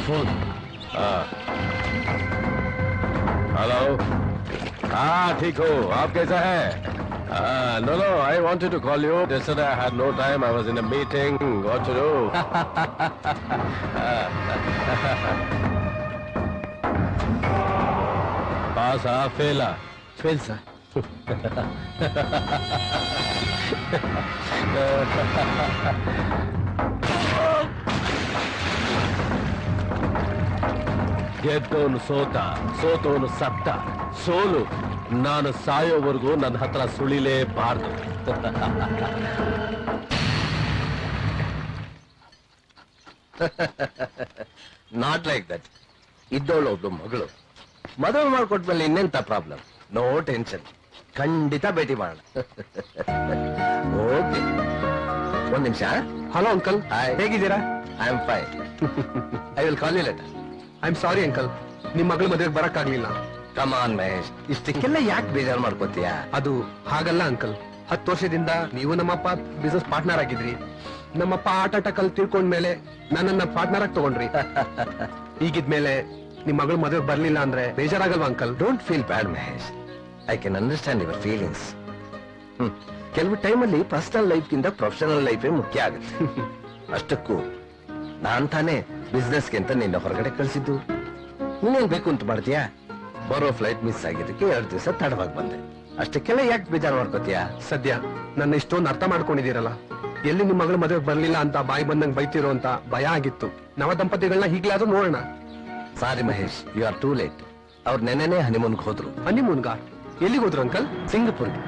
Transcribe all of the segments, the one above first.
Phone. Hello. हाँ ठीक हो, आप कैसा है? No, I wanted to call you. Yesterday I had no time. I was in a meeting. What to do? Pasa, fela. Fail, sir. ಗೆದ್ದವನು ಸೋತ, ಸೋತವನು ಸತ್ತ. ಸೋಲು ನಾನು ಸಾಯೋವರೆಗೂ ನನ್ನ ಹತ್ರ ಸುಳಿಲೇಬಾರ್ದು. Not like that. ಇದ್ದವಳು ಒಬ್ಳು ಮಗಳು, ಮದುವೆ ಮಾಡ್ಕೊಟ್ಮೇಲೆ ಇನ್ನೆಂತ ಪ್ರಾಬ್ಲಮ್? ನೋ ಟೆನ್ಷನ್, ಖಂಡಿತ ಭೇಟಿ ಮಾಡೋಣ. ಓಕೆ, ಒಂದ್ ನಿಮಿಷ. ಹಲೋ ಅಂಕಲ್, ಹೇಗಿದ್ದೀರಾ? I am fine. I will call you later. I am sorry uncle, ನಿಮ್ ಮಗಳ ಮದುವೆಗೆ ಬರಕ್ಕಾಗ್ಲಿಲ್ಲ. ಕಮ್ ಆನ್ ಮಹೇಶ್, ಇಷ್ಟಕ್ಕೆಲ್ಲ ಯಾಕೆ ಬೇಜಾರು ಮಾಡ್ಕೋತೀಯ? ಅದು ಹಾಗಲ್ಲ ಅಂಕಲ್, 10 ವರ್ಷದಿಂದ ನೀವು ನಮ್ಮಪ್ಪ ಬಿಸ್ನೆಸ್ ಪಾರ್ಟ್ನರ್ ಆಗಿದ್ರಿ. ನಮ್ಮಪ್ಪ ಆಟ ಕಲ್ ತಿಳ್ಕೊಂಡ್ಮೇಲೆ ನನ್ನನ್ನ ಪಾರ್ಟ್ನರ್ ಆಗಿ ತಗೊಂಡ್ರಿ. ಈಗಿದ್ಮೇಲೆ ನಿಮ್ ಮಗಳು ಮದುವೆ ಬರ್ಲಿಲ್ಲ ಅಂದ್ರೆ ಬೇಜಾರಾಗಲ್ವಾ uncle? Don't feel bad Mahesh, I can understand your feelings. ಕೆಲವು ಟೈಮಲ್ಲಿ ಪರ್ಸನಲ್ ಲೈಫ್ಗಿಂತ ಪ್ರೊಫೆಷನಲ್ ಲೈಫೇ ಮುಖ್ಯ ಆಗುತ್ತೆ. ಅಷ್ಟಕ್ಕೂ ನಾನ್ ತಾನೇ ಬಿಸ್ನೆಸ್ಗೆ ಅಂತ ನಿನ್ನ ಹೊರಗಡೆ ಕಳಿಸಿದ್ದು. ನೀನೇನ್ ಬೇಕು ಅಂತ ಮಾಡ್ತೀಯಾ? ಬರೋ ಫ್ಲೈಟ್ ಮಿಸ್ ಆಗಿದ್ದಕ್ಕೆ 2 ದಿವಸ ತಡವಾಗಿ ಬಂದೆ. ಅಷ್ಟಕ್ಕೆಲ್ಲ ಯಾಕೆ ಬೇಜಾರು ಮಾಡ್ಕೋತೀಯಾ? ಸದ್ಯ ನನ್ನ ಇಷ್ಟೊಂದು ಅರ್ಥ ಮಾಡ್ಕೊಂಡಿದ್ದೀರಲ್ಲ, ಎಲ್ಲಿ ನಿಮ್ ಮಗಳ ಮದುವೆ ಬರ್ಲಿಲ್ಲ ಅಂತ ಬಾಯಿ ಬಂದಂಗ್ ಬೈತಿರೋ ಅಂತ ಭಯ ಆಗಿತ್ತು. ನವ ದಂಪತಿಗಳನ್ನ ಹೀಗ್ಲೇ ಆದ್ರೂ ನೋಡೋಣ. Sorry Mahesh, you are too late. ಅವ್ರು ನೆನ್ನೆನೇ ಹನಿಮೂನ್ಗೆ ಹೋದ್ರು. ಹನಿಮೂನ್ಗ? ಎಲ್ಲಿಗೆ ಹೋದ್ರು ಅಂಕಲ್? ಸಿಂಗಪುರ್ಗೆ.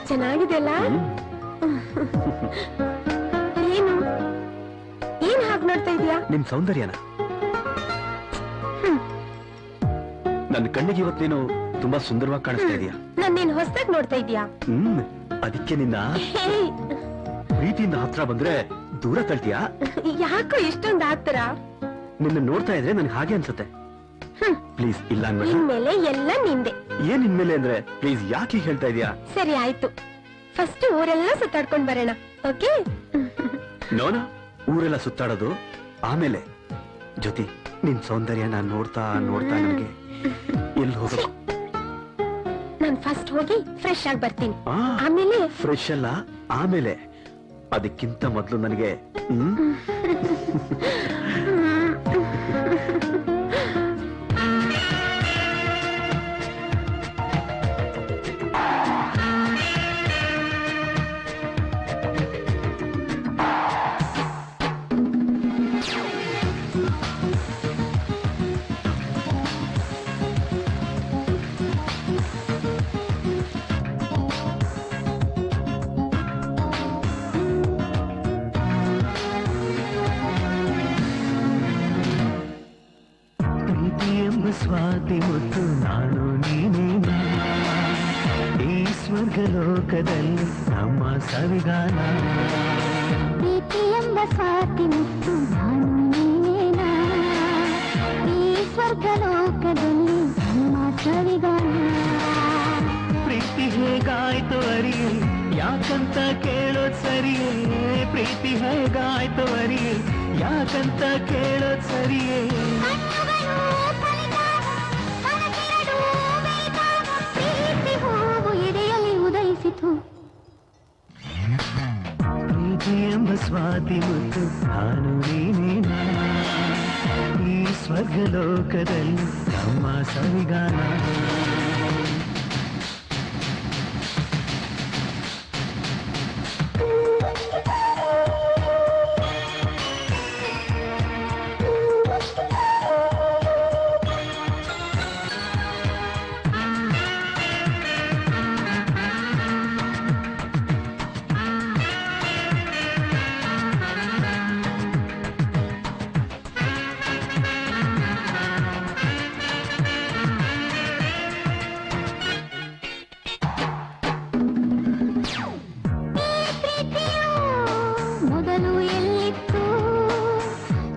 ಚೆನ್ನಾಗಿದೆಲ್ಲ. ಏನು ಏನ್ ಹಾಗೆ ನೋಡ್ತಾ ಇದೀಯಾ? ನಿಮ್ ಸೌಂದರ್ಯನ. ನನ್ನ ಕಣ್ಣಿಗೆ ಇವತ್ತು ನೀನು ತುಂಬಾ ಸುಂದರವಾಗಿ ಕಾಣಿಸ್ತಾ ಇದೀಯಾ. ನನ್ನೇನ್ ಹೊಸದಾಗಿ ನೋಡ್ತಾ ಇದೀಯಾ? ಅದಕ್ಕೆ ನಿನ್ನ ಪ್ರೀತಿಯಿಂದ ಹತ್ರ ಬಂದ್ರೆ ದೂರ ತಳ್ತೀಯಾ? ಯಾಕೋ ಇಷ್ಟೊಂದು ಆಗ್ತಾರ? ನಿನ್ನ ನೋಡ್ತಾ ಇದ್ರೆ ನನ್ಗೆ ಹಾಗೆ ಅನ್ಸುತ್ತೆ. ಪ್ಲೀಸ್ ಇಲ್ಲ ಅನ್ಬೇಡ. ಇನ್ಮೇಲೆ ಎಲ್ಲ ನಿಂದೆ. ಏನ್ ಇನ್ಮೇಲೆ ಅಂದ್ರೆ ಪ್ಲೀಸ್ ಯಾಕೆ ಹೇಳ್ತಾ ಇದೀಯಾ? ಸರಿ ಆಯ್ತು, ಫಸ್ಟ್ ಊರೆಲ್ಲ ಸುತ್ತಾಡ್ಕೊಂಡ್ ಬರೋಣ. ಓಕೆ? ನೋನ ಊರೆಲ್ಲ ಸುತ್ತಾಡೋದು ಆಮೇಲೆ. ಜೊತೆ ನಿನ್ ಸೌಂದರ್ಯ ನಾನ್ ನೋಡ್ತಾ ನೋಡ್ತಾ ನನಗೆ ಎಲ್ಲಿ ಹೋಗಬೇಕು? ನಾನ್ ಫಸ್ಟ್ ಹೋಗಿ ಫ್ರೆಶ್ ಆಗಿ ಬರ್ತೀನಿ, ಆಮೇಲೆ. ಫ್ರೆಶ್ ಅಲ್ಲ, ಆಮೇಲೆ. ಅದಕ್ಕಿಂತ ಮೊದಲು ನನಗೆ ಸ್ವಾತಿ ಮುತ್ತು ನಾನು ನೀನೇ, ಈ ಸ್ವರ್ಗಲೋಕದಲ್ಲಿ ನಮ್ಮ ಸವಿಗಾನ. ಪ್ರೀತಿ ಎಂಬ ಸ್ವಾತಿ ಮುತ್ತು ನಾನು ನೀನೇನಾ, ಈ ಸ್ವರ್ಗಲೋಕದಲ್ಲಿ ನಮ್ಮ ಸವಿಗಾನ. ಪ್ರೀತಿ ಹೇಗಾಯ್ತು ಅರಿಯೇ, ಯಾಕಂತ ಕೇಳೋದ್ ಸರಿಯೇ. ಪ್ರೀತಿ ಹೇಗಾಯ್ತು ಅರಿಯೇ, ಯಾಕಂತ ಕೇಳೋದ್ ಸರಿಯೇ. ಮುತ್ತು ಪ್ರೀತಿ ಎಂಬ ಸ್ವಾತಿ ಮುತ್ತು ನಾನು ನೀನೇನಾ ಈ ಸ್ವರ್ಗಲೋಕದಲ್ಲಿ ನಮ್ಮ ಸವಿಗಾನ ಮೊದಲು ಎಲ್ಲಿತ್ತು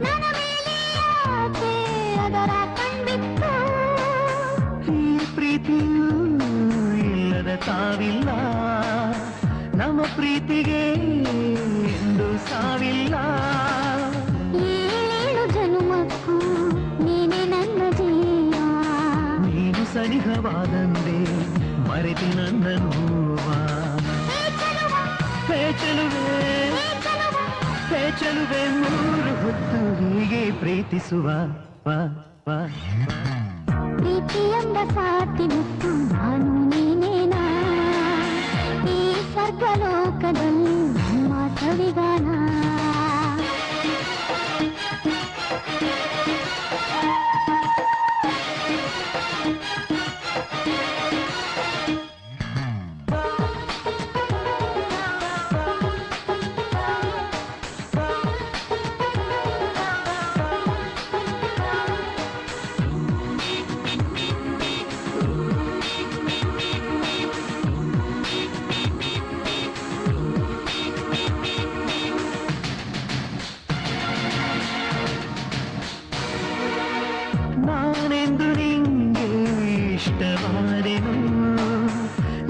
ನನ್ನ ಮೇಲೆ ಯಾಕೆ ಅದರ ಕಣ್ಬಿತ್ತು ಈ ಪ್ರೀತಿಯೂ ಇಲ್ಲದ ತಾವಿಲ್ಲ ನಮ್ಮ ಪ್ರೀತಿಗೆ ಎಂದು ಸಾವಿಲ್ಲ ಏಳು ಜನುಮಕ್ಕೂ ನೀನೆ ನನ್ನ ಜೀವ ನೀನು ಸನಿಹವಾದಂದೆ ಮರೆತಿ ನನ್ನ ನೋವ ಹೇ ಚೆಲುವೆ ಮೂರು ಹೊತ್ತು ಹೀಗೆ ಪ್ರೀತಿಸುವ ವಾ ವಾ ಪ್ರೀತಿ ಎಂಬ ಸಾತಿ ಮುತ್ತು ನಾನು ನೀನೇನಾ ಈ ಸ್ವರ್ಗಲೋಕದಲ್ಲಿ ನಮ್ಮ ಸವಿಗಾನ ನಾನೆಂದು ನಿಂಗೆ ಇಷ್ಟವಾದೆನು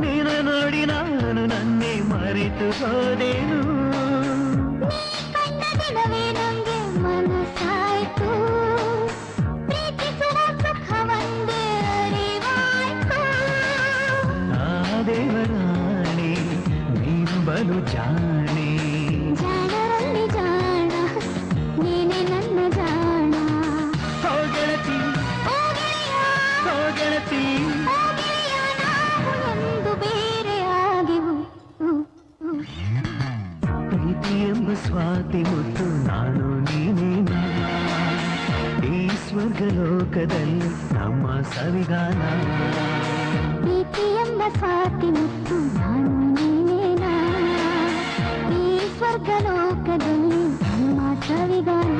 ನಿನ್ನ ನೋಡಿ ನಾನು ನನ್ನೇ ಮರೆತು ಹೋದೆನು ಕಂಡ ದಿನವೇ ನಂಗೆ ಮನಸ್ಸಾಯ್ತು ಪ್ರೀತಿಸುವ ಸುಖವೊಂದೇ ಅರಿವಾಯ್ತು ಆ ದೇವರಾಣಿ ನೀನು ಬಲು ಜಾಣೆ ಜಾಣರಲ್ಲಿ ಜಾಣ ನೀನೆ ನನ್ನ ಜಾಣ ಹೋ ಗೆಳತಿ ಓ ಗೆಳೆಯ, ಹೋ ಗೆಳತಿ ಓ ಗೆಳೆಯ, ನಾವು ಎಂದು ಬೇರೆಯಾಗೆವು ಪ್ರೀತಿ ಎಂಬ ಸ್ವಾತಿ ಮುತ್ತು ನಾನು ನೀನೇನಾ ಈ ಸ್ವರ್ಗಲೋಕದಲ್ಲಿ ನಮ್ಮ ಸವಿಗಾನ ಪ್ರೀತಿ ಎಂಬ ಸಾತಿ ಮುತ್ತು ನಾನು ನೀನೇನಾ ಈ ಸ್ವರ್ಗಲೋಕದಲ್ಲಿ ನಮ್ಮ ಸವಿಗಾನ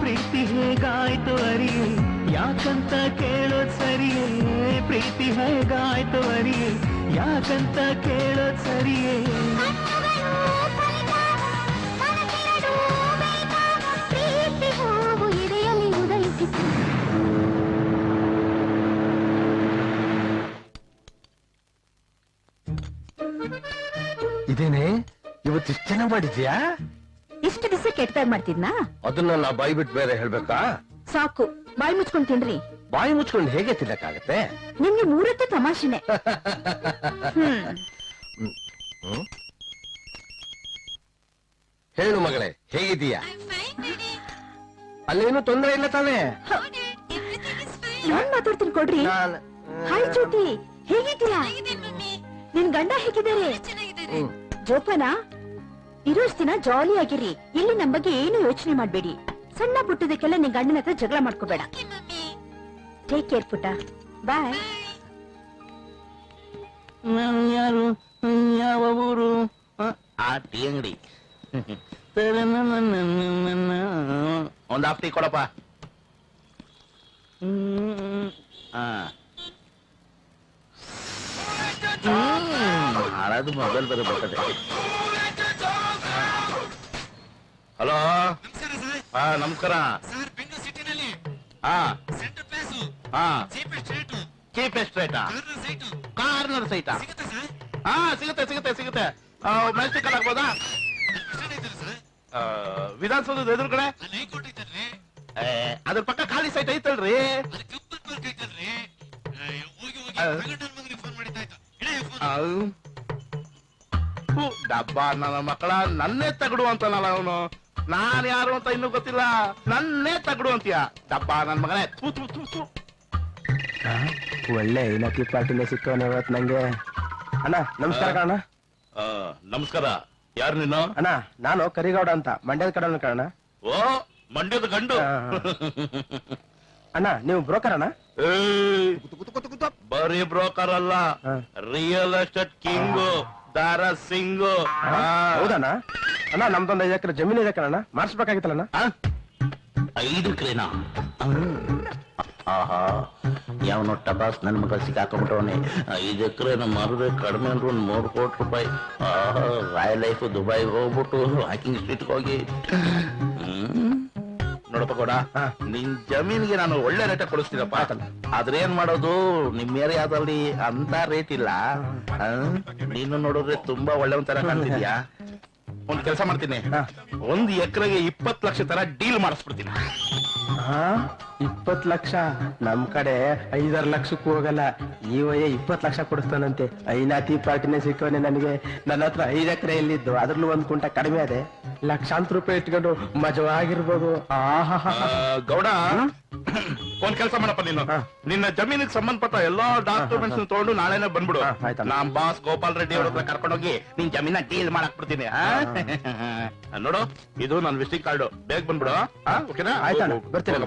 ಪ್ರೀತಿ ಹೇಗಾಯ್ತು ಅರಿಯೇ ಯಾಕಂತ ಕೇಳೋದ್ ಸರಿಯೇ ಪ್ರೀತಿ ಹೇಗಾಯ್ತು ಅರಿಯೇ ಯಾಕಂತ ಕೇಳೋದ್ ಸರಿಯೇ ಕಣ್ಣುಗಳು ಕಲಿತಾವ, ಮನಸ್ಸೆರಡು ಬೇಕಾವ, ಪ್ರೀತಿ ಹೂವು ಎದೆಯಲ್ಲಿ ಉದಯಿಸಿತು ಇದೇನೆ ಇವತ್ತಿಷ್ಟು ಚೆನ್ನಾಗ್ ಮಾಡಿದ್ಯಾ? ಇಷ್ಟು ದಿವಸ ಕೆಟ್ಟದಾಗ ಮಾಡ್ತಿದ್ನಾ? ಅದನ್ನ ನಾ ಬಾಯಿ ಬಿಟ್ಟು ಬೇರೆ ಹೇಳ್ಬೇಕಾ? ಸಾಕು, ಬಾಯಿ ಮುಚ್ಕೊಂಡ್ ತಿನ್ರಿ. ಬಾಯಿ ಮುಚ್ಕೊಂಡು ಹೇಗೆ ತಿನ್ನಕ್ಕಾಗತ್ತೆ? ನಿಮ್ಗೆ ಮೂರತ್ತು ತಮಾಷೆನೆ. ಹೇಳು ಮಗಳೇ, ಹೇಗಿದೀಯಾ? ಅಲ್ಲೇನು ತೊಂದರೆ ಇಲ್ಲ ತಾನೇ? ನಾನ್ ಮಾತಾಡ್ತೀನಿ ಕೊಡ್ರಿ. ಹಾಯ್ ಜ್ಯೋತಿ, ಹೇಗಿದ್ದೀಯಾ? ನಿನ್ ಗಂಡ ಹೇಗಿದ್ದಾರೆ? ಜೋಪಾನ, ಇರೋಷ್ಟು ದಿನ ಜಾಲಿ ಆಗಿರಿ. ಇಲ್ಲಿ ನಮ್ ಬಗ್ಗೆ ಏನು ಯೋಚನೆ ಮಾಡ್ಬೇಡಿ. ಸಣ್ಣ ಪುಟ್ಟದಕ್ಕೆಲ್ಲ ನಿನ್ ಗಂಡನ ಹತ್ರ ಜಗಳ ಮಾಡ್ಕೋಬೇಡ. ಟೇಕ್ ಕೇರ್ ಪುಟ್ಟ. ಬಾಯ್. ನಾನು ಯಾರು, ಯಾವ ಊರು? ಆ ಟೀ ಅಂಗಡಿ. ಒಂದು ಆಫ್ ಟೀ ಕೊಡಪ್ಪ. ಹಾಳಾದ ಮೊಬೈಲ್ ಬೇರೆ ಬರ್ತದೆ. ಹಲೋ, ಹಾ ನಮಸ್ಕಾರ. ಹಾ ಹಾ ಚೀಪೆಸ್ಟ್ ರೇಟಾ? ಕಾರ್ನರ್ ಸೈಟಾ? ಹಾ ಸಿಗುತ್ತೆ ಸಿಗುತ್ತೆ ಸಿಗುತ್ತೆ. ಮೆಸ್ಟಿಕಲ್ ಆಗ್ಬೋದಾ? ವಿಧಾನಸೌಧದ ಎದುರು ಕಡೆ ಅದ್ರ ಪಕ್ಕ ಖಾಲಿ ಸೈಟ್ ಐತಲ್ರಿ? ಡಬ್ಬ ನನ್ನ ಮಕ್ಕಳ ನನ್ನೇ ತಗಡು ಅಂತಾನಲ್ಲ ಅವನು. ನಾನ್ ಯಾರು ಅಂತ ಇನ್ನೂ ಗೊತ್ತಿಲ್ಲ, ನನ್ನೇ ತಗಡು ಅಂತೀಯ ಡಬ್ಬ ನನ್ ಮಗನೇ. ಥು, ಥು, ಥು, ಥು. ಒಳ್ಳೆ ಇಲಾಖೆ ಪಾರ್ಟಿನೇ ಸಿಕ್ಕವನ ಇವತ್ತು ನಂಗೆ. ಅಣ್ಣ ನಮಸ್ಕಾರ ಕಣ. ಆ, ನಮಸ್ಕಾರ. ಯಾರು ನೀನು? ಅಣ್ಣ ನಾನು ಕರಿಗೌಡ ಅಂತ ಮಂಡ್ಯದ ಕಡೆ ಕಣ. ಓ, ಮಂಡ್ಯದ ಗಂಡು. ಅಣ್ಣ ನೀವು ಬ್ರೋಕರ್ ಅಣ್ಣ? ಏಯ್, ಬರೀ ಬ್ರೋಕರ್ ಅಲ್ಲ, ರಿಯಲ್ ಎಸ್ಟೇಟ್ ಕಿಂಗು ದಾರಾ ಸಿಂಗು. ಹೌದಣ್ಣ? ಅಣ್ಣ ನಮ್ದೊಂದು 5 ಎಕರೆ ಜಮೀನ್ ಇದೆ ಕಣ, ಮಾಡಿಸ್ಬೇಕಾಗಿತ್ತಲ್ಲಣ್ಣ. 5 ಎಕರೆನಾ? ಆಹಾ, ಯಾವನೋ ಟಪಾಸ್ ನನ್ ಮಗ ಸಿಕ್ಕಾಕೊಂಡ್ಬಿಟ್ಟವನೆ. 5 ಎಕರೆ ಮಾರಿದ್ರೆ ಕಡಿಮೆ ಅಂದ್ರೆ ಒಂದು 3 ಕೋಟಿ ರೂಪಾಯಿ. ಆಹಾ, ರಾಯಲ್ ಲೈಫ್ ದುಬೈಗೆ ಹೋಗ್ಬಿಟ್ಟು ವಾಕಿಂಗ್ ಸ್ಟ್ರೀಟ್ ಹೋಗಿ. ನೋಡಪ್ಪ ಗೌಡ, ನಿನ್ ಜಮೀನಿಗೆ ನಾನು ಒಳ್ಳೆ ರೇಟ ಕೊಡಿಸ್ತೀನಪ್ಪ. ಆದ್ರೆ ಏನ್ ಮಾಡೋದು, ನಿಮ್ ಏರಿಯಾದಲ್ಲಿ ಅಂತ ರೇಟ್ ಇಲ್ಲ. ನೀನು ನೋಡಿದ್ರೆ ತುಂಬಾ ಒಳ್ಳೆ ತರ ಕಾಣ್ತಿದ್ಯಾ. ಒಂದ್ ಕೆಲಸ ಮಾಡ್ತೀನಿ, 1 ಎಕರೆಗೆ 20 ಲಕ್ಷ ತರ ಡೀಲ್ ಮಾಡಿಸ್ಬಿಡ್ತೀನಿ. 20 ಲಕ್ಷ? ನಮ್ ಕಡೆ 5-6 ಲಕ್ಷಕ್ಕೂ ಹೋಗಲ್ಲ. ನೀವೇ 20 ಲಕ್ಷ ಕೊಡಿಸ್ತಾನಂತೆ. ಐನಾತಿ ಪಾರ್ಟಿನೇ ಸಿಕ್ಕವನೆ ನನಗೆ. ನನ್ನ ಹತ್ರ 5 ಎಕರೆ ಎಲ್ಲಿದ್ದು, ಅದ್ರಲ್ಲೂ 1 ಕುಂಟ ಕಡಿಮೆ ಅದೆ. ಲಕ್ಷಾಂತರ ರೂಪಾಯಿ ಇಟ್ಕೊಂಡು ಮಜವಾಗಿರ್ಬೋದು. ಗೌಡ, ಒಂದ್ ಕೆಲಸ ಮಾಡಪ್ಪ, ನೀನು ನಿನ್ನ ಜಮೀನಿಗೆ ಸಂಬಂಧಪಟ್ಟ ಎಲ್ಲಾ ಡಾಕ್ಯುಮೆಂಟ್ಸ್ ತಗೊಂಡು ನಾಳೆನೆ ಬಂದ್ಬಿಡು. ನಮ್ ಬಾಸ್ ಗೋಪಾಲ್ ರೆಡ್ಡಿ ಅವ್ರ ಹತ್ರ ಕರ್ಕೊಂಡೋಗಿ ನಿನ್ ಜಮೀನ ಡೀಲ್ ಮಾಡಕ್ ಬಿಡ್ತೀನಿ. ನೋಡು, ಇದು ನನ್ ವಿಸಿಟಿಂಗ್ ಕಾರ್ಡು. ಬೇಗ ಬಂದ್ಬಿಡು. ಓಕೆನಾ? ಆಯ್ತಣ್ಣ, ಬರ್ತೀನಿ.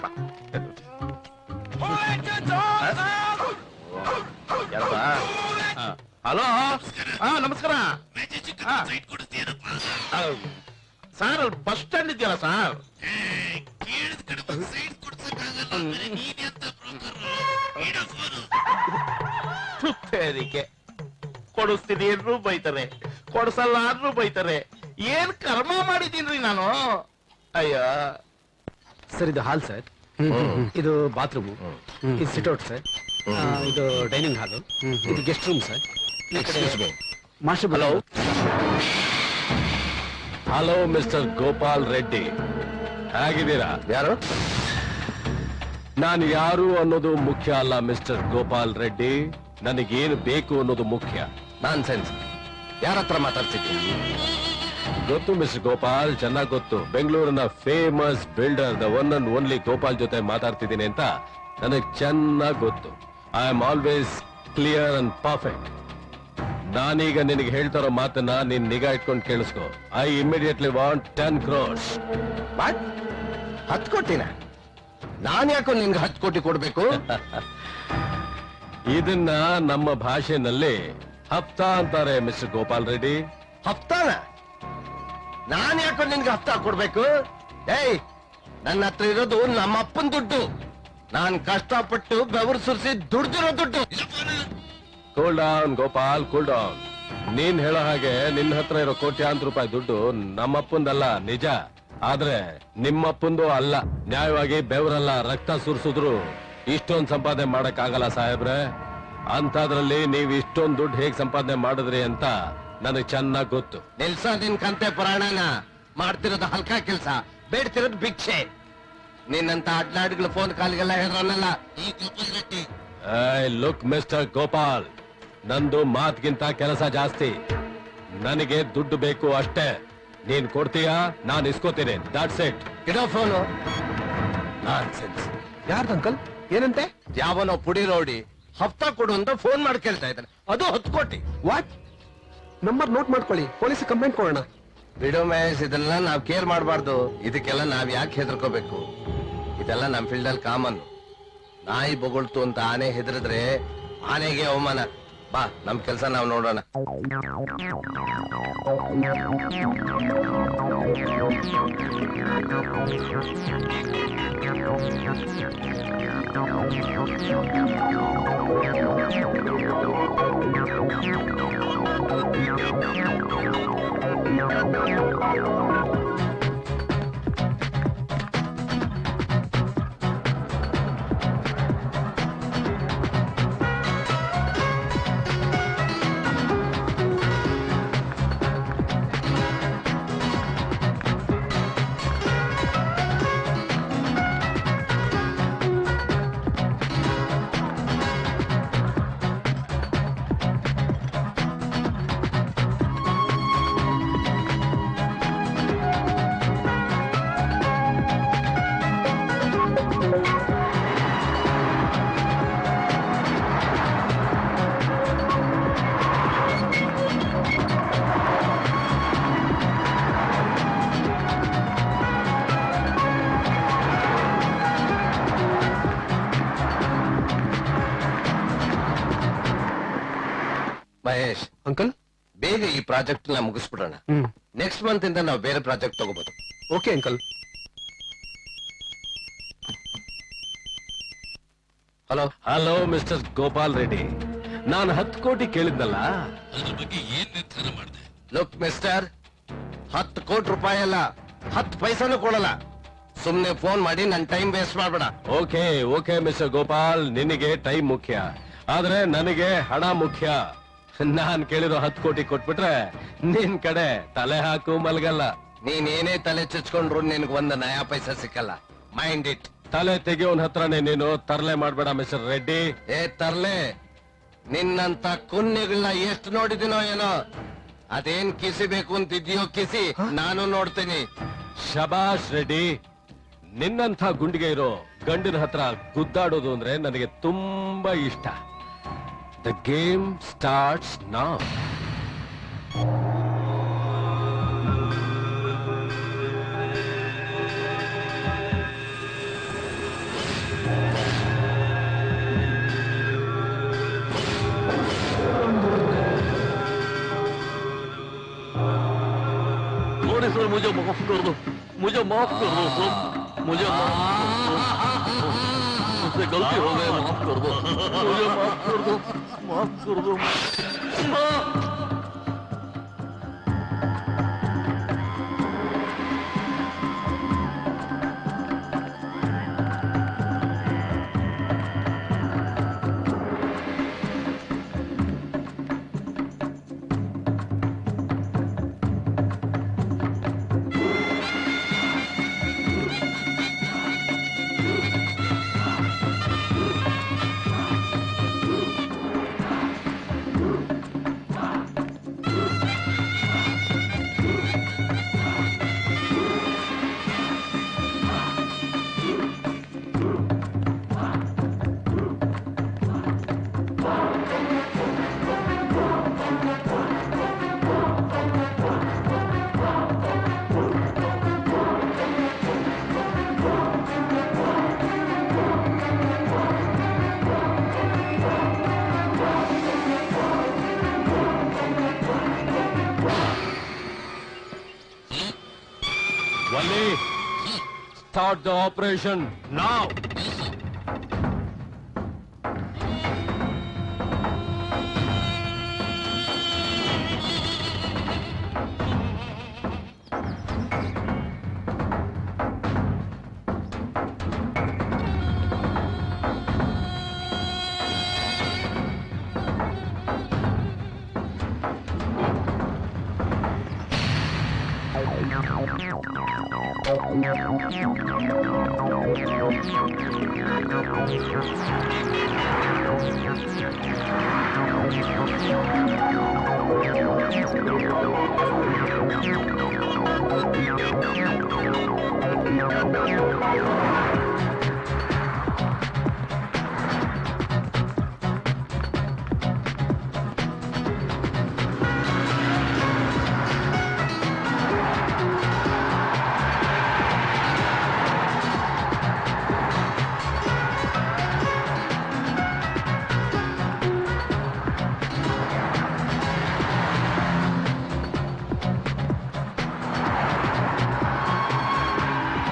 ಹಲೋ, ನಮಸ್ಕಾರ ಸರ್. ಅಲ್ಲಿ ಬಸ್ ಸ್ಟ್ಯಾಂಡ್ ಇದೆಯಲ್ಲ ಸರ್. ಕೊಡಿಸ್ತೀನಿ ಅಂದ್ರೂ ಬೈತಾರೆ, ಕೊಡ್ಸಲ್ಲ ಅಂದ್ರೂ ಬೈತಾರೆ. ಏನ್ ಕರ್ಮ ಮಾಡಿದೀನ್ರಿ ನಾನು. ಅಯ್ಯ ಸರ್, ಇದು ಹಾಲ್ ಸರ್, ಇದು ಬಾತ್ರೂಮ್, ಇದು ಸಿಟ್ಔಟ್ ಸರ್, ಇದು ಡೈನಿಂಗ್ ಹಾಲ್, ಇದು guest room sir. Master. Hello hello mister Gopal Reddy, ಹೇಗಿದ್ದೀರಾ? ಯಾರು? ನಾನು ಯಾರು ಅನ್ನೋದು ಮುಖ್ಯ ಅಲ್ಲ ಮಿಸ್ಟರ್ ಗೋಪಾಲ್ ರೆಡ್ಡಿ, ನನಗೇನು ಬೇಕು ಅನ್ನೋದು ಮುಖ್ಯ. Nonsense. ಯಾರ ಹತ್ರ ಮಾತಾಡ್ತಿದ್ದೀನಿ? ಗೊತ್ತು ಮಿಸ್ಟರ್ ಗೋಪಾಲ್, ಚೆನ್ನಾಗಿ ಗೊತ್ತು. ಬೆಂಗಳೂರಿನ famous builder the one and only Gopal ಜೊತೆ ಮಾತಾಡ್ತಿದ್ದೀನಿ ಅಂತ ನನಗೆ ಚೆನ್ನಾಗಿ ಗೊತ್ತು. I am always clear and perfect. ನಾನೀಗ ನಿನಗೆ ಹೇಳ್ತಾರೋ ಮಾತನ್ನ ನೀನ್ ನಿಗಾ ಇಟ್ಕೊಂಡು ಕೇಳಿಸ್ಕೊ. I immediately want 10 crores. 10 ಕೋಟಿನ? ನಾನ್ ಯಾಕೋ ನಿನ್ಗೆ 10 ಕೋಟಿ ಕೊಡ್ಬೇಕು? ಇದನ್ನ ನಮ್ಮ ಭಾಷೆನಲ್ಲಿ ಹಫ್ತಾ ಅಂತಾರೆ ಮಿಸ್ಟರ್ ಗೋಪಾಲ್ ರೆಡ್ಡಿ. ಹಫ್ತಾನ? ನಾನ್ ಯಾಕೋ ನಿನ್ಗೆ ಹಫ್ತಾ ಕೊಡ್ಬೇಕು? ಏಯ್, ನನ್ನ ಹತ್ರ ಇರೋದು ನಮ್ಮ ಅಪ್ಪನ ದುಡ್ಡು. ನಾನ್ ಕಷ್ಟಪಟ್ಟು ಬೆವರು ಸುರಿಸಿ ದುಡ್ದಿರೋ ದುಡ್ಡು. Cool down Gopal, cool down. ನೀನ್ ಹೇಳೋ ಹಾಗೆ ನಿನ್ನ ಹತ್ರ ಇರೋ ಕೋಟ್ಯಾಂತರ ರೂಪಾಯಿ ದುಡ್ಡು ನಮ್ಮಪ್ಪಂದಲ್ಲ, ನಿಜ. ಆದ್ರೆ ನಿಮ್ಮಪ್ಪಂದು ಅಲ್ಲ. ನ್ಯಾಯವಾಗಿ ಬೆವರಲ್ಲ ರಕ್ತ ಸುರಿಸಿದ್ರು ಇಷ್ಟೊಂದು ಸಂಪಾದನೆ ಮಾಡಕ್ ಆಗಲ್ಲ ಸಾಹೇಬ್ರೆ. ಅಂತದ್ರಲ್ಲಿ ನೀವ್ ಇಷ್ಟೊಂದು ದುಡ್ಡು ಹೇಗ್ ಸಂಪಾದನೆ ಮಾಡಿದ್ರಿ ಅಂತ ನನಗ್ ಚೆನ್ನಾಗ್ ಗೊತ್ತು. ನಿಲ್ಸ ನಿನ್ ಕಂತೆ ಪುರಾಣನ. ಮಾಡ್ತಿರೋದು ಹಲ್ಕ ಕೆಲ್ಸ, ಬೇಡ್ತಿರೋದು ಭಿಕ್ಷೆ. ನಿನ್ನಂತ ಅಡ್ಲಾಡಿಗಳು ಫೋನ್ ಕಾಲ್ಗೆಲ್ಲ ಹೇಳೋನಲ್ಲ ಈ ಗೋಪಾಲ್ ರೆಡ್ಡಿ. ಲುಕ್ ಮಿಸ್ಟರ್ ಗೋಪಾಲ್, ನಂದು ಮಾತ್ಗಿಂತ ಕೆಲಸ ಜಾಸ್ತಿ. ನನಗೆ ದುಡ್ಡು ಬೇಕು ಅಷ್ಟೇ. ನೀನ್ ಕೊಡ್ತೀಯಾ, ನಾನ್ ಇಸ್ಕೋತೀನಿ. That's it. ಇಡೋ ಫೋನು. ನಾನ್ಸೆನ್ಸ್. ಯಾರ್ದು ಅಂಕಲ್? ಏನಂತೆ? ಯಾವನೋ ಪುಡಿ ರೋಡಿ ಹಫ್ತಾ ಕೊಡು ಅಂತ ಫೋನ್ ಮಾಡಿ ಕೇಳ್ತಾ ಇದ್ದಾನೆ, ಅದು 10 ಕೋಟಿ. ವಾಟ್? ನಂಬರ್ ನೋಟ್ ಮಾಡ್ಕೊಳ್ಳಿ, ಪೊಲೀಸ್ ಕಂಪ್ಲೇಂಟ್ ಕೊಡೋಣ. ಬಿಡೋ ಮಹೇಶ್, ಇದೆಲ್ಲ ನಾವ್ ಕೇರ್ ಮಾಡಬಾರ್ದು. ಇದಕ್ಕೆಲ್ಲ ನಾವ್ ಯಾಕೆ ಹೆದರ್ಕೋಬೇಕು? ಇದೆಲ್ಲ ನಮ್ ಫೀಲ್ಡ್ ಅಲ್ಲಿ ಕಾಮನ್. ನಾಯಿ ಬೊಗಳ್ತು ಅಂತ ಆನೆ ಹೆದರಿದ್ರೆ ಆನೆಗೆ ಅವಮಾನ. ಬಾ, ನಮ್ ಕೆಲ್ಸ ನಾವ್ ನೋಡೋಣ. ಮಹೇಶ್, ಅಂಕಲ್. ಬೇಗ ಈ ಪ್ರಾಜೆಕ್ಟ್ ನ ಮುಗಿಸ್ಬಿಡೋಣ. ನೆಕ್ಸ್ಟ್ ಮಂತ್ ಇಂದ ನಾವು ಬೇರೆ ಪ್ರಾಜೆಕ್ಟ್ ತಗೋಬಹುದು. Okay uncle. Hello hello mister Gopal Reddy, ನಾನು 10 ಕೋಟಿ ಕೇಳಿದ್ನಲ್ಲ, ಅದ್ರ ಬಗ್ಗೆ ಏನ್ ನಿರ್ಧಾರ ಮಾಡಿದೆ? ಲುಕ್ ಮಿಸ್ಟರ್, 10 ಕೋಟಿ ರೂಪಾಯಿ ಅಲ್ಲ, 10 ಪೈಸಾನು ಕೊಡಲ್ಲ. ಸುಮ್ನೆ ಫೋನ್ ಮಾಡಿ ನನ್ ಟೈಮ್ ವೇಸ್ಟ್ ಮಾಡ್ಬೇಡ. ಓಕೆ ಓಕೆ ಮಿಸ್ಟರ್ ಗೋಪಾಲ್, ನಿನಗೆ ಟೈಮ್ ಮುಖ್ಯ, ಆದ್ರೆ ನನಗೆ ಹಣ ಮುಖ್ಯ. ನಾನ್ ಕೇಳಿರೋ 10 ಕೋಟಿ ಕೊಟ್ಬಿಟ್ರೆ ನಿನ್ ಕಡೆ ತಲೆ ಹಾಕು ಮಲ್ಗಲ್ಲ. ನೀನೇನೇ ತಲೆ ಚುಚ್ಕೊಂಡ್ರು ನಿನ್ಗೆ ಒಂದು ನಯಾ ಪೈಸಾ ಸಿಕ್ಕಲ್ಲ. Mind it. ತಲೆ ತೆಗೆಯೋನ್ ಹತ್ರನೇ ನೀನು ತರ್ಲೆ ಮಾಡ್ಬೇಡ ಮಿಸ್ಟರ್ ರೆಡ್ಡಿ. ಏ ತರ್ಲೆ, ನಿನ್ನಂತ ಕುನ್ನೆಗಳನ್ನ ಎಷ್ಟು ನೋಡಿದಿನೋ ಏನೋ. ಅದೇನ್ ಕಿಸಿಬೇಕು ಅಂತಿದ್ಯೋ ಕಿಸಿ, ನಾನು ನೋಡ್ತೀನಿ. ಶಬಾಷ್ ರೆಡ್ಡಿ, ನಿನ್ನಂಥ ಗುಂಡಿಗೆ ಇರೋ ಗಂಡಿನ ಹತ್ರ ಗುದ್ದಾಡೋದು ಅಂದ್ರೆ ನನಗೆ ತುಂಬಾ ಇಷ್ಟ. The game starts now. Sir मुझे माफ कर दो, मुझे माफ कर दो सर, मुझे मुझसे गलती हो गई, माफ कर दो, मुझे माफ कर दो, माफ कर दो। Wally, start the operation now.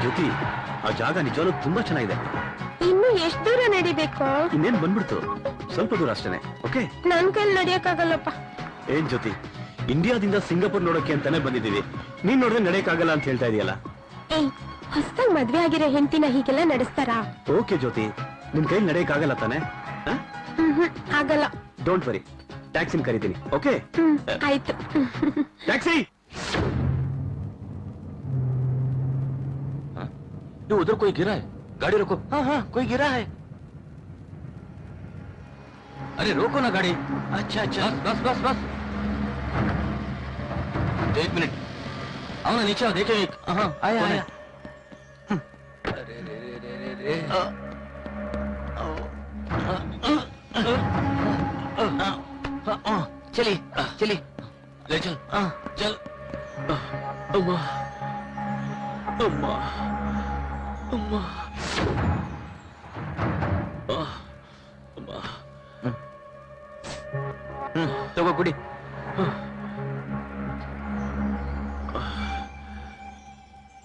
ಜ್ಯೋತಿ, ಆ ಜಾಗ ನಿಜವಾಗ್ಲೂ ತುಂಬಾ ಚೆನ್ನಾಗಿದೆ. ಇನ್ನು ಎಷ್ಟು ದೂರ ನಡಿಬೇಕು? ಇನ್ನೇನ್ ಬಂದ್ಬಿಡ್ತು, ಸ್ವಲ್ಪ ದೂರ ಅಷ್ಟೇನೆ. ಓಕೆ, ನನ್ ಕೈಲಿ ನಡಿಯಕ್ಕಾಗಲ್ಲಪ್ಪ. ಏನ್ ಜ್ಯೋತಿ, ಇಂಡಿಯಾದಿಂದ ಸಿಂಗಾಪುರ್ ನೋಡಕ್ಕೆ ಅಂತಾನೆ ಬಂದಿದ್ದೀವಿ, ನೀನ್ ನೋಡಿದ್ರೆ ನಡೆಯಕ್ಕಾಗಲ್ಲ ಅಂತ ಹೇಳ್ತಾ ಇದೆಯಲ್ಲ. ಏಯ್, ಹೊಸದಾಗಿ ಮದ್ವೆ ಆಗಿರೋ ಹೆಂಡತಿನ ಹೀಗೆಲ್ಲ ನಡೆಸ್ತಾರಾ? ಓಕೆ ಜ್ಯೋತಿ, ನಿನ್ ಕೈಲಿ ನಡೆಯಕ್ಕಾಗಲ್ಲ ತಾನೆ? ಆಗಲ್ಲ. ಡೋಂಟ್ ವರಿ, ಟ್ಯಾಕ್ಸಿನ ಕರಿತೀನಿ. ಓಕೆ, ಆಯ್ತು. ಟ್ಯಾಕ್ಸಿ. उधर कोई गिरा है, गाड़ी रोको। हाँ हाँ, कोई गिरा है। अरे रोको ना गाड़ी। अच्छा अच्छा, बस बस बस। एक मिनट, आओ ना नीचे, देखे एक। हाँ, आया आया। अरे रे रे रे रे रे। चली चली, ले चल चल। अम्मा अम्मा अम्मा अम्मा, तगो ತಗೋ ಕುಡಿ.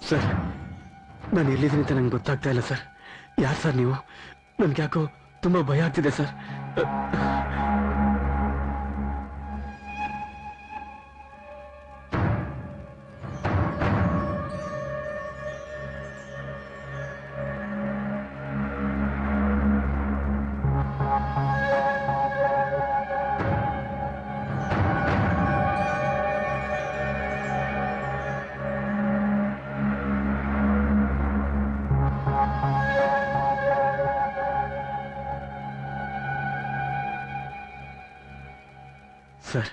ಸರ್, ನಾನು ಎಲ್ಲಿದ್ದೀನಿ ಅಂತ ನಂಗೆ ಗೊತ್ತಾಗ್ತಾ ಇಲ್ಲ ಸರ್. ಯಾರು ಸರ್ ನೀವು? ನನ್ಗೆ ಯಾಕೋ ತುಂಬಾ ಭಯ ಆಗ್ತಿದೆ ಸರ್. ಸರ್,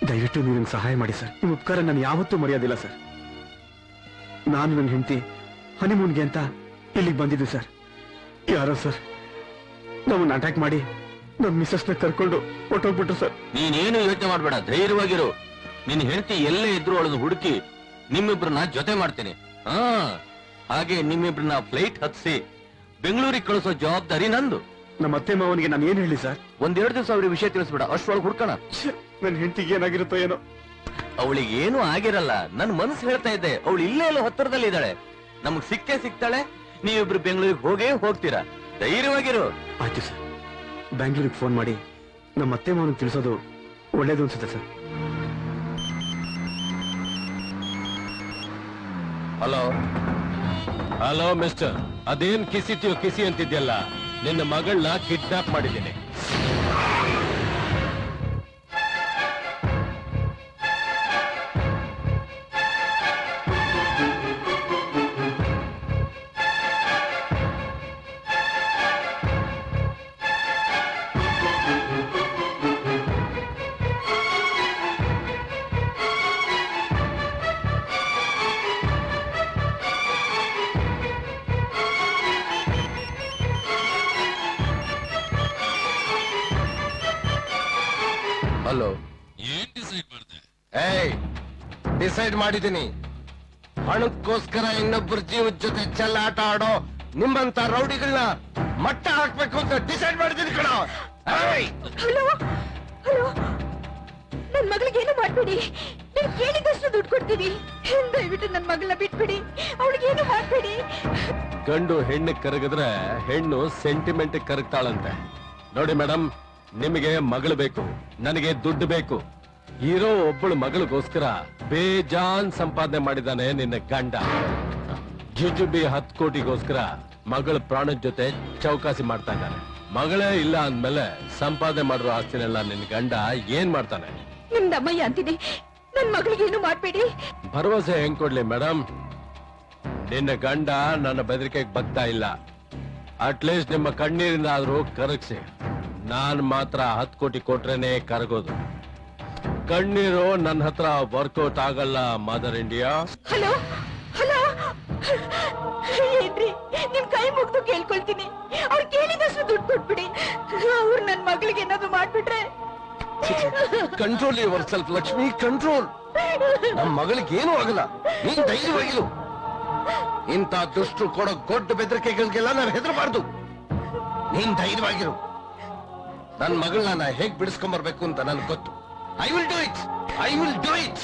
ದಯವಿಟ್ಟು ನೀವು ನಂಗೆ ಸಹಾಯ ಮಾಡಿ ಸರ್. ನಿಮ್ಮ ಉಪಕಾರ ನಾನು ಯಾವತ್ತೂ ಮರೆಯೋದಿಲ್ಲ ಸರ್. ನಾನು ನನ್ನ ಹೆಂಡತಿ ಹನಿಮೂನ್ಗೆ ಅಂತ ಇಲ್ಲಿಗೆ ಬಂದಿದ್ದೆ ಸರ್. ಯಾರೋ ಸರ್ ನಮ್ಮನ್ನ ಅಟ್ಯಾಕ್ ಮಾಡಿ ನಮ್ಮ ಮಿಸಸ್ನ ಕರ್ಕೊಂಡು ಹೊಟ್ಟೋಗ್ಬಿಟ್ರು ಸರ್. ನೀನೇನು ಯೋಚನೆ ಮಾಡ್ಬೇಡ, ಧೈರ್ಯವಾಗಿರು. ನಿನ್ ಹೆಂಡತಿ ಎಲ್ಲೇ ಇದ್ರು ಅವಳನ್ನು ಹುಡುಕಿ ನಿಮ್ಮಿಬ್ರನ್ನ ಜೊತೆ ಮಾಡ್ತೀನಿ. ಹಾಗೆ ನಿಮ್ಮಿಬ್ರನ್ನ ಫ್ಲೈಟ್ ಹತ್ಸಿ ಬೆಂಗಳೂರಿಗೆ ಕಳಿಸೋ ಜವಾಬ್ದಾರಿ ನಂದು. ನಮ್ಮ ಅತ್ತೆ ಮಾವನಿಗೆ ನಾನು ಏನ್ ಹೇಳಿ ಸರ್? 1-2 ದಿವಸ ಅವ್ರಿಗೆ ವಿಷಯ ತಿಳಿಸ್ಬೇಡ, ಅಷ್ಟೊಳಗೆ ಹುಡ್ಕೋಣ. ನನ್ನ ಹೆಂಡತಿಗೆ ಏನಾಗಿರುತ್ತೋ ಏನೋ. ಅವಳಿಗೆ ಏನು ಆಗಿರಲ್ಲ, ನನ್ ಮನಸ್ಸು ಹೇಳ್ತಾ ಇದ್ದೆ. ಅವಳು ಇಲ್ಲೇ ಎಲ್ಲೋ ಹತ್ತಿರದಲ್ಲಿ ಇದ್ದಾಳೆ, ನಮಗ್ ಸಿಕ್ಕೇ ಸಿಗ್ತಾಳೆ. ನೀವಿಬ್ರು ಬೆಂಗಳೂರಿಗೆ ಹೋಗೇ ಹೋಗ್ತೀರಾ, ಧೈರ್ಯವಾಗಿರು. ಆಯ್ತು ಸರ್, ಬ್ಯಾಂಗ್ಳೂರಿಗೆ ಫೋನ್ ಮಾಡಿ ನಮ್ಮ ಅತ್ತೆ ಮಾವನಿಗೆ ತಿಳಿಸೋದು ಒಳ್ಳೇದು ಅನ್ಸುತ್ತೆ ಸರ್. ಹಲೋ ಹಲೋ ಮಿಸ್ಟರ್, ಅದೇನ್ ಕಿಸಿತೀಯೋ ಕಿಸಿ ಅಂತಿದ್ಯಲ್ಲ, ನಿನ್ನ ಮಗಳನ್ನ ಕಿಡ್ನಾಪ್ ಮಾಡಿದ್ದೀನಿ. ಹಲೋ, ಏನ್ ಡಿಸೈಡ್ ಮಾಡಿದೆ? ಡಿಸೈಡ್ ಮಾಡಿದ್ದೀನಿ. ಹಣಕ್ಕೋಸ್ಕರ ಇನ್ನೊಬ್ಬರ ಜೀವದ ಜೊತೆ ಚೆಲ್ಲಾಟ ಆಡೋ ನಿಮ್ಮಂತ ರೌಡಿಗಳನ್ನ ಮಟ್ಟ ಹಾಕ್ಬೇಕು ಅಂತ ಡಿಸೈಡ್ ಮಾಡಿದ್ದೀನಿ ಕಣ. ಹಲೋ ಹಲೋ, ನನ್ ಮಗಳಿಗೇನು ಮಾಡ್ಬೇಡಿ. ನೀವು ಕೇಳಿದಷ್ಟು ದುಡ್ಡು ಕೊಡ್ತೀನಿ. ದಯವಿಟ್ಟು ನನ್ ಮಗಳನ್ನ ಬಿಟ್ಬಿಡಿ, ಅವಳಿಗೇನು ಮಾಡ್ಬೇಡಿ. ಗಂಡು ಹೆಣ್ಣು ಕರಗಿದ್ರೆ ಹೆಣ್ಣು ಸೆಂಟಿಮೆಂಟ್ ಕರಗ್ತಾಳಂತೆ. ನೋಡಿ ಮೇಡಮ್, ನಿಮಗೆ ಮಗಳು ಬೇಕು, ನನಗೆ ದುಡ್ಡು ಬೇಕು. ಇರೋ ಒಬ್ಬಳು ಮಗಳಿಗೋಸ್ಕರ ಬೇಜಾನ್ ಸಂಪಾದನೆ ಮಾಡಿದಾನೆ ನಿನ್ನ ಗಂಡ. ಜುಜುಬಿ 10 ಕೋಟಿಗೋಸ್ಕರ ಮಗಳ ಪ್ರಾಣದ ಜೊತೆ ಚೌಕಾಸಿ ಮಾಡ್ತಾ ಇದ್ದಾನೆ. ಮಗಳೇ ಇಲ್ಲ ಅಂದ್ಮೇಲೆ ಸಂಪಾದನೆ ಮಾಡಿರೋ ಆಸ್ತಿನೆಲ್ಲ ನಿನ್ನ ಗಂಡ ಏನ್ ಮಾಡ್ತಾನೆ? ನಿಮ್ದಮ್ಮಯ್ಯ ಅಂತೀನಿ, ನನ್ ಮಗಳಿಗೇನು ಮಾಡ್ಬೇಡಿ. ಭರವಸೆ ಹೆಂಗ್ ಕೊಡ್ಲಿ ಮೇಡಮ್? ನಿನ್ನ ಗಂಡ ನನ್ನ ಬೆದರಿಕೆಗೆ ಬಗ್ತಾ ಇಲ್ಲ. ಅಟ್ಲೀಸ್ಟ್ ನಿಮ್ಮ ಕಣ್ಣೀರಿಂದ ಆದ್ರೂ ಕರಗಿಸಿ. ನಾನ್ ಮಾತ್ರ 10 ಕೋಟಿ ಕೊಟ್ರೇನೆ ಕರಗೋದು. ಕಣ್ಣೀರು ನನ್ನ ಹತ್ರ ವರ್ಕೌಟ್ ಆಗಲ್ಲ ಮದರ್ ಇಂಡಿಯಾ. ಹಲೋ ಹಲೋ, ಏನ್ರಿ, ನಿಮ್ ಕೈ ಮುಗ್ದು ಕೇಳ್ಕೊಳ್ತೀನಿ, ಅವ್ರು ಕೇಳಿದಷ್ಟು ದುಡ್ಡು ಕೊಟ್ಬಿಡಿ. ಅವ್ರು ನನ್ ಮಗಳಿಗೆ ಏನಾದ್ರು ಮಾಡ್ಬಿಟ್ರೆ. Control your self Lakshmi, control. ನಮ್ಮ ಮಗಳಿಗೆ ಏನೂ ಆಗಲ್ಲ, ನೀನ್ ಧೈರ್ಯವಾಗಿರು. ಇಂಥ ದುಷ್ಟರು ಕೊಡೋ ದೊಡ್ಡ ಬೆದರಿಕೆಗಳಿಗೆಲ್ಲ ನಾವು ಹೆದರಬಾರ್ದು. ನೀನ್ ಧೈರ್ಯವಾಗಿರು. ನನ್ನ ಮಗಳನ್ನ ಹೇಗ್ ಬಿಡಿಸ್ಕೊಂಬರ್ಬೇಕು ಅಂತ ನನ್ಗೆ ಗೊತ್ತು. I will do it, I will do it.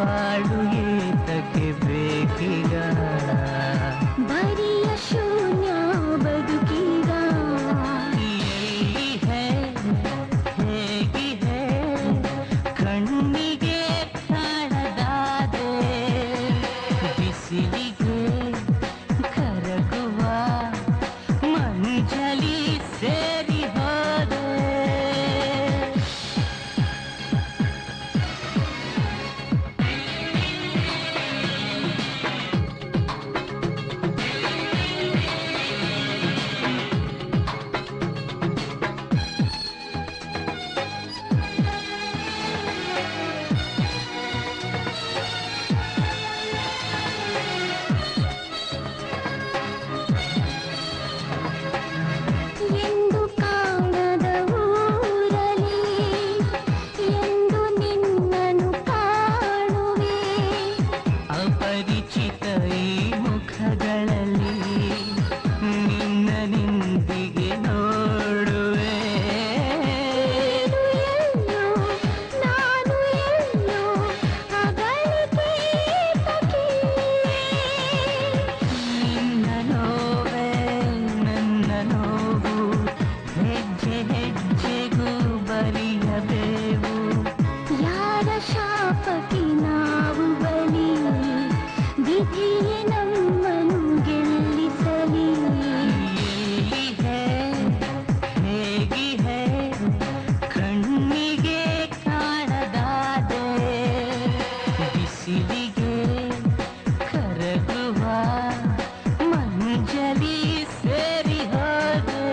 ಬಾಳು ಏತಕ್ಕೆ ಬೇಕೀಗ ಬರಿಯ ಶೂನ್ಯ ಬದುಕೀಗ ಎಲ್ಲಿ ಹೇ ಹೇಗಿದೆ ಕಣ್ಣಿಗೆ ಕಾಣದಾದೆ ಬಿಸಿಲಿಗೆ ಕರಗುವ ಮಂಜಲಿ ಸೇರಿ ಹೋದೆ ಎಂದು ಕಾಣದ ಊರಲಿ ಎಂದು ನಿನ್ನನ್ನು ಕಾಣುವೆ ಅಪರಿಚಿತ ಈ ಮುಖಗಳಲ್ಲಿ ನಿನ್ನ ನಿಂದಿಗೆ ನೋಡುವೆ ಎಲ್ಲೋ ನಾನು ಎಲ್ಲೋ ಅಗಲಿಕೆ ನಿನ್ನ ನೋವೇ ನನ್ನ ನೋವು ಹೆಜ್ಜೆ ಹೆಜ್ಜೆಗೂ ಬರೆಯಬೇವು ಯಾರ ಶಾಪಕ್ಕೆ ನಾವು ಬಲಿ ವಿಧಿಯೇ ನಮ್ಮನ್ನು ಗೆಲ್ಲಿಸಲಿ ಎಲ್ಲಿದೆ ಹೇಗಿದೆ ಕಣ್ಣಿಗೆ ಕಾಣದಾದೆ ಬಿಸಿಲಿಗೆ ಕರಗುವ ಮಂಜಲಿ ಸೇರಿ ಹೋದೆ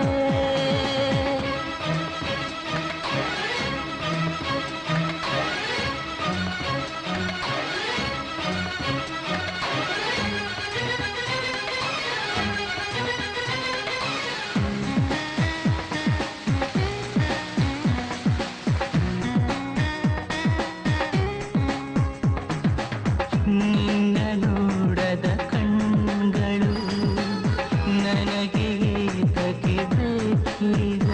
ನಿನ್ನ ನೋಡದ ಕಣ್ಗಳು ನನಗೆ ಏತಕ್ಕೆ ಬೇಕೀಗ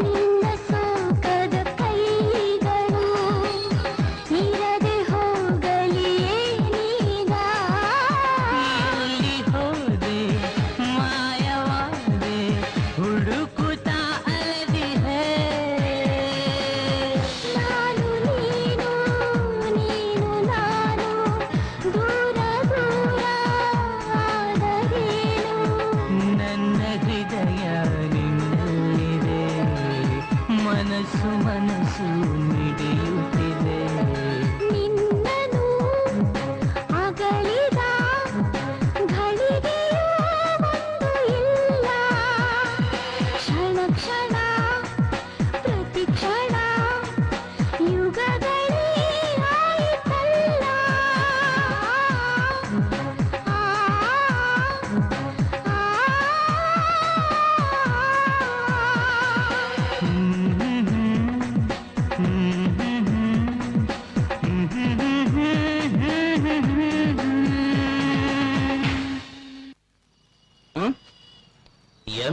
ನಿನ್ನ ಸೋಕದ ಕೈಗಳು ಇರದೆ ಹೋಗಲಿ ಏನೀಗ ಎಲ್ಲಿ ಹೋದೆ ಮಾಯವಾದೆ ಹುಡುಕುತ್ತಾ ಅಲೆದಿದೆ ನಾನು ನೀನು ನೀನು ನಾನು ದೂರ ದೂರ ಆದರೇನು ನನ್ನ ಹೃದಯ ನಿನ್ನಲ್ಲಿದೆ ಮನಸ್ಸು ಮನಸ್ಸು ಮಿಡಿಯುತ್ತಿದೆ ನಿನ್ನನು ಅಗಲಿದ ಘಳಿಗೆಯೂ ಒಂದು ಇಲ್ಲ ಕ್ಷಣ ಕ್ಷಣ ಪ್ರತಿ ಕ್ಷಣ ಯುಗಗಳೇ ಆಯಿತಲ್ಲ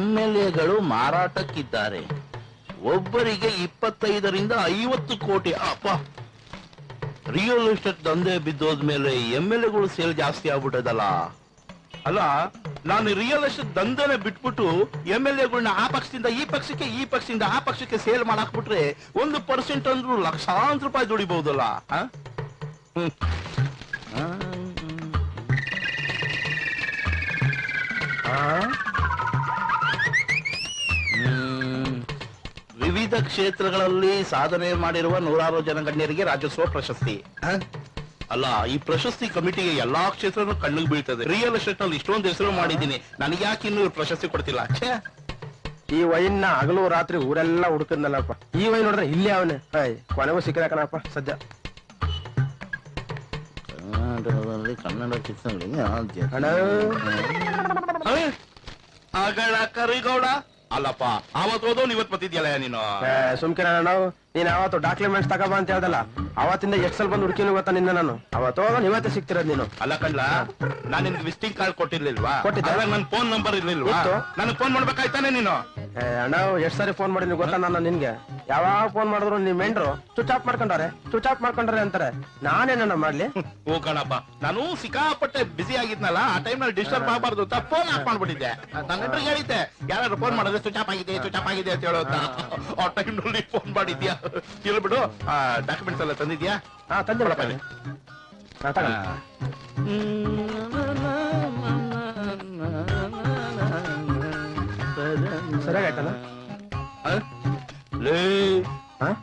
MLAಗಳು ಮಾರಾಟಕ್ಕಿದ್ದಾರೆ. ಒಬ್ಬರಿಗೆ 25ರಿಂದ 50 ಕೋಟಿ. ಅಪ್ಪ, ರಿಯಲ್ ಎಸ್ಟೇಟ್ ದಂಧೆ ಬಿದ್ದೋದ್ಮೇಲೆ MLAಗಳು ಸೇಲ್ ಜಾಸ್ತಿ ಆಗ್ಬಿಟ್ಟದಲ್ಲ. ಅಲ್ಲ, ನಾನು ರಿಯಲ್ ಎಸ್ಟೇಟ್ ದಂಧೆನೆ ಬಿಟ್ಬಿಟ್ಟು MLAಗಳನ್ನ ಆ ಪಕ್ಷದಿಂದ ಈ ಪಕ್ಷಕ್ಕೆ, ಈ ಪಕ್ಷದಿಂದ ಆ ಪಕ್ಷಕ್ಕೆ ಸೇಲ್ ಮಾಡಾಕ್ಬಿಟ್ರೆ 1% ಅಂದ್ರೂ ಲಕ್ಷಾಂತರ ರೂಪಾಯಿ ದುಡಿಬಹುದಲ್ಲ. ವಿವಿಧ ಕ್ಷೇತ್ರಗಳಲ್ಲಿ ಸಾಧನೆ ಮಾಡಿರುವ 106 ಜನ ಗಣ್ಯರಿಗೆ ರಾಜ್ಯೋತ್ಸವ ಪ್ರಶಸ್ತಿ. ಅಲ್ಲ, ಈ ಪ್ರಶಸ್ತಿ ಕಮಿಟಿಗೆ ಎಲ್ಲಾ ಕ್ಷೇತ್ರನೂ ಕಣ್ಣಿಗೆ ಬೀಳ್ತದೆ. ರಿಯಲ್ ಎಸ್ಟೇಟ್ ನಲ್ಲಿ ಇಷ್ಟೊಂದು ಹೆಸರು ಮಾಡಿದ್ದೀನಿ, ನನಗೆ ಯಾಕೆ ಇನ್ನು ಪ್ರಶಸ್ತಿ ಕೊಡ್ತಿಲ್ಲ? ಛೇ, ಈ ವೈನ್ ಹಗಲು ರಾತ್ರಿ ಊರೆಲ್ಲ ಹುಡುಕದ್ನಲ್ಲಪ್ಪ. ಈ ವೈನ್ ನೋಡಿದ್ರೆ ಇಲ್ಲೇ ಅವನೇ ಕೊನೆಗೂ ಸಿಕ್ಕಿದ ಕಣಪ್ಪ ಸದ್ಯ. ಕನ್ನಡ ಆಗಳ ಕರಿಗೌಡ ಅಲ್ಲಪ್ಪ, ಅವತ್ತು ಹೋದವ್ ಇವತ್ತು ಬರ್ತಿದ್ಯಲ್ಲ ನೀನು. ಸುಮ್ಕಿರ ನಾವು ನೀನ್ ಅವತ್ತು ಡಾಕ್ಯುಮೆಂಟ್ಸ್ ತಗೋಬಾ ಅಂತ ಹೇಳ್ದಲ್ಲ, ಅವತ್ತಿಂದ ಎಷ್ಟು ಸಲ ಬಂದು ಹುಡುಕಿನ ಗೊತ್ತಾ ನಿನ್ನ ನಾನು. ಅವತ್ತು ಹೋಗೋಣ ಇವತ್ತೇ ಸಿಗ್ತಿರೋದು ನೀನು. ಅಲ್ಲ ಕಣ್ಲ, ನಾನ್ ನಿನ್ಗೆ ವಿಸಿಟಿಂಗ್ ಕಾರ್ಡ್ ಕೊಟ್ಟಿರ್ಲಿಲ್ವಾ? ಕೊಟ್ಟಿದ್ದೆ. ನನ್ ಫೋನ್ ನಂಬರ್ ಇರ್ಲಿಲ್ವಾ? ಇತ್ತು. ನನಗೆ ಫೋನ್ ಮಾಡ್ಬೇಕಾಯ್ತಾನೆ ನೀನು. ಅಣ್ಣ ಎಷ್ಟು ಸಾರಿ ಫೋನ್ ಮಾಡಿದ್ನಿ ಗೊತ್ತಾ ನಾನು ನಿನ್ಗೆ. ಯಾವಾಗ ಫೋನ್ ಮಾಡಿದ್ರು ನಿಮ್ ಮೆಂಡ್ರು ಸ್ವಿಚ್ ಆಫ್ ಮಾಡ್ಕೊಂಡಾರೆ ಅಂತಾರೆ. ನಾನೇನ ಮಾಡ್ಲಿ? ಓ ಕಣಪ್ಪ, ನಾನು ಸಿಕ್ಕಾಪಟ್ಟೆ ಬಿಸಿ ಆಗಿದ್ನಲ್ಲ, ಆ ಟೈಮ್ ನಲ್ಲಿ ಡಿಸ್ಟರ್ಬ್ ಆಗಬಾರ್ದು ಅಂತ ಫೋನ್ ಆಫ್ ಮಾಡ್ಬಿಟ್ಟಿದ್ದೆ. ನನ್ನ ಹೆಂಡ್ರಿಗೆ ಹೇಳಿದ್ದೆ, ಯಾರು ಫೋನ್ ಮಾಡಿದ್ರೆ ಸ್ವಿಚ್ ಆಫ್ ಆಗಿದೆ ಅಂತ ಹೇಳೋದ. ಆ ಟೈಮ್ ನಲ್ಲಿ ಫೋನ್ ಮಾಡಿದ್ಯಾ? ಹೇಳ್ಬಿಡು. ಡಾಕ್ಯುಮೆಂಟ್ಸ್ ಎಲ್ಲ ತಂದಿದ್ಯಾ? ಹಾ ತಂದಿರಪ್ಪ. ಸರಿಯಾಗಾಯ್ತಲ್ಲ?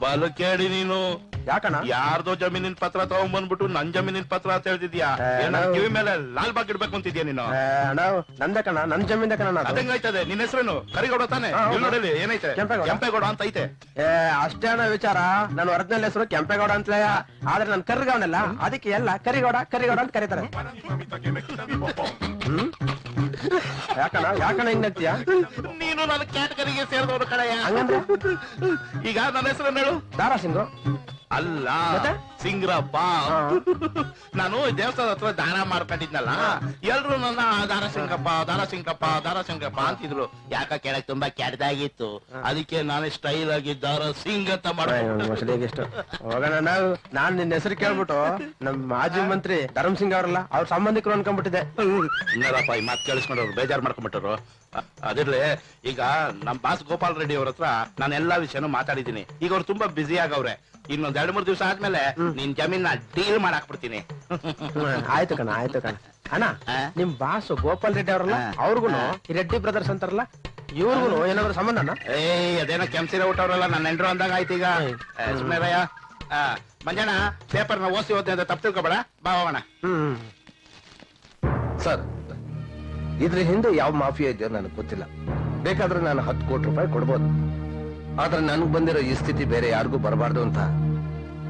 ಬಾಲು ಕೇಳಿ ನೀನು ಯಾಕಣ್ಣ? ಯಾರ್ದೋ ಜಮೀನಿನ ಪತ್ರ ತಗೊಂಡ್ಬಂದ್ಬಿಟ್ಟು ನನ್ ಜಮೀನಿನ ಪತ್ರ ಅಂತ ಹೇಳ್ತಿದ್ಯಾ? ಕಿವಿ ಮೇಲೆ ಲಾಲ್ ಬಾಗ್ ಇಡ್ಬೇಕು ಅಂತಿದ್ಯಾ ನೀನು? ಅಣ್ಣ ನಂದ ಕಣ, ನನ್ ಜಮೀನ್ ಕಣ. ಅದಂಗಾಯ್ತದೆ. ನಿನ್ ಹೆಸರೇನು? ಕರಿಗೌಡ ತಾನೆ? ನೋಡಲಿ ಏನೈತೆ? ಕೆಂಪೇಗೌಡ ಅಂತ ಐತೆ. ಅಷ್ಟೇ ಅಣ್ಣ ವಿಚಾರ. ನನ್ನ ಒರಿಜಿನಲ್ ಹೆಸರು ಕೆಂಪೇಗೌಡ ಅಂತಲೇ, ಆದ್ರೆ ನನ್ ಕರ್ಗವನಲ್ಲ, ಅದಕ್ಕೆ ಎಲ್ಲ ಕರಿಗೌಡ ಅಂತ ಕರೀತಾರೆ. ಯಾಕಣ್ಣ ಹಿಂಗ್ ನಗ್ತೀಯ? ನೀನು ನನ್ನ ಕ್ಯಾಟಗರಿಗೆ ಸೇರಿದವರು ಕಡೆಯ. ಹಂಗಂದ್ರೆ ಈಗ ನನ್ನ ಹೆಸರನ್ನ ಹೇಳು. ದಾರಾ ಸಿಂಗು ಅಲ್ಲ, ಸಿಂಗ್ರಪ್ಪ. ನಾನು ದೇವಸ್ಥಾನದ ಹತ್ರ ದಾನ ಮಾಡ್ಕೊಂಡಿದ್ನಲ್ಲ, ಎಲ್ರು ನನ್ನ ದಾರ ಸಿಂಗಪ್ಪ ಅಂತಿದ್ರು. ಯಾಕ ಕೇಳಕ್ ತುಂಬಾ ಕೆಟ್ಟದಾಗಿತ್ತು, ಅದಕ್ಕೆ ನಾನೇ ಸ್ಟೈಲ್ ಆಗಿ ದಾರ ಸಿಂಗ್ ಅಂತ ಎಷ್ಟು ಹೋಗೋಣ. ನಾನ್ ನಿನ್ನ ಹೆಸರು ಕೇಳ್ಬಿಟ್ಟು ನಮ್ ಮಾಜಿ ಮಂತ್ರಿ ಧರ್ಮ್ ಸಿಂಗ್ ಅವರಲ್ಲ, ಅವ್ರ ಸಂಬಂಧಿಕರು ಅನ್ಕೊಂಡ್ಬಿಟ್ಟಿದೆ. ಇನ್ನರಪ್ಪ ಈ ಮಾತು ಕೇಳಿಸ್ಕೊಂಡವ್ರು ಬೇಜಾರ್ ಮಾಡ್ಕೊಂಡ್ಬಿಟ್ಟರು. ಅದಿರ್ಲಿ, ಈಗ ನಮ್ ಬಾಸ್ ಗೋಪಾಲ್ ರೆಡ್ಡಿ ಅವ್ರ ಹತ್ರ ನಾನು ಎಲ್ಲಾ ವಿಷಯನೂ ಮಾತಾಡಿದೀನಿ. ಈಗ ಅವ್ರು ತುಂಬಾ ಬ್ಯುಸಿ ಆಗವ್ರೆ. ಇನ್ನೊಂದ್ 2-3 ದಿವಸ ಆದ್ಮೇಲೆ ನಿನ್ ಜಮೀನ್ ಡೀಲ್ ಮಾಡಾಕ್ಬಿಡ್ತೀನಿ. ಆಯ್ತು ಕಣ. ಅಣ್ಣ, ನಿಮ್ ಬಾಸ್ ಗೋಪಾಲ್ ರೆಡ್ಡಿ ಅವರಲ್ಲ, ಅವ್ರಿಗುನು ಈ ರೆಡ್ಡಿ ಬ್ರದರ್ಸ್ ಅಂತಾರಲ್ಲ, ಇವ್ರಿಗುನು ಏನಾದ್ರು ಸಂಬಂಧನ? ಅದೇನೋ ಕೆಂಪ್ಸಿರ ಊಟವ್ರಲ್ಲ, ನನ್ನ ಹೆಂಡ್ರು ಅಂದಾಗ ಆಯ್ತು. ಈಗ ಸುಮ್ಮನೆ ರಯ್ಯ. ಮಂಜಣ್ಣ, ಪೇಪರ್ನ ಓಸಿ ಓದ್ದೆ ಅಂತ ತಪ್ಪು ತಿಳ್ಕೊಬೇಡ, ಬಾ ಹೋಗೋಣ. ಸರ್, ಇದ್ರ ಹಿಂದೆ ಯಾವ ಮಾಫಿಯಾ ಇದೆಯೋ ನನಗೆ ಗೊತ್ತಿಲ್ಲ. ಬೇಕಾದ್ರೆ ನಾನು 10 ಕೋಟಿ ರೂಪಾಯಿ ಕೊಡ್ಬೋದು. ಆದ್ರೆ ನನಗ್ ಬಂದಿರೋ ಈ ಸ್ಥಿತಿ ಬೇರೆ ಯಾರಿಗೂ ಬರಬಾರ್ದು ಅಂತ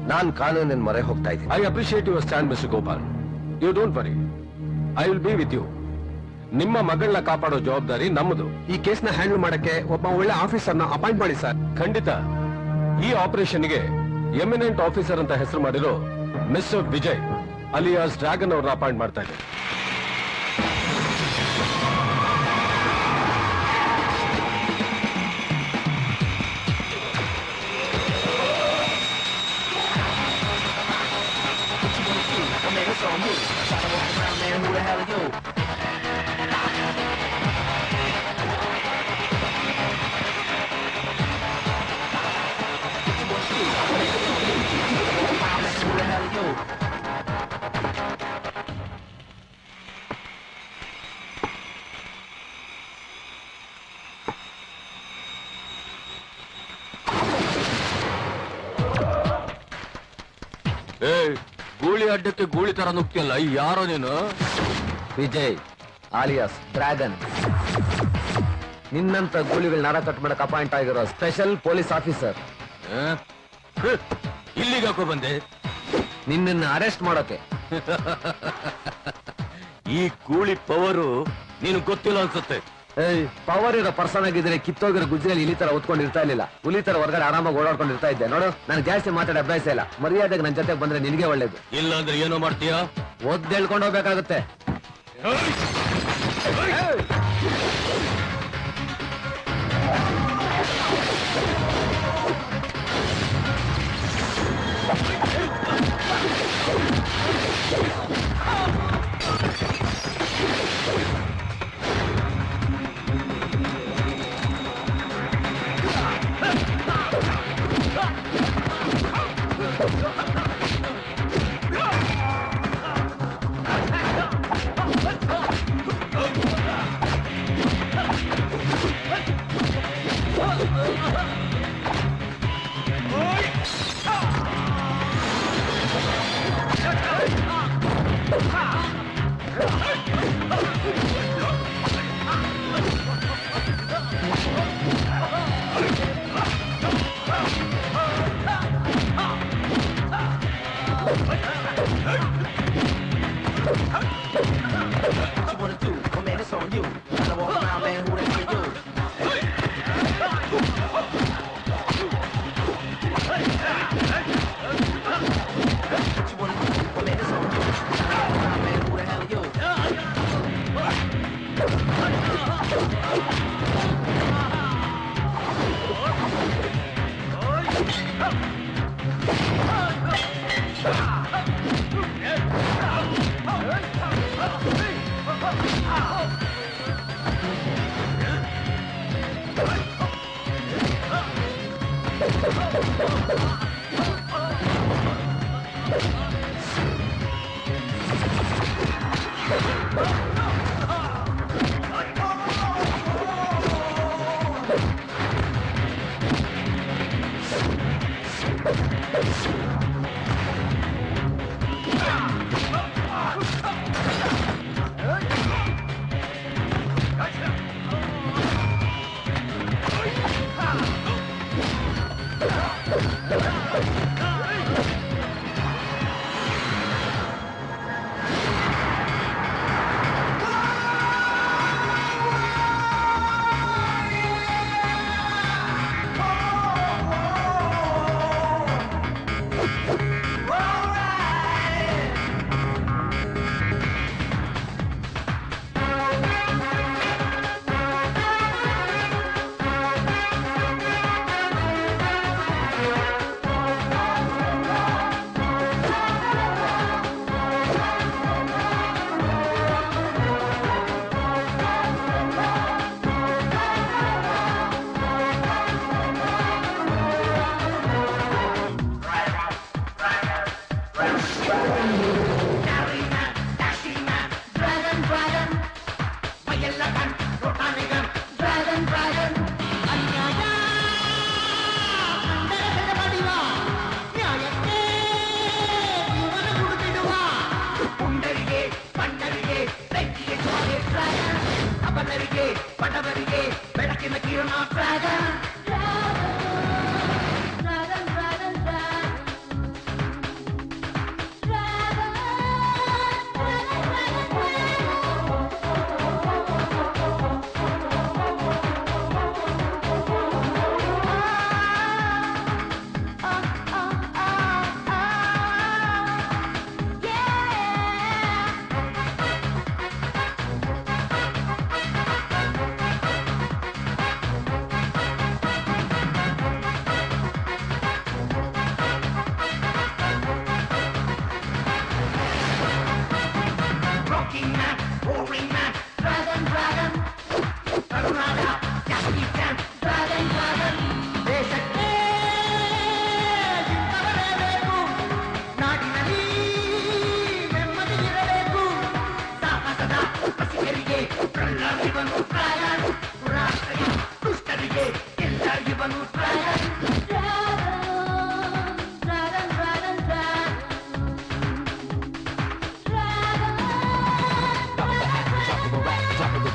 ನಾನ್ ಕಾನೂನಿನ ಮೊರೆ ಹೋಗ್ತಾ ಇದ್ದೀನಿ. I appreciate your stand mister Gopal. You don't worry, I will be with you. ನಿಮ್ಮ ಮಗಳನ್ನ ಕಾಪಾಡೋ ಜವಾಬ್ದಾರಿ ನಮ್ಮದು. ಈ ಕೇಸ್ನ ಹ್ಯಾಂಡಲ್ ಮಾಡಕ್ಕೆ ಒಬ್ಬ ಒಳ್ಳೆ ಆಫೀಸರ್ನ ಅಪಾಯಿಂಟ್ ಮಾಡಿ ಸರ್. ಖಂಡಿತ. ಈ ಆಪರೇಷನ್ಗೆ ಎಮಿನೆಂಟ್ ಆಫೀಸರ್ ಅಂತ ಹೆಸರು ಮಾಡಿರೋ ಮಿಸ್ಟರ್ ವಿಜಯ್ ಅಲಿಯಾಸ್ ಡ್ರ್ಯಾಗನ್ ಅವ್ರನ್ನ ಅಪಾಯಿಂಟ್ ಮಾಡ್ತಾ ಇದ್ದಾರೆ. ಗೂಳಿ ಅಡ್ಡಕ್ಕೆ ಗೂಳಿ ತರ ನುಗ್ತಿಯಲ್ಲ, ಯಾರೋ ನೀನು? ವಿಜಯ್ ಆಲಿಯಾಸ್ ಡ್ರ್ಯಾಗನ್, ನಿನ್ನಂತ ಗೂಳಿಗಳ ನರ ಕಟ್ ಮಾಡಕ್ ಅಪಾಯಿಂಟ್ ಆಗಿರೋ ಸ್ಪೆಷಲ್ ಪೊಲೀಸ್ ಆಫೀಸರ್. ಇಲ್ಲಿಗೆ ಹಾಕೋ ಬಂದೆ? ನಿನ್ನನ್ನ ಅರೆಸ್ಟ್ ಮಾಡೋಕೆ. ಈ ಗೂಳಿ ಪವರು ನೀನು ಗೊತ್ತಿಲ್ಲ ಅನ್ಸುತ್ತೆ. ಪವರ್ ಇರೋ ಪರ್ಸನ್ ಆಗಿದ್ರೆ ಕಿತ್ತೋಗಿರೋ ಗುಜ್ಜಿನಲ್ಲಿ ಇಲಿ ತರ ಉತ್ಕೊಂಡಿರ್ತಾ ಇರ್ಲಿಲ್ಲ. ಹುಲಿ ತರ ಹೊರಗಡೆ ಆರಾಮಾಗಿ ಓಡಾಡ್ಕೊಂಡಿರ್ತಾ ಇದ್ದೆ. ನೋಡು, ನನ್ಗೆ ಜಾಸ್ತಿ ಮಾತಾಡೋ ಅಭ್ಯಾಸ ಇಲ್ಲ. ಮರ್ಯಾದೆಗೆ ನನ್ ಜೊತೆ ಬಂದ್ರೆ ನಿನಗೆ ಒಳ್ಳೇದು. ಇಲ್ಲ ಅಂದ್ರೆ ಏನೋ ಮಾಡ್ತೀಯಾ? ಒದ್ದೇಳ್ಕೊಂಡು ಹೋಗ್ಬೇಕಾಗುತ್ತೆ. Hey!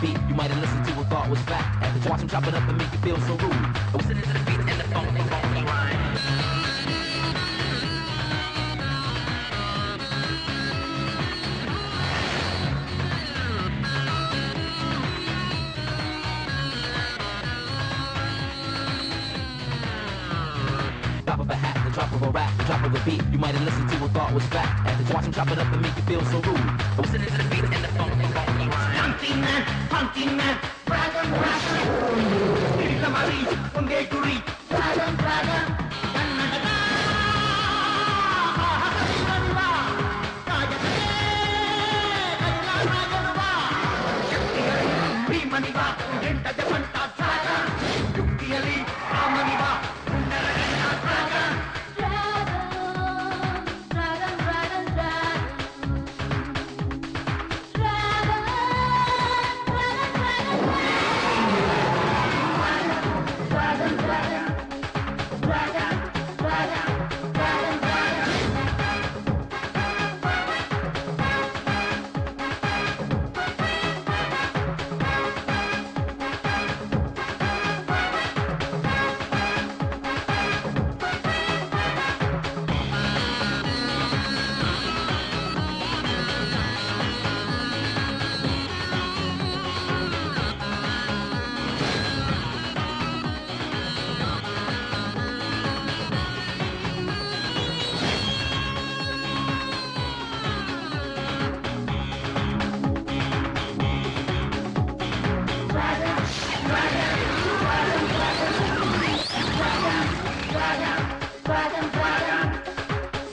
You might have listened to a thought was fact. Had to watch him chop it up and make you feel so rude. Listening to the beat and the funky rhyme. Drop of a hat, the drop of a rap, the drop of a beat. You might have listened to a thought was fact. Had to watch him chop it up and make you feel so rude. Listening to the beat and the funky rhyme. Funky man, dragon, Tirukamari, Undekuri, dragon, Kannadada, Hahakariva, Kajate, Kajalaranava, Shaktigari, Bhimaniva, Entajamanta, dragon, Yuktiyali, Ramaniva, Undaragana, dragon.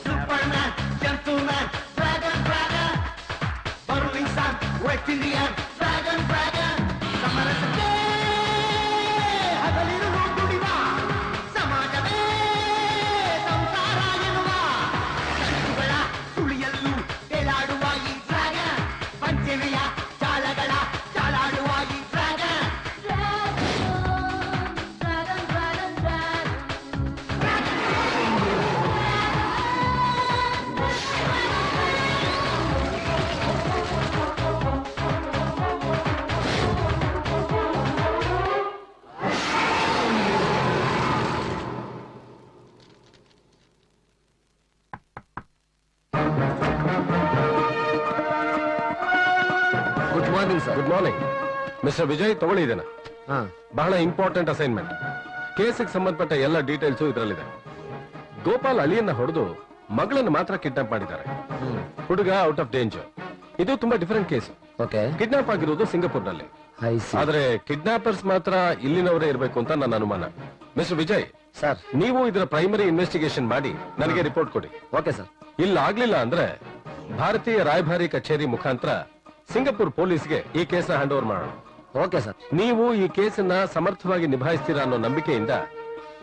Superman, gentleman, dragon, burrowing sun, reptilian, dragon, ಸಮರಸಕ್ಕೆ ಹಗಲಿರುಳು ದುಡಿವ ಸಮಾಜವೇ ಸಂಸಾರ ಎನ್ನುವ ಶತ್ರುಗಳ ಸುಳಿಯಲ್ಲೂ ತೇಲಾಡುವ ಈ dragon ಪಂಚಮೆಯ ಜಾಲಗಳ ಜಾಲಾಡುವ ಈ dragon good morning sir. Good morning mister Vijay, ತಗೊಳ್ಳಿ ಇದನ್ನ. ಬಹಳ ಇಂಪಾರ್ಟೆಂಟ್ ಅಸೈನ್ಮೆಂಟ್. ಕೇಸಿಗೆ ಸಂಬಂಧಪಟ್ಟ ಎಲ್ಲ ಡೀಟೇಲ್ಸ್ ಇದರಲ್ಲಿದೆ. ಗೋಪಾಲ್ ಅಲಿಯನ್ನ ಹೊಡೆದು ಮಗಳನ್ನು ಮಾತ್ರ ಕಿಡ್ನಾಪ್ ಮಾಡಿದ್ದಾರೆ. ಹುಡುಗ ಔಟ್ ಆಫ್ ಡೇಂಜರ್. ಇದು ತುಂಬಾ ಡಿಫರೆಂಟ್ ಕೇಸ್. ಓಕೆ. ಕಿಡ್ನಾಪ್ ಆಗಿರೋದು ಸಿಂಗಪುರ್ನಲ್ಲಿ. ಆದ್ರೆ ಕಿಡ್ನಾಪರ್ಸ್ ಮಾತ್ರ ಇಲ್ಲಿನವರೇ ಇರಬೇಕು ಅಂತ ನನ್ನ ಅನುಮಾನ. Mister Vijay sir. ನೀವು ಇದರ ಪ್ರೈಮರಿ ಇನ್ವೆಸ್ಟಿಗೇಷನ್ ಮಾಡಿ ನನಗೆ ರಿಪೋರ್ಟ್ ಕೊಡಿ. Okay sir. ಇಲ್ಲ ಆಗ್ಲಿಲ್ಲ ಅಂದ್ರೆ ಭಾರತೀಯ ರಾಯಭಾರಿ ಕಚೇರಿ ಮುಖಾಂತರ ಸಿಂಗಪುರ್ ಪೊಲೀಸ್ಗೆ ಈ ಕೇಸ್ ಹ್ಯಾಂಡ್ ಓವರ್ ಮಾಡೋಣ. Okay sir. ನೀವು ಈ ಕೇಸನ್ನ ಸಮರ್ಥವಾಗಿ ನಿಭಾಯಿಸ್ತೀರಾ ಅನ್ನೋ ನಂಬಿಕೆಯಿಂದ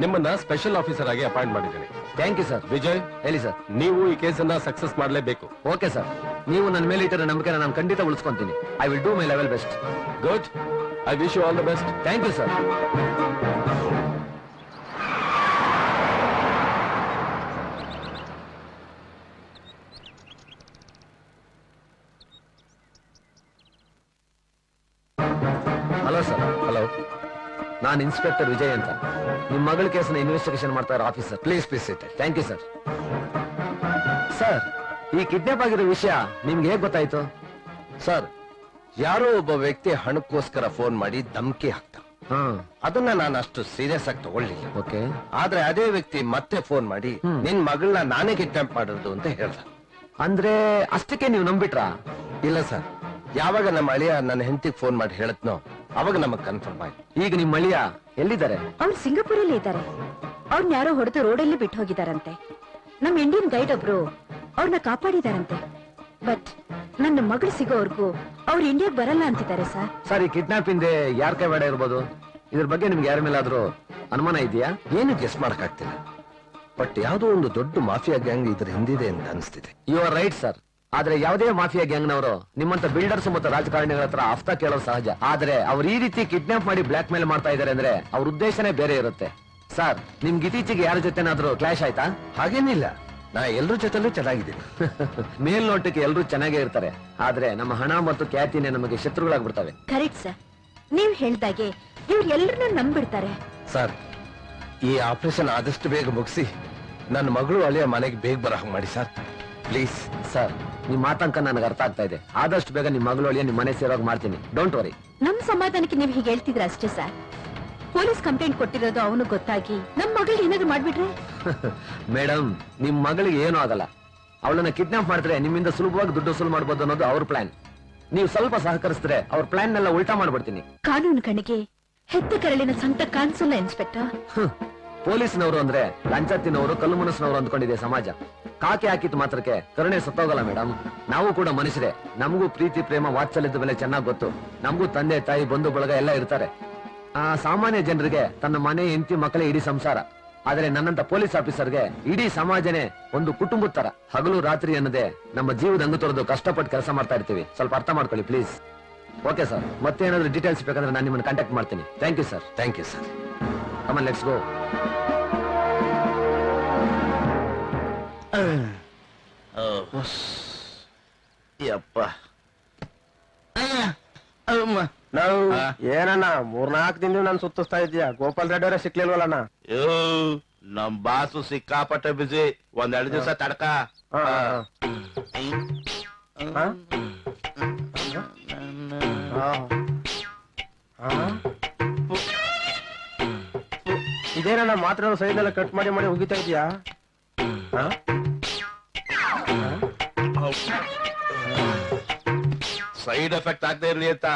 ನಿಮ್ಮನ್ನ ಸ್ಪೆಷಲ್ ಆಫೀಸರ್ ಆಗಿ ಅಪಾಯಿಂಟ್ ಮಾಡಿದ್ದೀನಿ. Thank you sir. ವಿಜಯ್, ಹೇಳಿ ಸರ್. ನೀವು ಈ ಕೇಸನ್ನ ಸಕ್ಸಸ್ ಮಾಡಲೇಬೇಕು. Okay sir. ನೀವು ನನ್ನ ಮೇಲೆ ಇಟ್ಟಿರೋ ನಂಬಿಕೆನ ನಾನು ಖಂಡಿತ ಉಳಿಸ್ಕೊಂತೀನಿ. I will do my level best. Good. I wish you all the best. Thank you sir. Hello sir. Hello, ನಾನು ಇನ್ಸ್ಪೆಕ್ಟರ್ ವಿಜಯ್ ಅಂತ, ನಿಮ್ಮ ಮಗಳ ಕೇಸನ್ನ ಇನ್ವೆಸ್ಟಿಗೇಷನ್ ಮಾಡ್ತಾ ಇರೋ officer. Please it. Thank you sir. Sir, ಈ ಕಿಡ್ನಾಪ್ ಆಗಿರೋ ವಿಷಯ ನಿಮ್ಗೆ ಹೇಗ್ ಗೊತ್ತಾಯ್ತು? ಸರ್, ಯಾರೋ ಒಬ್ಬ ವ್ಯಕ್ತಿ ಹಣಕ್ಕೋಸ್ಕರ ಫೋನ್ ಮಾಡಿ ಧಮಕಿ ಹಾಕ್ತ. ಅದನ್ನ ನಾನು ಅಷ್ಟು ಸೀರಿಯಸ್ ಆಗಿ ತಗೊಳ್ಳಿಲ್ಲ. ಓಕೆ. ಆದ್ರೆ ಅದೇ ವ್ಯಕ್ತಿ ಮತ್ತೆ ಫೋನ್ ಮಾಡಿ ನಿನ್ ಮಗಳನ್ನ ನಾನೇ ಕಿಡ್ನಾಪ್ ಮಾಡಿರೋದು ಅಂತ ಹೇಳ್ದ. ಅಂದ್ರೆ ಅಷ್ಟಕ್ಕೆ ನೀವು ನಂಬಿಟ್ರಾ? ಇಲ್ಲ ಸರ್, ಯಾವಾಗ ನಮ್ಮ ಅಳಿಯ ನನ್ನ ಹೆಂಡತಿಗೆ ಫೋನ್ ಮಾಡಿ ಹೇಳತ್ನೋ ಅವಾಗ ನಮಗ್ ಕನ್ಫರ್ಮ್ ಆಯ್ತು. ಈಗ ನಿಮ್ಮ ಅಳಿಯ ಎಲ್ಲಿದ್ದಾರೆ? ಅವ್ರು ಸಿಂಗಾಪುರಲ್ಲಿ ಇದ್ದಾರೆ. ಅವ್ರನ್ನ ಯಾರೋ ಹೊಡೆದು ರೋಡಲ್ಲಿ ಬಿಟ್ಟು ಹೋಗಿದಾರಂತೆ. ನಮ್ ಇಂಡಿಯನ್ ಗೈಡ್ ಒಬ್ರು ಅವ್ರನ್ನ ಕಾಪಾಡಿದಾರಂತೆ. ಬಟ್ ನನ್ ನನ್ನ ಮಗಳು ಸಿಗೋವರೆಗೂ ಅವ್ರು ಇಂಡಿಯಾಗ್ ಬರಲ್ಲ ಅಂತಿದ್ದಾರೆ ಸರ್. ಸರ್, ಈ ಕಿಡ್ನಾಪ್ ಹಿಂದೆ ಯಾರ ಕೈವಾಡ ಇರ್ಬೋದು? ಇದ್ರ ಬಗ್ಗೆ ನಿಮ್ಗೆ ಯಾರ ಮೇಲಾದ್ರೂ ಅನುಮಾನ ಇದೆಯಾ? ಏನು ಗೆಸ್ ಮಾಡಕ್ಕಾಗ್ತಿಲ್ಲ, ಬಟ್ ಯಾವುದೋ ಒಂದು ದೊಡ್ಡ ಮಾಫಿಯಾ ಗ್ಯಾಂಗ್ ಇದ್ರ ಹಿಂದಿದೆ ಅಂತ ಅನಿಸ್ತಿದೆ. You are right sir. ಆದ್ರೆ ಯಾವುದೇ ಮಾಫಿಯಾ ಗ್ಯಾಂಗ್ ನವರು ನಿಮ್ಮಂತ ಬಿಲ್ಡರ್ಸ್ ಮತ್ತು ರಾಜಕಾರಣಿಗಳ ಹತ್ರ ಹಫ್ತಾ ಕೇಳೋದು ಸಹಜ. ಆದ್ರೆ ಅವ್ರು ಈ ರೀತಿ ಕಿಡ್ನಾಪ್ ಮಾಡಿ ಬ್ಲಾಕ್ ಮೇಲ್ ಮಾಡ್ತಾ ಇದಾರೆ ಅಂದ್ರೆ ಅವ್ರ ಉದ್ದೇಶನೇ ಬೇರೆ ಇರುತ್ತೆ. ಸರ್, ನಿಮ್ಗೆ ಇತ್ತೀಚೆಗೆ ಯಾರ ಜೊತೆನಾದ್ರೂ ಕ್ಲಾಶ್ ಆಯ್ತಾ? ಹಾಗೇನಿಲ್ಲ, ನಾ ಎಲ್ರ ಜೊತೆಲೂ ಚೆನ್ನಾಗಿದ್ದೀನಿ. ಮೇಲ್ನೋಟಕ್ಕೆ ಎಲ್ರೂ ಚೆನ್ನಾಗೇ ಇರ್ತಾರೆ, ಆದ್ರೆ ನಮ್ಮ ಹಣ ಮತ್ತು ಖ್ಯಾತಿನೇ ನಮಗೆ ಶತ್ರುಗಳಾಗ್ಬಿಡ್ತವೆ. ಕರೆಕ್ಟ್ ಸರ್, ನೀವ್ ಹೇಳ್ದಾಗೆ ಇವ್ರು ಎಲ್ಲರನ್ನೂ ನಂಬಿಡ್ತಾರೆ. ಸರ್, ಈ ಆಪರೇಷನ್ ಆದಷ್ಟು ಬೇಗ ಮುಗಿಸಿ ನನ್ನ ಮಗಳು ಅಳಿಯ ಮನೆಗೆ ಬೇಗ ಬರೋ ಹಾಗೆ ಮಾಡಿ ಸರ್, ಪ್ಲೀಸ್. ಸರ್, ನಿಮ್ ಮಾತಂಕ ನನಗೆ ಅರ್ಥ ಆಗ್ತಾ ಇದೆ. ಆದಷ್ಟು ಬೇಗ ನಿಮ್ ಮಗಳು ಅಳಿಯ ನಿಮ್ ಮನೆ ಸೇರೋಗ್ ಮಾಡ್ತೀನಿ, ಡೋಂಟ್ ವರಿ. ನಮ್ ಸಮಾಧಾನಕ್ಕೆ ನೀವ್ ಹೀಗೆ ಹೇಳ್ತಿದ್ರ ಅಷ್ಟೇ ಸರ್. ಪೊಲೀಸ್ ಕಂಪ್ಲೇಂಟ್ ಕೊಟ್ಟಿರೋದು ಅವನು ಗೊತ್ತಾಗಿ ನಮ್ ಮಗಳಿಗೆ ಏನಾದ್ರು ಮಾಡ್ಬಿಟ್ರೆ? ಮೇಡಮ್, ನಿಮ್ ಮಗಳಿಗೆ ಏನೂ ಆಗಲ್ಲ. ಅವಳನ್ನ ಕಿಡ್ನಾಪ್ ಮಾಡಿದ್ರೆ ನಿಮ್ಮಿಂದ ಸುಲಭವಾಗಿ ದುಡ್ಡು ವಸೂಲು ಮಾಡಬಹುದು ಅನ್ನೋದು ಅವ್ರ ಪ್ಲಾನ್. ನೀವು ಸ್ವಲ್ಪ ಸಹಕರಿಸಿದ್ರೆ ಅವ್ರ ಪ್ಲಾನ್ ನೆಲ್ಲ ಉಲ್ಟಾ ಮಾಡ್ಬಿಡ್ತೀನಿ. ಕಾನೂನು ಕಣಿಗೆ ಹೆತ್ತ ಕರಳಿನ ಸಂಕಟ ಕಾಣಿಸಲ್ಲ ಇನ್ಸ್ಪೆಕ್ಟರ್. ಪೊಲೀಸ್ನವರು ಅಂದ್ರೆ ಲಂಚ ತಿನ್ನೋರು, ಕಲ್ಲು ಮನಸ್ಸಿನವರು ಅಂದ್ಕೊಂಡಿದೆ ಸಮಾಜ. ಕಾಕಿ ಹಾಕಿತ್ ಮಾತ್ರಕ್ಕೆ ಕರುಣೆ ಸತ್ತೋಗಲ್ಲ ಮೇಡಮ್. ನಾವು ಕೂಡ ಮನುಷ್ಯರೇ, ನಮಗೂ ಪ್ರೀತಿ, ಪ್ರೇಮ, ವಾತ್ಸಲ್ಯದ ಬೆಲೆ ಚೆನ್ನಾಗಿ ಗೊತ್ತು. ನಮಗೂ ತಂದೆ, ತಾಯಿ, ಬಂಧು ಬಳಗ ಎಲ್ಲ ಇರ್ತಾರೆ. ಆ ಸಾಮಾನ್ಯ ಜನರಿಗೆ ತನ್ನ ಮನೆ, ಹೆಂಡತಿ, ಮಕ್ಕಳೇ ಇಡೀ ಸಂಸಾರ. ಆದ್ರೆ ನನ್ನಂತ ಪೊಲೀಸ್ ಆಫೀಸರ್ಗೆ ಇಡೀ ಸಮಾಜನೇ ಒಂದು ಕುಟುಂಬದ ತರ. ಹಗಲು ರಾತ್ರಿ ಅನ್ನೋದೇ ನಮ್ಮ ಜೀವದ ಅಂಗು ತೊರೆದು ಕಷ್ಟಪಟ್ಟು ಕೆಲಸ ಮಾಡ್ತಾ ಇರ್ತೀವಿ. ಸ್ವಲ್ಪ ಅರ್ಥ ಮಾಡ್ಕೊಳ್ಳಿ ಪ್ಲೀಸ್. ಓಕೆ ಸರ್, ಮತ್ತೆ ಏನಾದ್ರು ಡೀಟೇಲ್ಸ್ ಬೇಕಂದ್ರೆ ನಾನು ನಿಮ್ಮನ್ನು ಕಾಂಟ್ಯಾಕ್ಟ್ ಮಾಡ್ತೀನಿ. Thank you sir. Thank you sir. Come on, let's go. ಯಪ್ಪ, ನಾವು ಏನಣ್ಣ 3-4 ದಿನ ನಾನು ಸುತ್ತಿಸ್ತಾ ಇದೀಯ, ಗೋಪಾಲ್ ರೆಡ್ಡಿ ಅವರೇ ಸಿಕ್ಲಿಲ್ವಲ್ಲಣ್ಣ? ನಮ್ ಬಾಸು ಸಿಕ್ಕಾಪಟ್ಟೆ ಬಿಸಿ. 1-2 ದಿವಸ ತಡ್ಕ. ಇದೇನಣ್ಣ ಮಾತ್ರ ಸೈಡ್ ಎಲ್ಲ ಕಟ್ ಮಾಡಿ ಮಾಡಿ ಹೋಗಿತಾ ಇದೀಯಾ? ಸೈಡ್ ಎಫೆಕ್ಟ್ ಆಗದೆ ಇರ್ಲಿ ಅಂತ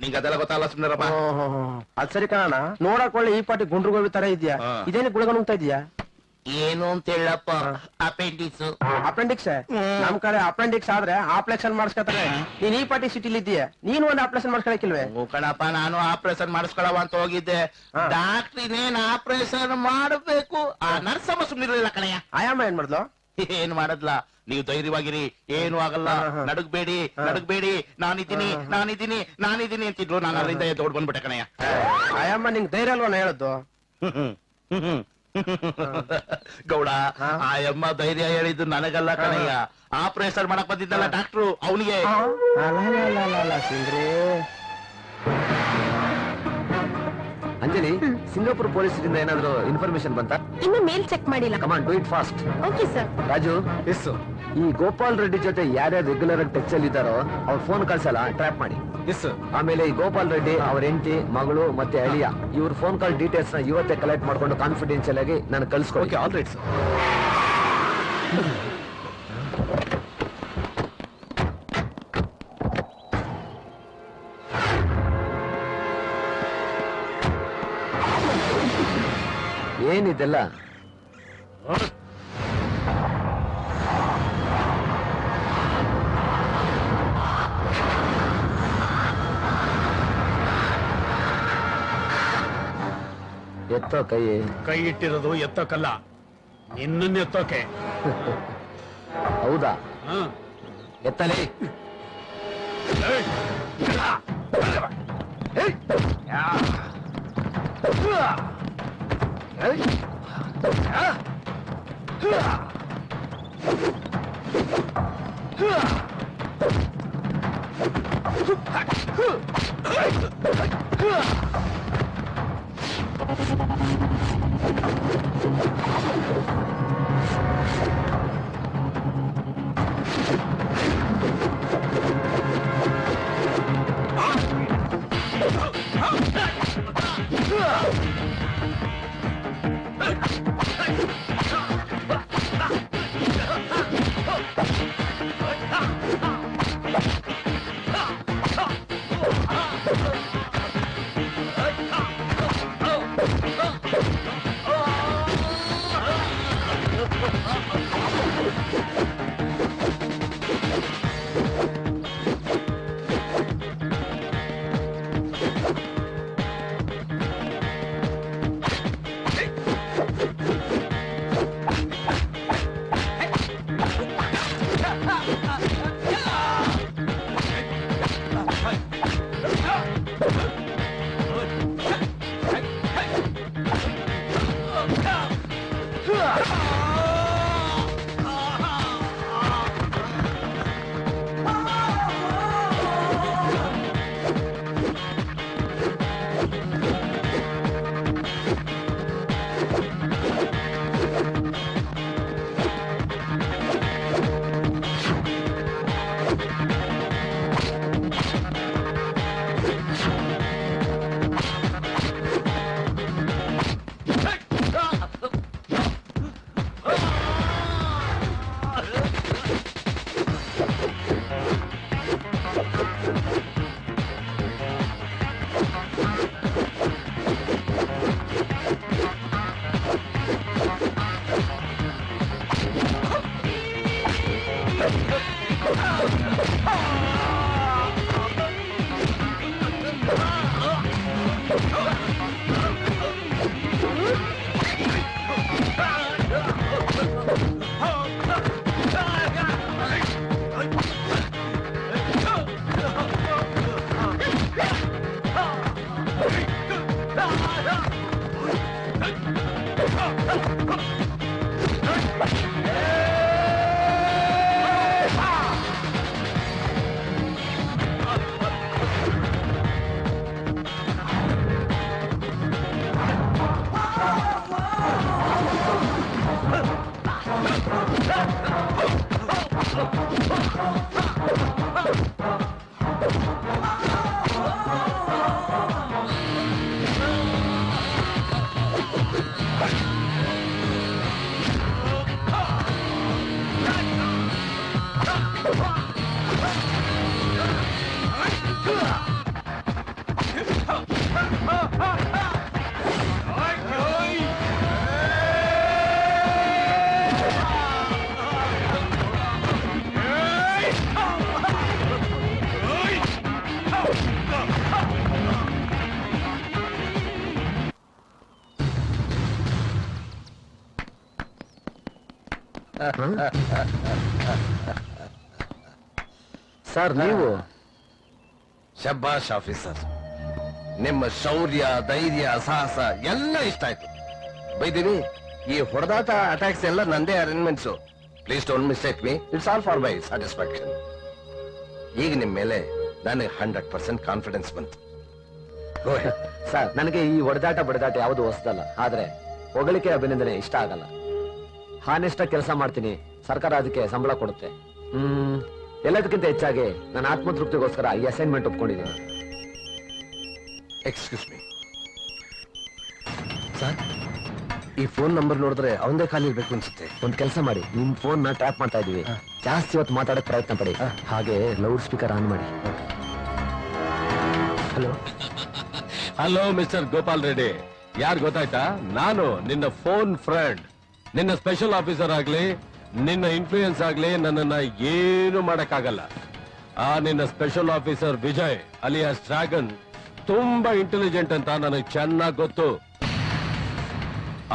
ನಿಂಗೆ ಅದೆಲ್ಲ ಗೊತ್ತಲ್ಲ ಸುಮ್ನಿರಪ್ಪ. ಅದ್ ಸರಿ ಕಣ, ನೋಡಕ್ ಒಳ್ಳೆ ಈ ಪಾಟಿ ಗುಂಡ್ರುಗೋವಿ ತರ ಇದೆಯಾ, ಇದೇನು ಗುಳಗ ನುಗ್ತಾ ಇದೀಯಾ? ಏನು ಅಂತ ಹೇಳಪ್ಪ? ಅಪೆಂಡಿಕ್ಸ್. ಅಪೆಂಡಿಕ್ಸ್? ನಮ್ ಕಡೆ ಅಪೆಂಡಿಕ್ಸ್ ಆದ್ರೆ ಆಪರೇಷನ್ ಮಾಡಿಸ್ಕೊತಾರೆ. ನೀನ್ ಈ ಪಾಟಿ ಸಿಟಿಲಿ ಇದೀಯ, ನೀನು ಒಂದು ಆಪರೇಷನ್ ಮಾಡ್ಕೊಳಕಿಲ್ವೇ? ಕಣಪ್ಪ, ನಾನು ಆಪರೇಷನ್ ಮಾಡಿಸ್ಕೊಳವ ಅಂತ ಹೋಗಿದ್ದೆ. ಡಾಕ್ಟರ್ ಇನ್ನೇನ್ ಆಪರೇಷನ್ ಮಾಡಬೇಕು, ಆ ನರ್ಸಮ್ಮ ಸುಮ್ನಿರ್ಲಿಲ್ಲ ಕಣಯ್ಯ. ಆಯಾಮ ಏನ್ ಮಾಡ್ಲು? ಏನ್ ಮಾಡದ್ಲ? ನೀವು ಧೈರ್ಯವಾಗಿರಿ, ಏನು ಆಗಲ್ಲ, ನಡುಗ್ಬೇಡಿ ನಡುಗ್ಬೇಡಿ, ನಾನಿದ್ದೀನಿ ಅಂತಿದ್ರು. ನಾನು ಅಲ್ಲಿಂದ ಎದ್ದು ಬಂದ್ಬಿಟ್ಟೆ ಕಣಯ್ಯ. ಆಯಮ್ಮ ನಿಂಗ್ ಧೈರ್ಯ ಅಲ್ವಾ ನಾ ಹೇಳದ್ದು? ಗೌಡ, ಆ ಅಮ್ಮ ಧೈರ್ಯ ಹೇಳಿದ್ದು ನನಗಲ್ಲ ಕಣಯ್ಯ, ಆಪರೇಷನ್ ಮಾಡಕ್ ಬಂದಿದ್ದಲ್ಲ ಡಾಕ್ಟ್ರು, ಅವನಿಗೆ. ಅಂಜಲಿ, ಸಿಂಗಾಪುರ್ ಪೊಲೀಸರಿಂದ ಏನಾದ್ರು ಇನ್ಫಾರ್ಮೇಶನ್ ಬಂತ? ಇನ್ನು ಮೇಲ್ ಚೆಕ್ ಮಾಡಿಲ್ಲ. Come on, do it fast. Okay sir. Raju, ಈ ಗೋಪಾಲ್ ರೆಡ್ಡಿ ಜೊತೆ ಯಾರ್ಯಾರು ರೆಗ್ಯುಲರ್ ಆಗಿ ಟಚ್ ಅಲ್ಲಿ ಇದ್ದಾರೋ ಅವ್ರ ಫೋನ್ ಕಳ್ಸಲ್ಲ, ಟ್ರ್ಯಾಪ್ ಮಾಡಿ. ಆಮೇಲೆ ಈ ಗೋಪಾಲ್ ರೆಡ್ಡಿ, ಅವ್ರ ಹೆಂಡತಿ, ಮಗಳು ಮತ್ತೆ ಅಳಿಯ, ಇವ್ರ ಫೋನ್ ಕಾಲ್ ಡೀಟೇಲ್ಸ್ ನ ಇವತ್ತೇ ಕಲೆಕ್ಟ್ ಮಾಡ್ಕೊಂಡು ಕಾನ್ಫಿಡೆನ್ಶಿಯಲ್ ಆಗಿ ನಾನು ಕಳ್ಸ್ಕೊಡಿ. All right sir. ಏನಿದೆಲ್ಲ? ಎತ್ತೋ ಕೈ ಇಟ್ಟಿರೋದು ಎತ್ತೋಕಲ್ಲ, ನಿನ್ನನ್ನು ಎತ್ತೋಕೆ. ಹೌದಾ? ಎತ್ತಲೇ. ಸರ್ ನೀವು ಶಬ್ಬಾಷ್ ಆಫೀಸರ್, ನಿಮ್ಮ ಶೌರ್ಯ, ಧೈರ್ಯ, ಸಾಹಸ ಎಲ್ಲ ಇಷ್ಟ ಆಯ್ತು. ಬೈದಿವಿ, ಈ ಹೊಡೆದಾಟ ಅಟ್ಯಾಕ್ಸ್ ಎಲ್ಲ ನಂದೇ arrangements. Please don't mistake me, it's all for my satisfaction. ಈಗ ನಿಮ್ ಮೇಲೆ ನನಗೆ 100% ಕಾನ್ಫಿಡೆನ್ಸ್ ಬಂತು. Go ahead. ಸರ್ ನನಗೆ ಈ ಹೊಡೆದಾಟ ಬಡದಾಟ ಯಾವುದು ಹೊಸದಲ್ಲ. ಆದ್ರೆ ಹೊಗಳಿಕೆ ಅಭಿನಂದನೆ ಇಷ್ಟ ಆಗಲ್ಲ. ಹಾನೆಸ್ಟ್ ಕೆಲಸ ಮಾಡ್ತೀನಿ, ಸರ್ಕಾರ ಅದಕ್ಕೆ ಸಂಬಳ ಕೊಡುತ್ತೆ. ಎಲ್ಲದಕ್ಕಿಂತ ಹೆಚ್ಚಾಗಿ ನನ್ನ ಆತ್ಮತೃಪ್ತಿಗೋಸ್ಕರ ಈ ಅಸೈನ್ಮೆಂಟ್ ಒಪ್ಕೊಂಡಿದ್ದೀನಿ. ಎಕ್ಸ್ಕ್ಯೂಸ್ ಮೀ ಸರ್, ಈ ಫೋನ್ ನಂಬರ್ ನೋಡಿದ್ರೆ ಅವಂದೇ ಖಾಲಿ ಇರ್ಬೇಕು ಅನ್ಸುತ್ತೆ. ಒಂದ್ ಕೆಲಸ ಮಾಡಿ, ನಿಮ್ ಫೋನ್ ನ ಟ್ರ್ಯಾಪ್ ಮಾಡ್ತಾ ಇದೀವಿ. ಜಾಸ್ತಿ ಹೊತ್ತು ಮಾತಾಡಕ್ ಪ್ರಯತ್ನ ಪಡಿ. ಹಾಗೆ ಲೌಡ್ ಸ್ಪೀಕರ್ ಆನ್ ಮಾಡಿ. Hello hello mister Gopal Reddy, ಯಾರು ಗೊತ್ತಾಯ್ತಾ? ನಾನು ನಿನ್ನ ಫೋನ್ ಫ್ರೆಂಡ್. ನಿನ್ನ ಸ್ಪೆಷಲ್ ಆಫೀಸರ್ ಆಗ್ಲಿ, ನಿನ್ನ ಇನ್ಫ್ಲೂಯೆನ್ಸ್ ಆಗ್ಲಿ ನನ್ನನ್ನ ಏನು ಮಾಡಕ್ಕಾಗಲ್ಲ. ಆ ನಿನ್ನ special officer Vijay alias dragon ತುಂಬಾ ಇಂಟೆಲಿಜೆಂಟ್ ಅಂತ ನನಗೆ ಚೆನ್ನಾಗಿ ಗೊತ್ತು.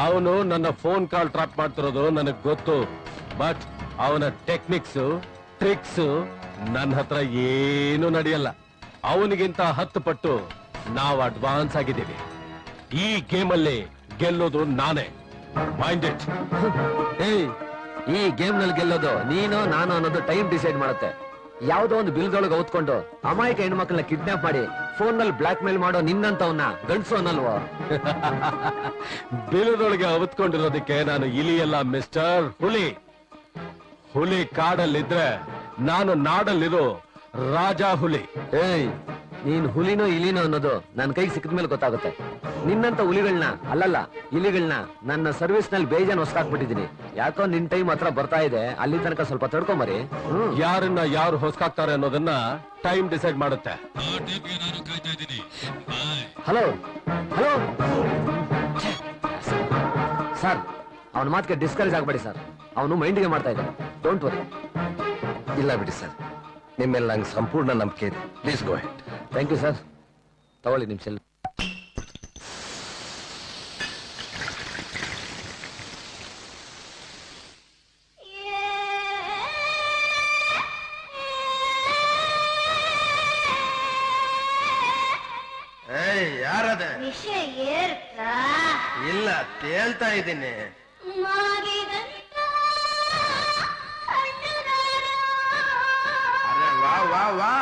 ಅವನು ನನ್ನ ಫೋನ್ ಕಾಲ್ ಟ್ರಾಪ್ ಮಾಡ್ತಿರೋದು ನನಗೆ ಗೊತ್ತು. ಬಟ್ ಅವನ ಟೆಕ್ನಿಕ್ಸ್, ಟ್ರಿಕ್ಸ್ ನನ್ನ ಹತ್ರ ಏನು ನಡೆಯಲ್ಲ. ಅವನಿಗಿಂತ 10 ಪಟ್ಟು ನಾವು ಅಡ್ವಾನ್ಸ್ ಆಗಿದ್ದೀವಿ. ಈ ಗೇಮಲ್ಲಿ ಗೆಲ್ಲೋದು ನಾನೇ. Mind it. ಏಯ್, ಈ ಗೇಮ್ ನಲ್ಲಿ ಗೆಲ್ಲೋದು ನೀನು ನಾನು ಅನ್ನೋದು ಟೈಮ್ ಡಿಸೈಡ್ ಮಾಡುತ್ತೆ. ಯಾವ್ದೋ ಒಂದು ಬಿಲ್ದೊಳಗೆ ಓದ್ಕೊಂಡು ಅಮಾಯಕ ಹೆಣ್ಮಕ್ಳನ್ನ ಕಿಡ್ನಾಪ್ ಮಾಡಿ ಫೋನ್ ನಲ್ಲಿ ಬ್ಲಾಕ್ ಮೇಲ್ ಮಾಡೋ ನಿನ್ನಂತವನ್ನ ಗಂಡ್ಸು ಅನ್ನಲ್ವೋ? ಬಿಲದೊಳಗೆ ಅವತ್ಕೊಂಡಿರೋದಕ್ಕೆ ನಾನು ಇಲಿಯಲ್ಲ ಮಿಸ್ಟರ್ ಹುಲಿ. ಹುಲಿ ಕಾಡಲ್ಲಿದ್ರೆ ನಾನು ನಾಡಲ್ಲಿರೋ ರಾಜ ಹುಲಿ. ಏಯ್, ನೀನ್ ಹುಲಿನೋ ಇಲಿನೋ ಅನ್ನೋದು ನನ್ನ ಕೈಗೆ ಸಿಕ್ಕಿದ ಮೇಲೆ ಗೊತ್ತಾಗುತ್ತೆ. ನಿನ್ನಂತ ಹುಲಿಗಳನ್ನ ಅಲ್ಲಲ್ಲ, ಇಲಿಗಳನ್ನ ನನ್ನ ಸರ್ವಿಸ್ ನಲ್ಲಿ ಬೇಜಾನ್ ಹೊಸ್ಕಾಕ್ಬಿಟ್ಟಿದೀನಿ. ಯಾಕೋ ನಿನ್ ಟೈಮ್ ಹತ್ರ ಬರ್ತಾ ಇದೆ, ಅಲ್ಲಿ ತನಕ ಸ್ವಲ್ಪ ತಡ್ಕೊಂಬರಿ. ಯಾರನ್ನ ಯಾರು ಹೊಸ್ಕಾಕ್ತಾರೆ ಅನ್ನೋದನ್ನ ಟೈಮ್ ಡಿಸೈಡ್ ಮಾಡುತ್ತೆ. ಹಲೋ ಹಲೋ ಸರ್, ಅವನ ಮಾತಿಗೆ ಡಿಸ್ಕರೇಜ್ ಆಗ್ಬೇಡಿ ಸರ್. ಅವನು ಮೈಂಡಿಗೆ ಮಾಡ್ತಾ ಇದ್ದಾನೆ. Don't worry. ಇಲ್ಲ ಬಿಡಿ ಸರ್, ನಿಮ್ಮೆಲ್ಲ ನಂಗೆ ಸಂಪೂರ್ಣ ನಂಬಿಕೆ ಇದೆ. Please go ahead. Thank you sir. ತಗೊಳ್ಳಿ ನಿಮ್ ಸೆಲ್. ಯಾರದ ವಿಷಯ ಏರ್ತಾ ಇಲ್ಲ ತೇಳ್ತಾ ಇದ್ದೀನಿ. ಅರೆ ವಾ ವಾ ವಾ.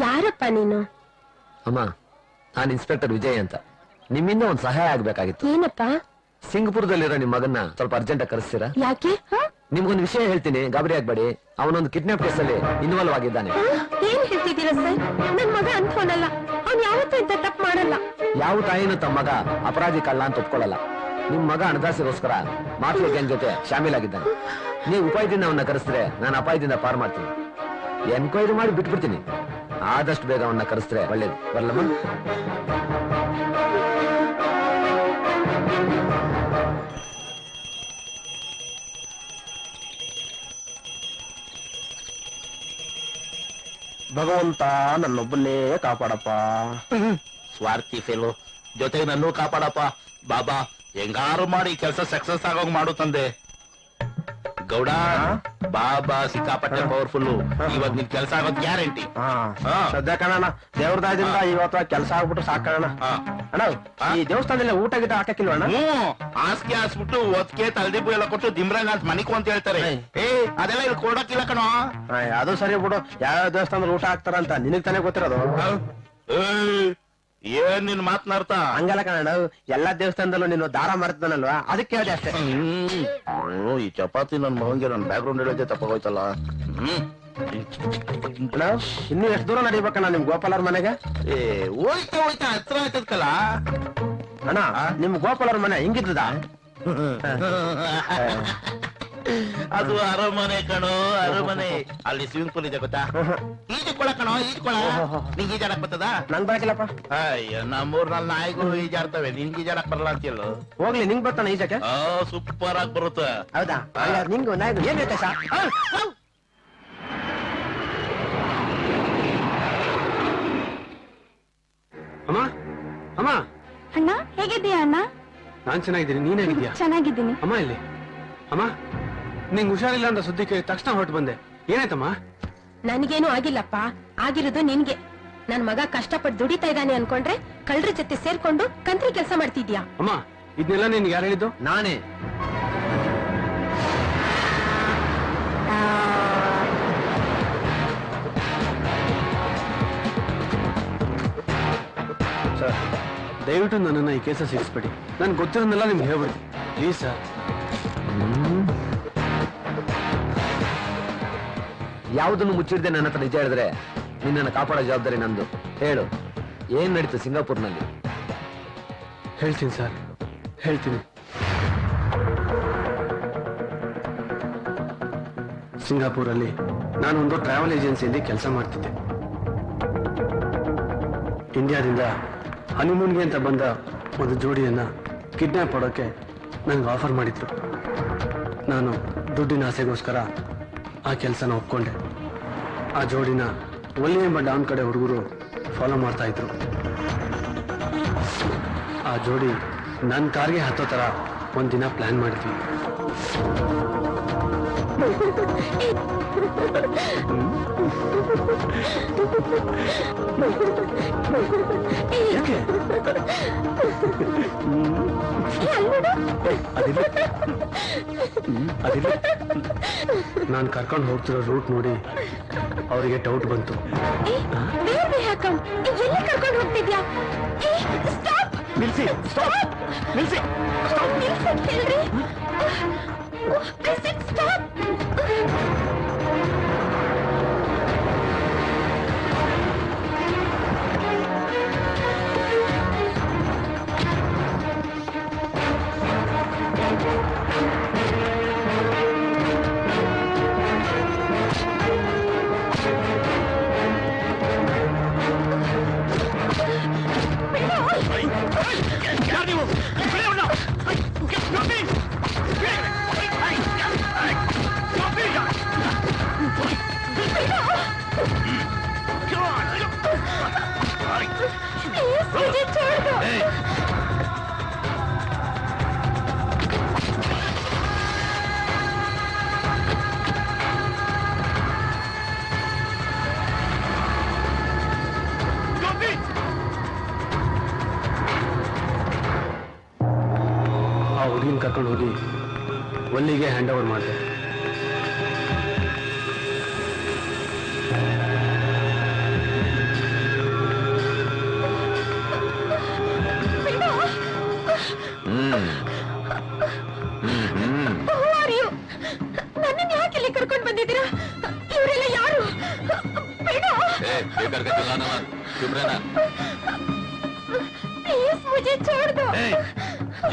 ಯಾರಪ್ಪ ನೀನು? ಅಮ್ಮ, ನಾನು ಇನ್ಸ್ಪೆಕ್ಟರ್ ವಿಜಯ್ ಅಂತ. ನಿಮ್ಮಿಂದ ಒಂದು ಸಹಾಯ ಆಗ್ಬೇಕಾಗಿತ್ತು. ಏನಪ್ಪ? ಸಿಂಗಪುರದಲ್ಲಿರೋ ನಿಮ್ ಮಗನ್ನ ಸ್ವಲ್ಪ ಅರ್ಜೆಂಟ್ ಕರೆಸ್ತೀರಾ? ಯಾಕೆ? ನಿಮ್ಗೊಂದು ವಿಷಯ ಹೇಳ್ತೀನಿ, ಗಾಬರಿ ಆಗ್ಬೇಡಿ. ಅವನೊಂದು ಕಿಡ್ನಾಪ್ ಕೇಸ್ ಅಲ್ಲಿ ಇನ್ವಾಲ್ವ್ ಆಗಿದ್ದಾನೆ. ಏನ್ ಹೇಳ್ತಿದ್ದೀರಾ ಸರ್? ನನ್ ಮಗ ಅಂಥವನಲ್ಲ. ಅವ್ನು ಯಾವತ್ತೂ ಇಂಥ ತಪ್ಪು ಮಾಡಲ್ಲ. ಯಾವ ತಾಯಿನೂ ತಮ್ಮ ಮಗ ಅಪರಾಧಿ ಕಳ್ಳ ಅಂತ ಒಪ್ಕೊಳ್ಳಲ್ಲ. ನಿಮ್ ಮಗ ಹಣದಾಸಿಗೋಸ್ಕರ ಮಾಫಿಯಾ ಗ್ಯಾಂಗ್ ಜೊತೆ ಶಾಮೀಲಾಗಿದ್ದಾನೆ. ನೀವು ಉಪಾಯದಿಂದ ಅವನ್ನ ಕರೆಸಿದ್ರೆ ನಾನು ಅಪಾಯದಿಂದ ಪಾರ್ ಮಾಡ್ತೀನಿ. ಎನ್ಕ್ವೈರಿ ಮಾಡಿ ಬಿಟ್ಬಿಡ್ತೀನಿ. ಆದಷ್ಟು ಬೇಗ ಅವನ್ನ ಕರೆಸಿದ್ರೆ ಒಳ್ಳೇದು. ಬರ್ಲಮ್ಮ? ಭಗವಂತ ನನ್ನೊಬ್ಬನ್ನೇ ಕಾಪಾಡಪ್ಪ. ಸ್ವಾರ್ಥಿ ಫೇಲು, ಜೊತೆಗೆ ನನ್ನೂ ಕಾಪಾಡಪ್ಪ ಬಾಬಾ. ಹೆಂಗಾರು ಮಾಡಿ ಕೆಲಸ ಸಕ್ಸಸ್ ಆಗೋಗ್ ಮಾಡು ತಂದೆ. ಗೌಡ, ಬಾಬಾ ಸಿಕ್ಕಾಪಟ್ಟೆ ಪವರ್ಫುಲ್. ಇವಾಗ ನಿನ್ ಕೆಲಸ ಆಗೋದ್ ಗ್ಯಾರಂಟಿ. ಸದ್ಯ ಕಣಣ್ಣ, ದೇವ್ರ ದಾಯದಿಂದ ಇವತ್ತು ಕೆಲಸ ಆಗ್ಬಿಟ್ಟು ಸಾಕಣ. ಅಣ್ಣ, ಈ ದೇವಸ್ಥಾನದಲ್ಲಿ ಊಟ ಗಿಟ ಹಾಕಕ್ಕಿಲ್ವಣ್ಣ? ಹಾಸಿಗೆ ಹಾಸ್ಬಿಟ್ಟು ಒತ್ಕೆ ತಲೆದಿಬ್ಬು ಎಲ್ಲ ಕೊಟ್ಟು ದಿಮ್ರಂಗ ಅಂತ ಮನಿಕು ಅಂತ ಹೇಳ್ತಾರೆ. ಅದೆಲ್ಲ ಇಲ್ಲಿ ಕೊಡಕ್ಕಿಲ್ಲ ಕಣೋ. ಅದು ಸರಿ ಬಿಡು, ಯಾವ ದೇವಸ್ಥಾನದಲ್ಲಿ ಊಟ ಹಾಕ್ತಾರಂತ ನಿನಗ್ ತಾನೇ ಗೊತ್ತಿರೋದು. ಏನ್ ನಿನ್ ಮಾತನಾಡ್ತಾ? ಹಂಗಲ್ಲ ಕಣ, ಎಲ್ಲಾ ದೇವಸ್ಥಾನದಲ್ಲೂ ನೀನು ದಾರ ಮಾರ್ತಾನಲ್ವಾ, ಅದಕ್ಕೆ ಹೇಳಿದೆ ಅಷ್ಟೇ. ಈ ಚಪಾತಿ ನನ್ ಮಗಂಗೆ ನನ್ ಬ್ಯಾಕ್ ಗ್ರೌಂಡ್ ಹೇಳಿದ್ದೆ ತಪ್ಪಾಗೋಯ್ತಲ್ಲ. ಇನ್ನು ಎಷ್ಟು ದೂರ ನಡಿಬೇಕಣ್ಣ ನಿಮ್ ಗೋಪಾಲವ್ರ ಮನೆಗೆ? ಹೋಯ್ತಾ ಹೋಯ್ತಾ ಹತ್ರ ಆಯ್ತದಲ್ಲ ಅಣ್ಣ. ನಿಮ್ ಗೋಪಾಲವ್ರ ಮನೆ ಹಿಂಗಿದ್ದದ? ಅದು ಅರಮನೆ ಕಣೋ, ಅರಮನೆ. ಅಲ್ಲಿ ಸ್ವಿಮ್ಮಿಂಗ್ ಪೂಲ್ ಇದೆ ಗೊತ್ತಾ? ಈಜುಕೊಳ ಕಣೋ, ಈಜುಕೊಳ. ನಿಂಗೆ ಈಜಾಡಕ್ ಬರ್ತದ? ನಂಗ್ ಬರಕಿಲ್ಲಪ್ಪ. ಅಯ್ಯೋ, ನಮ್ಮೂರ್ನಲ್ಲಿ ನಾಯಿಗಳು ಈಜಾಡ್ತವೆ, ನಿನ್ಗೆ ಈಜಾಡಕ್ ಬರಲ್ಲ ಅಂತೀಯಲ್ಲ. ಹೋಗ್ಲಿ, ನಿಂಗ್ ಬರ್ತಾನ ಈಜಕ್ಕೆ? ಸೂಪರ್ ಆಗಿ ಬರುತ್ತೆ. ಹೌದಾ? ನಿಂಗು ನಾಯಿಗೂ ಏನ್ ವ್ಯತ್ಯಾಸ? ಅಮ್ಮ, ಅಮ್ಮ. ಅಣ್ಣ, ಹೇಗಿದ್ದೀಯಾ ಅಣ್ಣ? ನಾನ್ ಚೆನ್ನಾಗಿದ್ದೀನಿ, ನೀನ್ ಹೇಗಿದ್ಯಾ? ಚೆನ್ನಾಗಿದ್ದೀನಿ. ಅಮ್ಮ ಇಲ್ಲಿ. ಅಮ್ಮ, ನಿಂಗ್ ಹುಷಾರಿಲ್ಲ ಅಂತ ಸುದ್ದಿ ಕೇಳಿ ತಕ್ಷಣ ಹೊರಟು ಬಂದೆ. ಏನಾಯ್ತಮ್ಮ? ನನಗೇನು ಆಗಿಲ್ಲಪ್ಪ. ಆಗಿರೋದು ನಿನ್ಗೆ. ನನ್ ಮಗ ಕಷ್ಟಪಟ್ಟು ದುಡಿತಾ ಇದ್ದಾನೆ ಅನ್ಕೊಂಡ್ರೆ ಕಳ್ರ ಜೊತೆ ಸೇರ್ಕೊಂಡು ಕಂತ್ರಿ ಕೆಲಸ ಮಾಡ್ತಿದ್ಯಾ? ಅಮ್ಮ, ಇದನ್ನೆಲ್ಲ ನಿನ್ಗೆ ಯಾರು ಹೇಳಿದ್ದು? ನಾನೇ. ಸರ್, ದಯವಿಟ್ಟು ನನ್ನನ್ನ ಈ ಕೇಸ ಸಿಗಿಸ್ಬೇಡಿ. ನನ್ಗೆ ಗೊತ್ತಿರೋದನ್ನೆಲ್ಲ ನಿಮ್ಗೆ ಹೇಳ್ಬಿಡಿ ಪ್ಲೀಸ್ ಸರ್. ಯಾವುದನ್ನು ಮುಚ್ಚಿಡದೆ ನನ್ನ ಹತ್ರ ನಿಜ ಹೇಳಿದ್ರೆ ನಿನ್ನನ್ನು ಕಾಪಾಡೋ ಜವಾಬ್ದಾರಿ ನಂದು. ಹೇಳು, ಏನ್ ನಡೀತು ಸಿಂಗಾಪುರ್ನಲ್ಲಿ? ಹೇಳ್ತೀನಿ ಸರ್, ಹೇಳ್ತೀನಿ. ಸಿಂಗಾಪುರಲ್ಲಿ ನಾನೊಂದು ಟ್ರಾವೆಲ್ ಏಜೆನ್ಸಿಯಲ್ಲಿ ಕೆಲಸ ಮಾಡ್ತಿದ್ದೆ. ಇಂಡಿಯಾದಿಂದ ಹನಿಮೂನ್ಗೆ ಅಂತ ಬಂದ ಒಂದು ಜೋಡಿಯನ್ನ ಕಿಡ್ನಾಪ್ ಮಾಡೋಕೆ ನನಗೆ ಆಫರ್ ಮಾಡಿದ್ರು. ನಾನು ದುಡ್ಡಿನ ಆಸೆಗೋಸ್ಕರ ಆ ಕೆಲಸನ ಒಪ್ಕೊಂಡೆ. ಆ ಜೋಡಿನ ಒಲ್ಲಿ ಎಂಬ ಡೌನ್ ಕಡೆ ಹುಡುಗರು ಫಾಲೋ ಮಾಡ್ತಾ ಇದ್ರು. ಆ ಜೋಡಿ ನನ್ನ ಕಾರ್ಗೆ ಹತ್ತೋ ಥರ ಒಂದಿನ ಪ್ಲಾನ್ ಮಾಡಿದ್ವಿ. ಯಾಕೆ? ಅದಿಲ್ಲ, ನಾನು ಕರ್ಕೊಂಡು ಹೋಗ್ತಿರೋ ರೂಟ್ ನೋಡಿ ಅವರಿಗೆ ಡೌಟ್ ಬಂತು. ಕರ್ಕೊಂಡು ಹೋಗ್ತಿದ್ಯಾ? ನಿಲ್ಸಿ, ನಿಲ್ಸಿ. ಆ ಹುಡುಗಿನ ಕರ್ಕೊಂಡು ಹೋಗಿ ಒಲ್ಲಿಗೆ ಹ್ಯಾಂಡ್ ಓವರ್ ಮಾಡಿದೆ.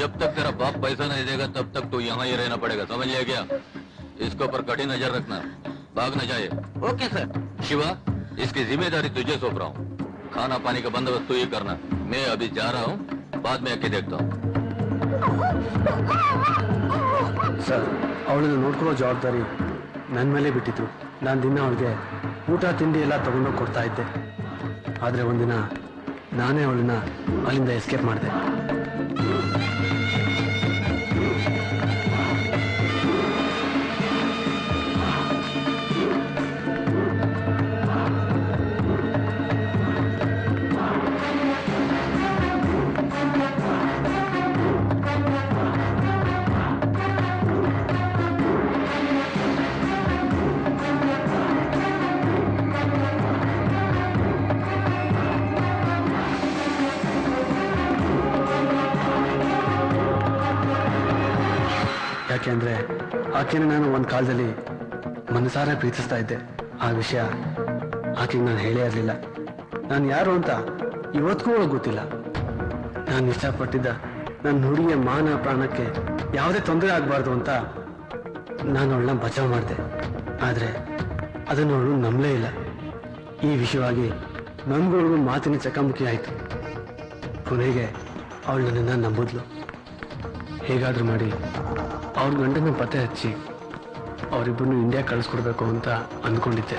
जब तक तेरा बाप पैसा नहीं देगा तब तक तू यहाँ ही रहना पड़ेगा, समझ लिया क्या? इसके ऊपर कड़ी नजर रखना, भागना चाहिए। Okay sir. शिवा, इसकी जिम्मेदारी तुझे सौंप रहा हूँ। खाना पानी का बंदोबस्त तू ही करना। मैं अभी जा रहा हूँ, बाद में आके देखता हूँ। ಸರ್, ಅವಳನ್ನು ನೋಡ್ಕೊಳ್ಳೋ ಜವಾಬ್ದಾರಿ ನನ್ನ ಮೇಲೆ ಬಿಟ್ಟಿತ್ತು. ನಾನು ದಿನ ಅವಳಿಗೆ ಊಟ ತಿಂಡಿ ಎಲ್ಲ ತಗೊಂಡೋಗಿ ಕೊಡ್ತಾ ಇದ್ದೆ. ಆದರೆ ಒಂದಿನ ನಾನೇ ಅವಳನ್ನ ಅಲ್ಲಿಂದ ಎಸ್ಕೇಪ್ ಮಾಡಿದೆ. ಯಾಕೆಂದ್ರೆ ಆಕೆನ ನಾನು ಒಂದು ಕಾಲದಲ್ಲಿ ಮನಸಾರ ಪ್ರೀತಿಸ್ತಾ ಇದ್ದೆ. ಆ ವಿಷಯ ಆಕೆಗೆ ನಾನು ಹೇಳೇ ಇರಲಿಲ್ಲ. ನಾನು ಯಾರು ಅಂತ ಇವತ್ತಿಗೂ ಗೊತ್ತಿಲ್ಲ. ನಾನು ಇಷ್ಟಪಟ್ಟಿದ್ದ ನನ್ನ ಹುಡುಗಿಯ ಮಾನ ಪ್ರಾಣಕ್ಕೆ ಯಾವುದೇ ತೊಂದರೆ ಆಗಬಾರ್ದು ಅಂತ ನಾನು ಅವಳನ್ನ ಬಚಾವ್ ಮಾಡಿದೆ. ಆದರೆ ಅದನ್ನು ಅವಳು ನಂಬಲೇ ಇಲ್ಲ. ಈ ವಿಷಯವಾಗಿ ನನ್ಗಳಿಗೂ ಮಾತಿನ ಚಕಮಕಿ ಆಯಿತು. ಕೊನೆಗೆ ಅವಳು ನನ್ನನ್ನು ನಂಬಿದ್ಲು. ಹೇಗಾದ್ರೂ ಮಾಡಿ ಅವ್ರ ಗಂಡನ ಪತ್ತೆ ಹಚ್ಚಿ ಅವರಿಬ್ಬರನ್ನು ಇಂಡಿಯಾ ಕಳಿಸ್ಕೊಡ್ಬೇಕು ಅಂತ ಅಂದ್ಕೊಂಡಿದ್ದೆ.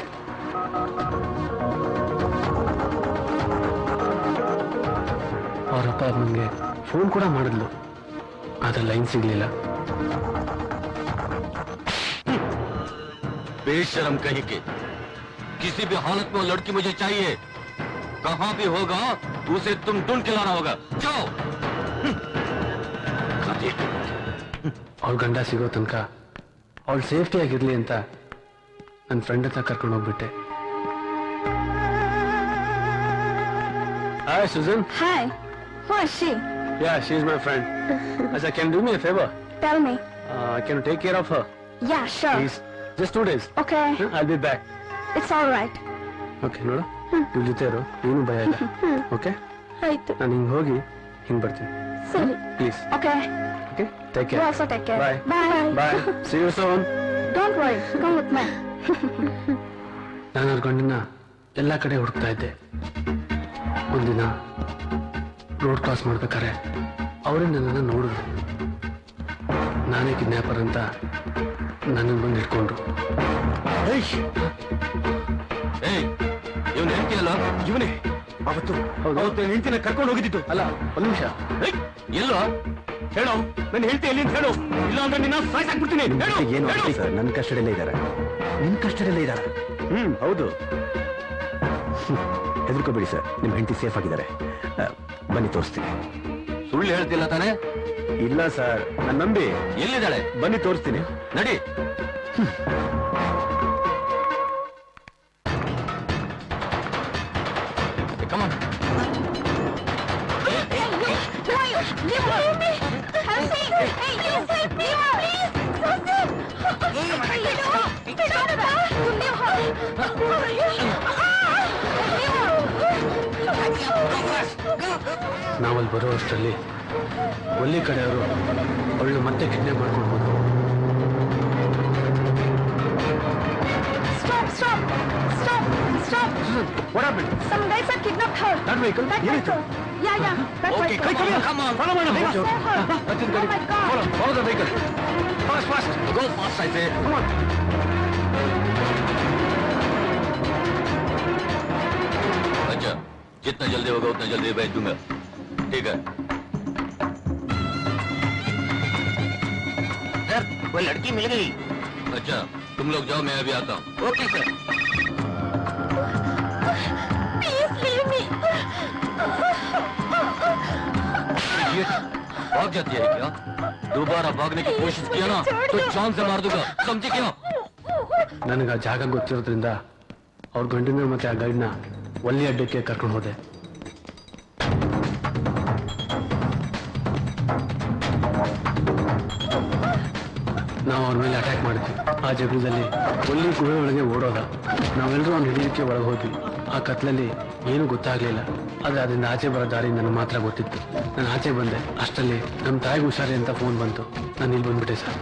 ಅವರಪ್ಪ ನನಗೆ ಫೋನ್ ಕೂಡ ಮಾಡಿದ್ಲು, ಆದ್ರೆ ಲೈನ್ ಸಿಗ್ಲಿಲ್ಲ. बेशरम कहीं के, किसी भी हालत में वो लड़की मुझे चाहिए. कहाँ भी होगा उसे तुम ढूंढ के लाना होगा. जाओ. ಅವ್ರ ಗಂಡ ಸಿಗೋ ತನಕ ಅವಳು ಸೇಫ್ಟಿ ಆಗಿರ್ಲಿ ಅಂತ ನನ್ನ ಫ್ರೆಂಡ್ ಹತ್ರ ಕರ್ಕೊಂಡು ಹೋಗ್ಬಿಟ್ಟೆ. Hi Sujan. Hi. Who is she? Yeah, she is my friend. Asa, can you do me a favor? Tell me. Can you take care of her? Yeah, sure. Please. Just 2 days. Okay. I'll be back. It's all right. Okay, ನೋಡು, ಇವ್ರ ಜೊತೆ ಇರು, ಏನು ಭಯ ಇಲ್ಲ. Okay, ಆಯ್ತು. ನಾನು ಹಿಂಗೆ ಹೋಗಿ ಹಿಂಗೆ ಬರ್ತೀನಿ. ಸರಿ. Please. Okay. Okay, take You care. also take care. Bye. Bye. Bye. See you soon. Don't worry. Come with me. ನಾನು ಅವ್ರ ಗಂಡನ್ನ ಎಲ್ಲ ಕಡೆ ಹುಡುಕ್ತಾ ಇದ್ದೆ. ಒಂದಿನ ರೋಡ್ ಕ್ರಾಸ್ ಮಾಡ್ಬೇಕಾರೆ ಅವರೇ ನನ್ನನ್ನು ನೋಡಿದ್ರು. ನಾನೇ ಕಿಡ್ನ್ಯಾಪರ್ ಅಂತ ನನ್ನನ್ನು ಬಂದು ಹಿಡ್ಕೊಂಡ್ರು. ಇವನು ಹೆಂಡತಿ ಅಲ್ಲ? ಇವನೇ ಅವತ್ತು ಹೆಂಡತಿನ ಕರ್ಕೊಂಡು ಹೋಗಿದ್ದು. ಅಲ್ಲ, ಒಂದು ನಿಮಿಷ. ಎಲ್ಲೋ ಹೇಳೋ, ನನ್ನ ಹೆಂಡತಿ ಎಲ್ಲಿ ಅಂತ ಹೇಳು, ಇಲ್ಲ ಅಂದ್ರೆ ನಿನ್ನ ಸಾಯ್ಸಾಕ್ಬಿಡ್ತೀನಿ. ಏನು ಸರ್, ನನ್ನ ಕಸ್ಟಡಿಯಲ್ಲೇ ಇದ್ದಾರೆ. ನಿನ್ನ ಕಸ್ಟಡಿಯಲ್ಲೇ ಇದ್ದಾರೆ? ಹೌದು. ಹೆದರ್ಕೋಬೇಡಿ ಸರ್, ನಿಮ್ಮ ಹೆಂಡತಿ ಸೇಫ್ ಆಗಿದ್ದಾರೆ. ಬನ್ನಿ ತೋರಿಸ್ತೀನಿ. ಸುಳ್ಳು ಹೇಳ್ತಿಲ್ಲ ತಾನೆ? ಇಲ್ಲ ಸರ್, ನನ್ನ ನಂಬಿ. ಎಲ್ಲಿದ್ದಾಳೆ? ಬನ್ನಿ ತೋರಿಸ್ತೀನಿ, ನಡಿ. Come on. Leave me! Help me! Hey, you help me! Please! ನಾವಲ್ಲಿ ಬರೋ ಅಷ್ಟರಲ್ಲಿ ಒಲ್ಲಿ ಕಡೆಯವರು ಅವಳನ್ನ ಮತ್ತೆ ಕಿಡ್ನಾಪ್ ಮಾಡ್ಕೊಂಡು ಹೋದ್ರು. What happened? Some guys have kidnapped her. That vehicle? That vehicle. Yeah. That Okay, vehicle. come on. Follow madam. Save her. Oh my God. Follow the vehicle. Fast. Go fast, I say. Come on. अच्छा, जितना जल्दी होगा उतना जल्दी भेज दूंगा. ठीक है. सर, कोई लड़की मिल गई. अच्छा, तुम लोग जाओ, मैं अभी आता हूँ. Okay sir. Please leave me. भाग जाती है क्या? दोबारा भागने की कोशिश किया ना तो जान से मार दूंगा, समझे क्या? ನನಗೆ ಆ ಜಾಗ ಗೊತ್ತಿರೋದ್ರಿಂದ ಅವ್ರ ಗಂಡಿನ ಮತ್ತೆ ಆ ಗೈಡ್ನ ಒಲ್ಲಿ ಅಡ್ಡಕ್ಕೆ ಕರ್ಕೊಂಡು ಹೋದೆ. ನಾವು ಅವ್ರ ಮೇಲೆ ಅಟ್ಯಾಕ್ ಮಾಡಿದ್ವಿ. ಆ ಜಗಳದಲ್ಲಿ ಒಲ್ಲಿ ಗುಹೆ ಒಳಗೆ ಓಡೋದ. ನಾವೆಲ್ಲರೂ ಅವ್ನ ಹಿಡಿಯೋಕ್ಕೆ ಒಳಗೆ ಹೋದ್ವಿ. ಆ ಕತ್ಲಲ್ಲಿ ಏನು ಗೊತ್ತಾಗ್ಲಿಲ್ಲ. ಆದ್ರೆ ಅದರಿಂದ ಆಚೆ ಬರೋ ದಾರಿ ನನಗೆ ಮಾತ್ರ ಗೊತ್ತಿತ್ತು. ನಾನು ಆಚೆ ಬಂದೆ ಅಷ್ಟರಲ್ಲಿ ನಮ್ಮ ತಾಯಿಗೆ ಹುಷಾರಿ ಅಂತ ಫೋನ್ ಬಂತು. ನಾನು ಇಲ್ಲಿ ಬಂದ್ಬಿಟ್ಟೆ ಸರ್.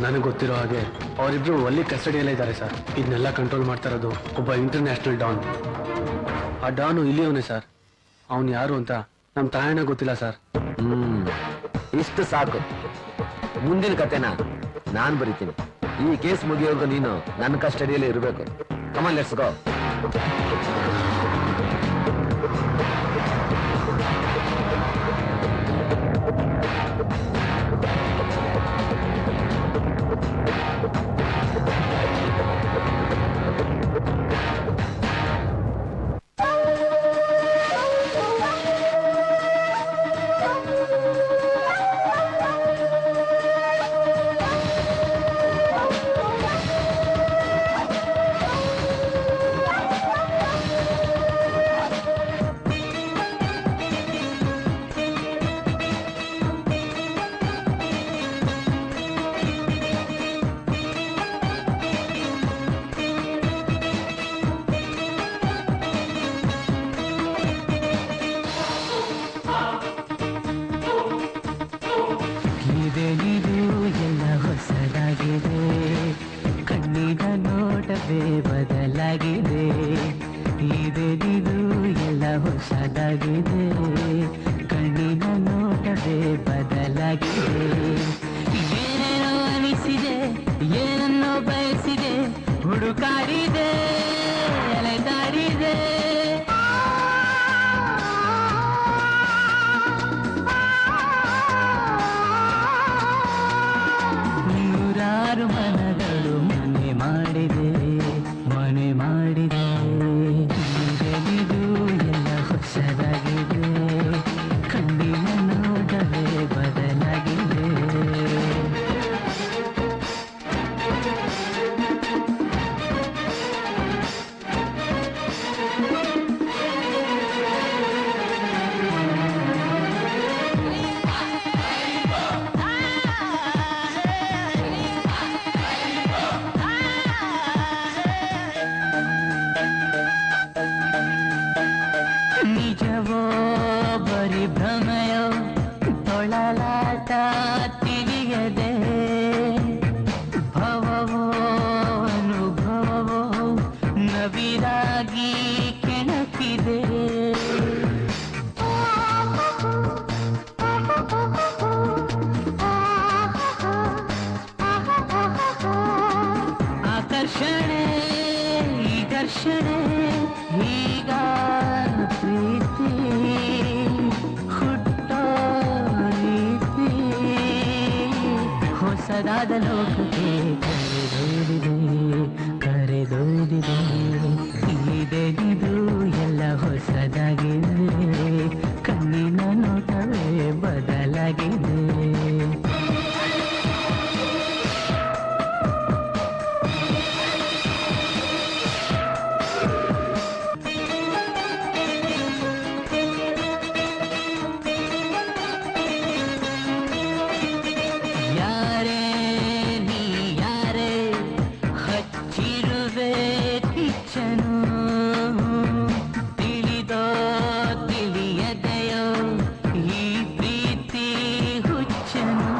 ನನಗೆ ಗೊತ್ತಿರೋ ಹಾಗೆ ಅವರಿಬ್ರು ಅಲ್ಲಿ ಕಸ್ಟಡಿಯಲ್ಲೇ ಇದ್ದಾರೆ ಸರ್. ಇದನ್ನೆಲ್ಲ ಕಂಟ್ರೋಲ್ ಮಾಡ್ತಾ ಇರೋದು ಒಬ್ಬ ಇಂಟರ್ನ್ಯಾಷನಲ್ ಡಾನ್. ಆ ಡಾನು ಇಲ್ಲಿಯವನೇ ಸರ್. ಅವನು ಯಾರು ಅಂತ ನಮ್ಮ ತಾಯಣ್ಣ ಗೊತ್ತಿಲ್ಲ ಸರ್. ಇಷ್ಟು ಸಾಕು. ಮುಂದಿನ ಕತೆನ ನಾನ್ ಬರೀತೀನಿ. ಈ ಕೇಸ್ ಮುಗಿಯೋರ್ಗು ನೀನು ನನ್ನ ಕಸ್ಟಡಿಯಲ್ಲಿ ಇರಬೇಕು. ಕಮಾನ್, ಲೆಟ್ಸ್ ಗೋ. ಬದಲಾಗಿದೆ, ಇದೇನಿದು ಎಲ್ಲ ಹೊಸದಾಗಿದೆ. ಕಣ್ಣಿನ ನೋಟವೇ ಬದಲಾಗಿದೆ. ಏನೇನೋ ಅನಿಸಿದೆ, ಏನನ್ನೋ ಬಯಸಿದೆ, ಹುಡುಕಾಡಿದೆ, ಅಲೆದಾಡಿದೆ. ನೂರಾರು ಮನಗಳು ಮನೆ ಮಾಡಿದೆ, ಮನೆ ಮಾಡಿದೆ. ಇದು ಎಲ್ಲ ಹೊಸದಾಗಿದೆ, ಕಣ್ಣಿನ ನೋಟವೇ ಬದಲಾಗಿದೆ. ನಿಜವೋ ಬರಿ ಭ್ರಮೆಯೋ ತೊಳಲಾಟ ತಿಳಿಯದೆ, ಭವವೋ ಅನುಭವವೋ ನವಿರಾಗಿ ಕೆಣಕಿದೆ. ಆಕರ್ಷಣೆ ಈ ಘರ್ಷಣೆ ಈಗ ಪ್ರೀತಿ ಹುಟ್ಟೋ ರೀತಿ, ಹೊಸದಾದ ಲೋಕಕ್ಕೆ ಕರೆದೊಯ್ದಿದೆ. ಇದೇನಿದು ಎಲ್ಲ ಹೊಸದಾಗಿದೆ, ಕಣ್ಣಿನ ನೋಟವೇ ಬದಲಾಗಿದೆ. ಯಾರೇ ನೀ ಯಾರೇ ಹಚ್ಚಿರುವೆ ಕಿಚ್ಚನು, ತಿಳಿದೋ ತಿಳಿಯದೆಯೋ ಈ ಪ್ರೀತಿ ಹುಚ್ಚನು.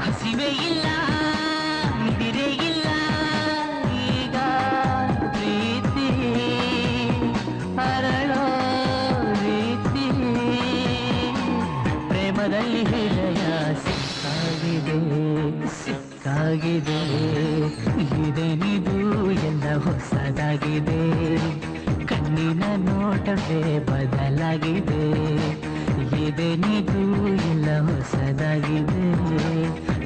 ಹಸಿವೆ ಇಲ್ಲ ನಿದಿರೆ ಇಲ್ಲ, ಈಗ ಪ್ರೀತಿ ಅರಳೋ ರೀತಿ. ಪ್ರೇಮದಲ್ಲಿ ಹೃದಯ ಸಿಕ್ಕಾಗಿದೆ, ಇದೇನಿದು ಎಲ್ಲ ಹೊಸದಾಗಿದೆ, ಕಣ್ಣಿನ ನೋಟವೇ ಬದಲಾಗಿದೆ. ಇದೇನಿದು ಎಲ್ಲ ಹೊಸದಾಗಿದೆ,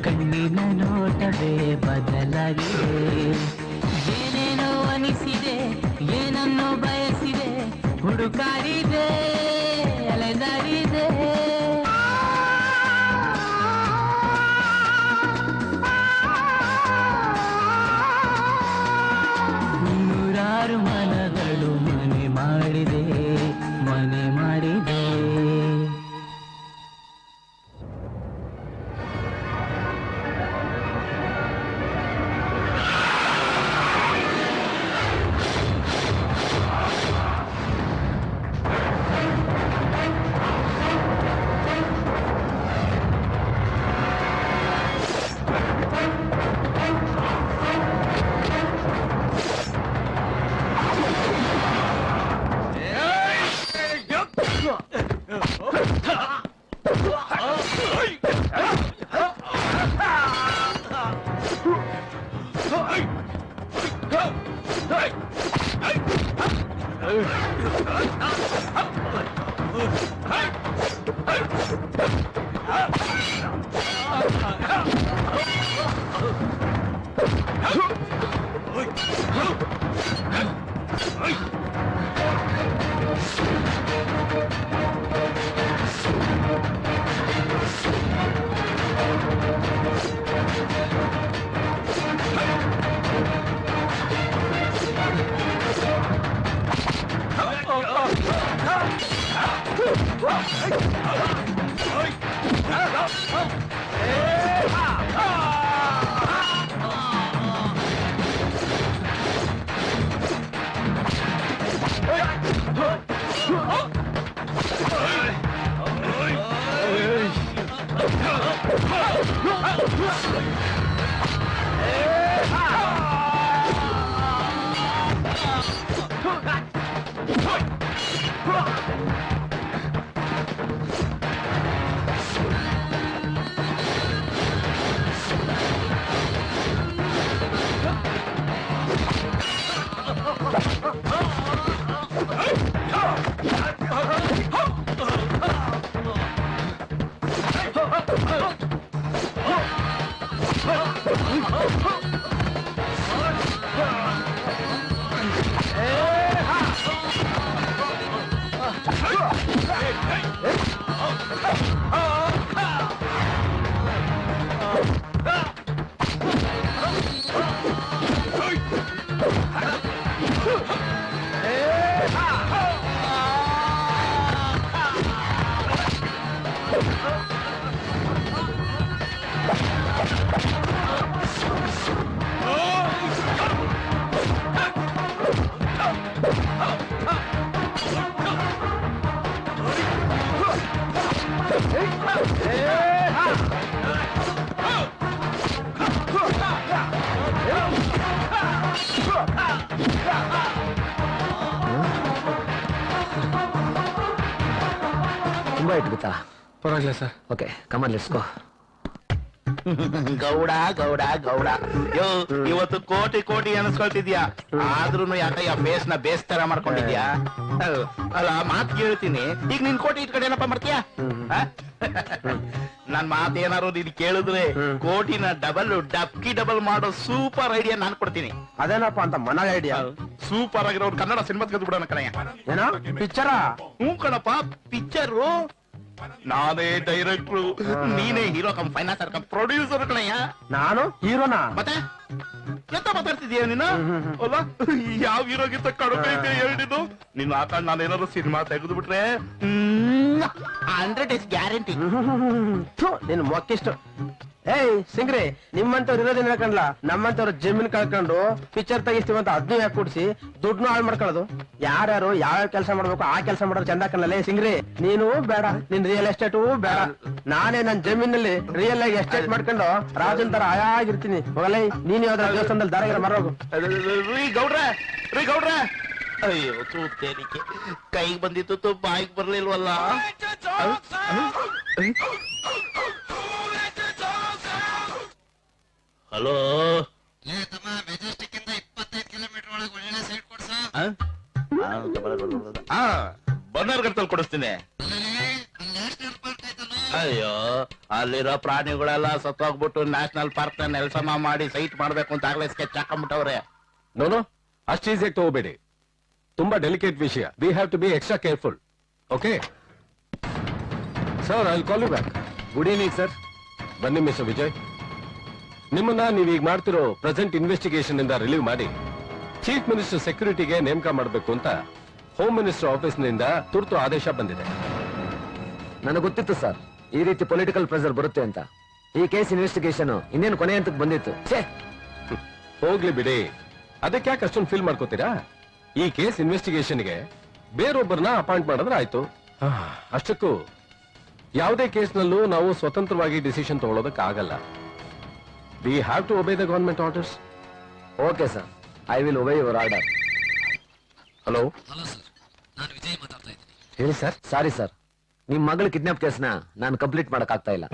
ಕಣ್ಣಿನ ನೋಟವೇ ಬದಲಾಗಿದೆ. ಏನೇನೋ ಅನಿಸಿದೆ, ಏನನ್ನೋ ಬಯಸಿದೆ, ಹುಡುಕಾಡಿದೆ, ಅಲೆದಾಡಿದೆ. ನೂರಾರು ಮನಗಳು ಮನೆ ಮಾಡಿದೆ, ಮನೆ ಮಾಡಿದೆ. ತುಂಬಾ ಇಟ್ಬಿತ್ತಾ? ಪರವಾಗಿಲ್ಲ sir. Okay, come on let's go. Gowda Gowda Gowda yo ಇವತ್ತು ಕೋಟಿ ಕೋಟಿ ಅನ್ಸ್ಕೊಳ್ತಿದ್ಯಾ, ಆದ್ರೂ ಯಾಕಯ್ಯ ಬೇಸ್ ನ ಬೇಸ್ ತರ ಮಾಡ್ಕೊಂಡಿದ್ಯಾ? ಅಲ್ಲ ಮಾತ್ ಕೇಳ್ತೀನಿ, ಈಗ ನಿನ್ ಕೋಟಿ ಇಟ್ಕೊಂಡು ಏನಪ್ಪ ಮಾಡ್ತೀಯಾ? ನನ್ ಮಾತ್ ಏನಾರು ನೀನ್ ಕೇಳಿದ್ರೆ ಕೋಟಿನ ಡಬ್ಕಿ ಡಬಲ್ ಮಾಡೋ ಸೂಪರ್ ಐಡಿಯಾ ನಾನ್ ಕೊಡ್ತೀನಿ. ಅದೇನಪ್ಪ ಅಂತ ಮನ ಐಡಿಯಾ? ಸೂಪರ್ ಆಗಿರೋ ಕನ್ನಡ ಸಿನಿಮಾ ತೆಗೆದು ಬಿಡೋಣ ಕಣಯ್ಯ. ಏನೋ ಪಿಕ್ಚರಾ? ಹ್ಞೂ ಕಣಪ್ಪ, ಪಿಕ್ಚರು ನಾನೇ ಡೈರೆಕ್ಟ್ರು, ನೀನೇ hero come financer come producer ಕಣಯ್ಯ. ನಾನು ಹೀರೋನಾ? ಮತ್ತೆ ಎಂತ ಮಾತಾಡ್ತಿದೀಯ ನೀನು? ಅಲ್ಲ ಯಾವ ಹೀರೋಗಿಂತ ಕಡಿಮೆ ಇದೆ ಹೇಳಿದ್ದು? ನಿನ್ನ ಹಾಕೊಂಡು ನಾನೇನಾದ್ರು ಸಿನಿಮಾ ತೆಗೆದು ಬಿಟ್ರೆ 100 ಡೇಸ್ ಗ್ಯಾರಂಟಿ. ನಿನ್ ಮೊಕ್ಕಿಷ್ಟು. ಏಯ್ ಸಿಂಗ್ರಿ, ನಿಮ್ಮಂತವ್ರು ಇರೋದಿನ ಕಣ್ಲ, ನಮ್ಮಂತವ್ರು ಜಮೀನ್ ಕಳ್ಕೊಂಡು ಪಿಕ್ಚರ್ ತೆಗಿಸ್ತೀವಂತ ಅದನ್ನು ಯಾಕೆ ಕೂಡಿಸಿ ದುಡ್ಡು ಹಾಳು ಮಾಡ್ಕೊಳ್ಳೋದು? ಯಾರ್ಯಾರು ಯಾವ್ಯಾವ ಕೆಲಸ ಮಾಡ್ಬೇಕು ಆ ಕೆಲಸ ಮಾಡೋದು ಚಂದ ಕಣ್ಣಲ್ಲೇ. ಸಿಂಗ್ರಿ ನೀನು ಬೇಡ, ನಿನ್ ರಿಯಲ್ ಎಸ್ಟೇಟು ಬೇಡ, ನಾನೇ ನನ್ ಜಮೀನಲ್ಲಿ ರಿಯಲ್ ಆಗಿ ಎಸ್ಟೇಟ್ ಮಾಡ್ಕೊಂಡು ರಾಜನ್ ತರ ಆಯಾಗಿರ್ತೀನಿ. ಹೋಗಲೇ ನೀನು ಯಾವ್ದಾರ ದೇವಸ್ಥಾನದಲ್ಲಿ ದಾರಿಗಿರ ಮರೋಗು. ರೀ ಗೌಡ್ರೆ ಅಯ್ಯೋ ತೂತೇರಿಕೆ, ಕೈಗೆ ಬಂದಿತ್ತು ಬಾಯಿಗೆ ಬರ್ಲಿಲ್ವಲ್ಲ. ಹಲೋ, ಬನ್ನರ್ಗಂತಲ್ಲಿ ಕೊಡಿಸ್ತೀನಿ. ಅಯ್ಯೋ ಅಲ್ಲಿರೋ ಪ್ರಾಣಿಗಳೆಲ್ಲ ಸತ್ತೋಗ್ಬಿಟ್ಟು ನ್ಯಾಷನಲ್ ಪಾರ್ಕ್ ನ ನೆಲಸಮ ಮಾಡಿ ಸೈಟ್ ಮಾಡ್ಬೇಕು ಅಂತ ಆಗ್ಲೇ ಸ್ಕೆಚ್ ಹಾಕೊಂಡ್ಬಿಟ್ಟವ್ರೆ. ನೋನು ಅಷ್ಟು ಈಸಿಯಾಗಿ ತಗೋಬೇಡಿ, ತುಂಬಾ ಡೆಲಿಕೇಟ್ ವಿಷಯ. We have to be extra careful. Okay sir, I will call you back. Good evening sir. ಬನ್ನಿ ಮಿಸ್ಟರ್ ವಿಜಯ್, ನಿಮ್ಮನ್ನ ನೀವೀಗ ಮಾಡ್ತಿರೋ ಪ್ರೆಸೆಂಟ್ ಇನ್ವೆಸ್ಟಿಗೇಷನ್ ಇಂದ ರಿಲೀವ್ ಮಾಡಿ ಚೀಫ್ ಮಿನಿಸ್ಟರ್ ಸೆಕ್ಯೂರಿಟಿಗೆ ನೇಮಕ ಮಾಡಬೇಕು ಅಂತ ಹೋಮ್ ಮಿನಿಸ್ಟರ್ ಆಫೀಸ್ ನಿಂದ ತುರ್ತು ಆದೇಶ ಬಂದಿದೆ. ನನಗೆ ಗೊತ್ತಿತ್ತು ಸರ್ ಈ ರೀತಿ ಪೊಲಿಟಿಕಲ್ ಪ್ರೆಷರ್ ಬರುತ್ತೆ ಅಂತ. ಈ ಕೇಸ್ ಇನ್ವೆಸ್ಟಿಗೇಷನ್ ಇನ್ನೇನು ಕೊನೆ ಹಂತಕ್ಕೆ ಬಂದಿತ್ತು. ಹೋಗ್ಲಿ ಬಿಡಿ, ಅದಕ್ಕೆ ಯಾಕೆ ಅಷ್ಟೊಂದು ಫೀಲ್ ಮಾಡ್ಕೋತೀರಾ? ಈ ಕೇಸ್ ಇನ್ವೆಸ್ಟಿಗೇಷನ್ಗೆ ಬೇರೊಬ್ಬರನ್ನ ಅಪಾಯಿಂಟ್ ಮಾಡಿದ್ರೆ ಆಯ್ತು. ಅಷ್ಟಕ್ಕೂ ಯಾವುದೇ ಕೇಸ್ನಲ್ಲೂ ನಾವು ಸ್ವತಂತ್ರವಾಗಿ ಡಿಸಿಷನ್ ತಗೊಳ್ಳೋದಕ್ಕೆ ಆಗಲ್ಲ. We have to obey the government orders. Okay sir, I will obey your order. Hello ಹೇಳಿ ಸರ್. ಸಾರಿ ಸರ್, ನಿಮ್ ಮಗಳ ಕಿಡ್ನಾಪ್ ಕೇಸ್ನ ನಾನು ಕಂಪ್ಲೀಟ್ ಮಾಡಕ್ ಆಗ್ತಾ ಇಲ್ಲ.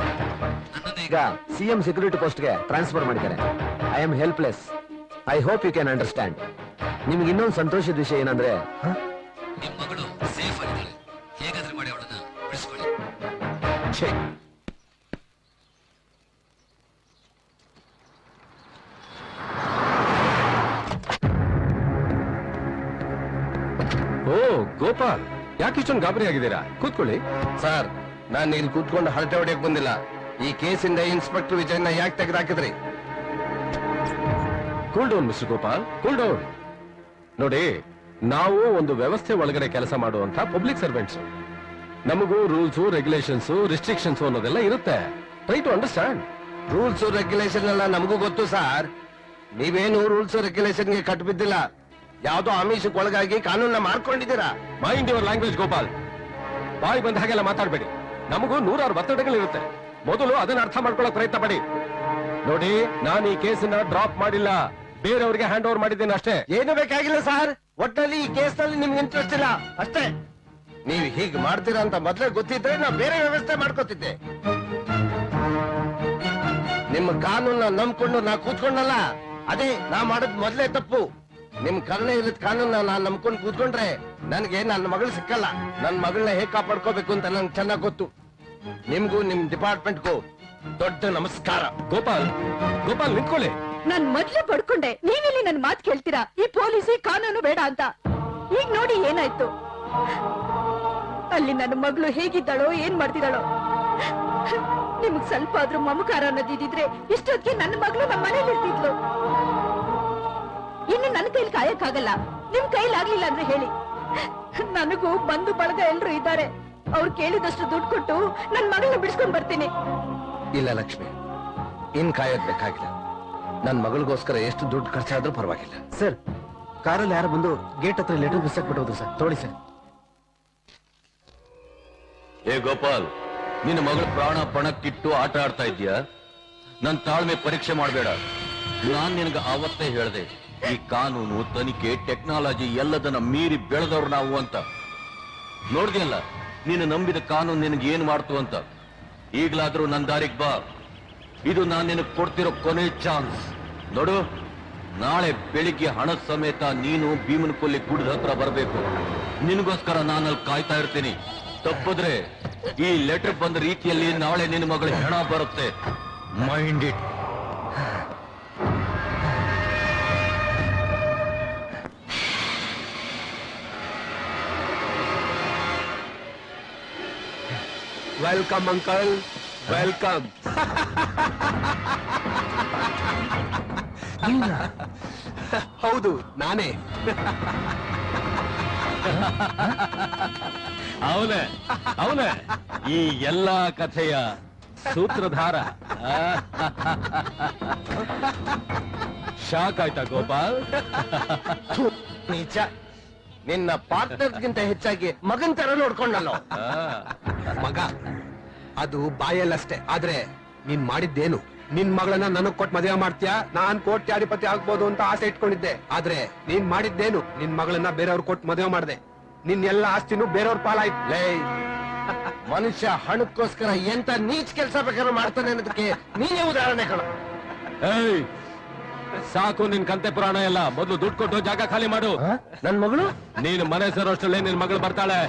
ಈಗ ಸಿಎಂ ಸೆಕ್ಯೂರಿಟಿ ಪೋಸ್ಟ್ಗೆ ಟ್ರಾನ್ಸ್ಫರ್ ಮಾಡಿದ್ದಾರೆ. I am helpless. I hope you can understand. ನಿಮ್ಗೆ ಇನ್ನೊಂದು ಸಂತೋಷದ ವಿಷಯ ಏನಂದ್ರೆ ನಿಮ್ ಮಗಳು ಸೇಫ್ ಆಗಿದ್ದಾಳೆ. ಹೇಗಾದ್ರೂ ಮಾಡಿ ಅವಳನ್ನ ಬಿಡಿಸ್ಕೊಳ್ಳಿ. ಛೇ, ಓ ಗೋಪಾಲ್, ಯಾಕೆ ಇಷ್ಟೊಂದು ಗಾಬರಿ ಆಗಿದ್ದೀರಾ? ಕೂತ್ಕೊಳ್ಳಿ. ಸರ್, ನಾನು ಇಲ್ಲಿ ಕೂತ್ಕೊಂಡು ಹರಟೆ ಹೊಡೆಯಕ್ ಬಂದಿಲ್ಲ. ಈ ಕೇಸಿಂದ ಇನ್ಸ್ಪೆಕ್ಟರ್ ವಿಜಯನ ಯಾಕೆ ತೆಗೆದಾಕಿದ್ರಿ? Cool down mister Gopal, cool down. ನೋಡಿ, ನಾವು ಒಂದು ವ್ಯವಸ್ಥೆ ಒಳಗಡೆ ಕೆಲಸ ಮಾಡುವಂತ ಪಬ್ಲಿಕ್ ಸರ್ವೆಂಟ್ಸ್. ನಮಗೂ ರೂಲ್ಸ್, ರೆಗ್ಯುಲೇಷನ್ಸ್, ರಿಸ್ಟ್ರಿಕ್ಷನ್ಸ್ ಅನ್ನೋದೆಲ್ಲ ಇರುತ್ತೆ. Try to understand. Rules regulation ಎಲ್ಲ ನಮಗೂ ಗೊತ್ತು ಸರ್. ನೀವೇನು ರೂಲ್ಸ್ ರೆಗ್ಯುಲೇಷನ್ಗೆ ಕಟ್ಬಿದ್ದಿಲ್ಲ. ಯಾವ್ದೋ ಆಮಿಷಕ್ಕೆ ಒಳಗಾಗಿ ಕಾನೂನ ಮಾಡ್ಕೊಂಡಿದ್ದೀರಾ. Mind your language Gopal. ಬಾಯಿ ಬಂದ ಹಾಗೆಲ್ಲ ಮಾತಾಡಬೇಡಿ. ನಮಗೂ 100 ಒತ್ತಡಗಳಿರುತ್ತೆ. ಮೊದಲು ಅದನ್ನ ಅರ್ಥ ಮಾಡ್ಕೊಳ್ಳೋ ಪ್ರಯತ್ನ ಪಡಿ. ನೋಡಿ, ನಾನು ಈ ಕೇಸನ್ನ ಡ್ರಾಪ್ ಮಾಡಿಲ್ಲ, ಬೇರೆಯವ್ರಿಗೆ ಹ್ಯಾಂಡ್ ಓವರ್ ಮಾಡಿದ್ದೇನೆ ಅಷ್ಟೇ. ಏನು ಬೇಕಾಗಿಲ್ಲ ಸರ್. ಒಟ್ಟಲ್ಲಿ ಈ ಕೇಸ್ನಲ್ಲಿ ನಿಮ್ಗೆ ಇಂಟ್ರೆಸ್ಟ್ ಇಲ್ಲ ಅಷ್ಟೇ. ನೀವು ಹೀಗೆ ಮಾಡ್ತೀರಾ ಅಂತ ಮೊದ್ಲೇ ಗೊತ್ತಿದ್ರೆ ನಾ ಬೇರೆ ವ್ಯವಸ್ಥೆ ಮಾಡ್ಕೋತಿದ್ದೆ. ನಿಮ್ಮ ಕಾನೂನ ನಂಬ್ಕೊಂಡು ನಾ ಕೂತ್ಕೊಂಡಲ್ಲ, ಅದೇ ನಾ ಮಾಡೋದ್ ಮೊದ್ಲೇ ತಪ್ಪು. ನಿಮ್ ಕರುಣೆ ಇಲ್ಲದ ಕಾನೂನ ನಾನ್ ನಂಬ್ಕೊಂಡು ಕೂತ್ಕೊಂಡ್ರೆ ನನ್ಗೆ ನನ್ನ ಮಗಳು ಸಿಕ್ಕಲ್ಲ. ನನ್ ಮಗಳನ್ನ ಹೇಗ್ ಕಾಪಾಡ್ಕೋಬೇಕು ಅಂತ ನನ್ಗೆ ಚೆನ್ನಾಗ್ ಗೊತ್ತು. ನಿಮ್ಗೂ ನಿಮ್ ಡಿಪಾರ್ಟ್ಮೆಂಟ್ಗೂ ದೊಡ್ಡ ನಮಸ್ಕಾರ. ಗೋಪಾಲ್, ಗೋಪಾಲ್ ನಿಂತ್ಕೊಳ್ಳಿ. ನಾನ್ ಮೊದ್ಲೇ ಪಡ್ಕೊಂಡೆ, ನೀವಿಲ್ಲಿ ನನ್ ಮಾತ್ ಕೇಳ್ತೀರಾ? ಈ ಪೊಲೀಸಿ ಕಾನೂನು ಬೇಡ ಅಂತ. ಈಗ ನೋಡಿ ಏನಾಯ್ತು. ಅಲ್ಲಿ ನನ್ನ ಮಗಳು ಹೇಗಿದ್ದಾಳೋ, ಏನ್ ಮಾಡ್ತಿದ್ದಾಳೋ. ನಿಮ್ಗ್ ಸ್ವಲ್ಪ ಆದ್ರೂ ಮಮಕಾರ ಅನ್ನೋದಿದ್ರೆ ಇಷ್ಟೊತ್ತಿಗೆ ನನ್ನ ಮಗಳು ನಮ್ಮ ಮನೇಲಿ ಇರ್ತಿದ್ಲು. ಇನ್ನು ನನ್ನ ಕೈಲಿ ಕಾಯಕ್ಕಾಗಲ್ಲ. ನಿಮ್ ಕೈಲಾಗ್ಲಿಲ್ಲ ಅಂದ್ರೆ ಹೇಳಿ. ನನಗೂ ಬಂಧು ಬಳಗ ಎಲ್ರು ಇದ್ದಾರೆ. ಅವ್ರು ಕೇಳಿದಷ್ಟು ದುಡ್ಡು ಕೊಟ್ಟು ನನ್ ಮಗಳನ್ನ ಬಿಡಿಸ್ಕೊಂಡ್ ಬರ್ತೀನಿ. ಇಲ್ಲ ಲಕ್ಷ್ಮಿ, ಇನ್ ಕಾಯೋದ್ ಬೇಕಾಗಿಲ್ಲ. ನನ್ ಮಗಳಿಗೋಸ್ಕರ ಎಷ್ಟು ದುಡ್ಡು ಖರ್ಚಾದ್ರೂ ಪರವಾಗಿಲ್ಲ. ಸರ್, ಕಾರಲ್ಲಿ ಯಾರು ಬಂದು ಗೇಟ್ ಹತ್ರ ಲೆಟರ್ ಬಿಸಾಕ್ಬಿಟ್ಟೋದು ಸರ್. ತೊಗೊಳ್ಳಿ ಸರ್. ಏ ಗೋಪಾಲ್, ನಿನ್ನ ಮಗಳು ಪ್ರಾಣ ಪಣಕ್ಕಿಟ್ಟು ಆಟ ಆಡ್ತಾ ಇದ್ಯಾ? ನನ್ ತಾಳ್ಮೆ ಪರೀಕ್ಷೆ ಮಾಡಬೇಡ. ನಾನ್ ನಿನಗೆ ಆವತ್ತೇ ಹೇಳ್ದೆ, ಈ ಕಾನೂನು, ತನಿಖೆ, ಟೆಕ್ನಾಲಜಿ ಎಲ್ಲದನ್ನ ಮೀರಿ ಬೆಳೆದವ್ರು ನಾವು ಅಂತ. ನೋಡ್ದಿಯಲ್ಲ, ನೀನು ನಂಬಿದ ಕಾನೂನು ನಿನಗೆ ಏನ್ ಮಾಡ್ತು ಅಂತ. ಈಗ್ಲಾದ್ರೂ ನನ್ ದಾರಿಗ್ ಬಾ. ಇದು ನಾನ್ ನಿನಗೆ ಕೊಡ್ತಿರೋ ಕೊನೆ ಚಾನ್ಸ್. ನೋಡು, ನಾಳೆ ಬೆಳಿಗ್ಗೆ ಹಣದ ಸಮೇತ ನೀನು ಭೀಮನಕೊಲ್ಲಿ ಗುಡ್ಡ ಹತ್ರ ಬರಬೇಕು. ನಿನಗೋಸ್ಕರ ನಾನಲ್ಲಿ ಕಾಯ್ತಾ ಇರ್ತೀನಿ. ತಪ್ಪಿದ್ರೆ ಈ ಲೆಟರ್ ಬಂದ ರೀತಿಯಲ್ಲಿ ನಾಳೆ ನಿನ್ನ ಮಗಳ ಹೆಣ ಬರುತ್ತೆ. Mind it. Welcome uncle, welcome. ಹೌದು, ನಾನೇ. ಅವನೇ ಈ ಎಲ್ಲಾ ಕಥೆಯ ಸೂತ್ರಧಾರ. ಶಾಕ್ ಆಯ್ತಾ ಗೋಪಾಲ್? ನಿಜ, ನಿನ್ನ ಪಾರ್ಟ್ನರ್ಗಿಂತ ಹೆಚ್ಚಾಗಿ ಮಗನ್ ತರ ನೋಡ್ಕೊಂಡಲ್ಲ. ಮಗ ಅದು ಬಾಯಲ್ಲಷ್ಟೇ. ಆದ್ರೆ ನೀನ್ ಮಾಡಿದ್ದೇನು? ನಿನ್ ಮಗಳನ್ನ ನನಗ್ ಕೊಟ್ಟು ಮದುವೆ ಮಾಡ್ತೀಯಾ? ನಾನ್ ಕೋಟ್ಯಾಧಿಪತಿ ಆಗ್ಬೋದು ಅಂತ ಆಸೆ ಇಟ್ಕೊಂಡಿದ್ದೆ. ಆದ್ರೆ ನೀನ್ ಮಾಡಿದ್ದೇನು? ನಿನ್ ಮಗಳನ್ನ ಬೇರೆಯವ್ರು ಕೊಟ್ಟು ಮದುವೆ ಮಾಡ್ದೆ. ನಿನ್ ಎಲ್ಲ ಆಸ್ತಿನೂ ಬೇರೆಯವ್ರ ಪಾಲಾಯ್ತು. ಲೇ, ಮನುಷ್ಯ ಹಣಕ್ಕೋಸ್ಕರ ಎಂತ ನೀಚ್ ಕೆಲಸ ಬೇಕಾದ್ರೂ ಮಾಡ್ತಾನೆ ಅನ್ನೋದಕ್ಕೆ ನೀನೇ ಉದಾಹರಣೆ ಕಣ. ಏಯ್, ಸಾಕು ನಿನ್ ಕಂತೆ ಪುರಾಣ ಎಲ್ಲ. ಮೊದಲು ದುಡ್ಡು ಕೊಟ್ಟು ಜಾಗ ಖಾಲಿ ಮಾಡು. ನನ್ ಮಗಳು ನೀನು ಮನೆ ಸೇರೋಷ್ಟಲ್ಲೇ ನಿನ್ ಮಗಳು ಬರ್ತಾಳೆ.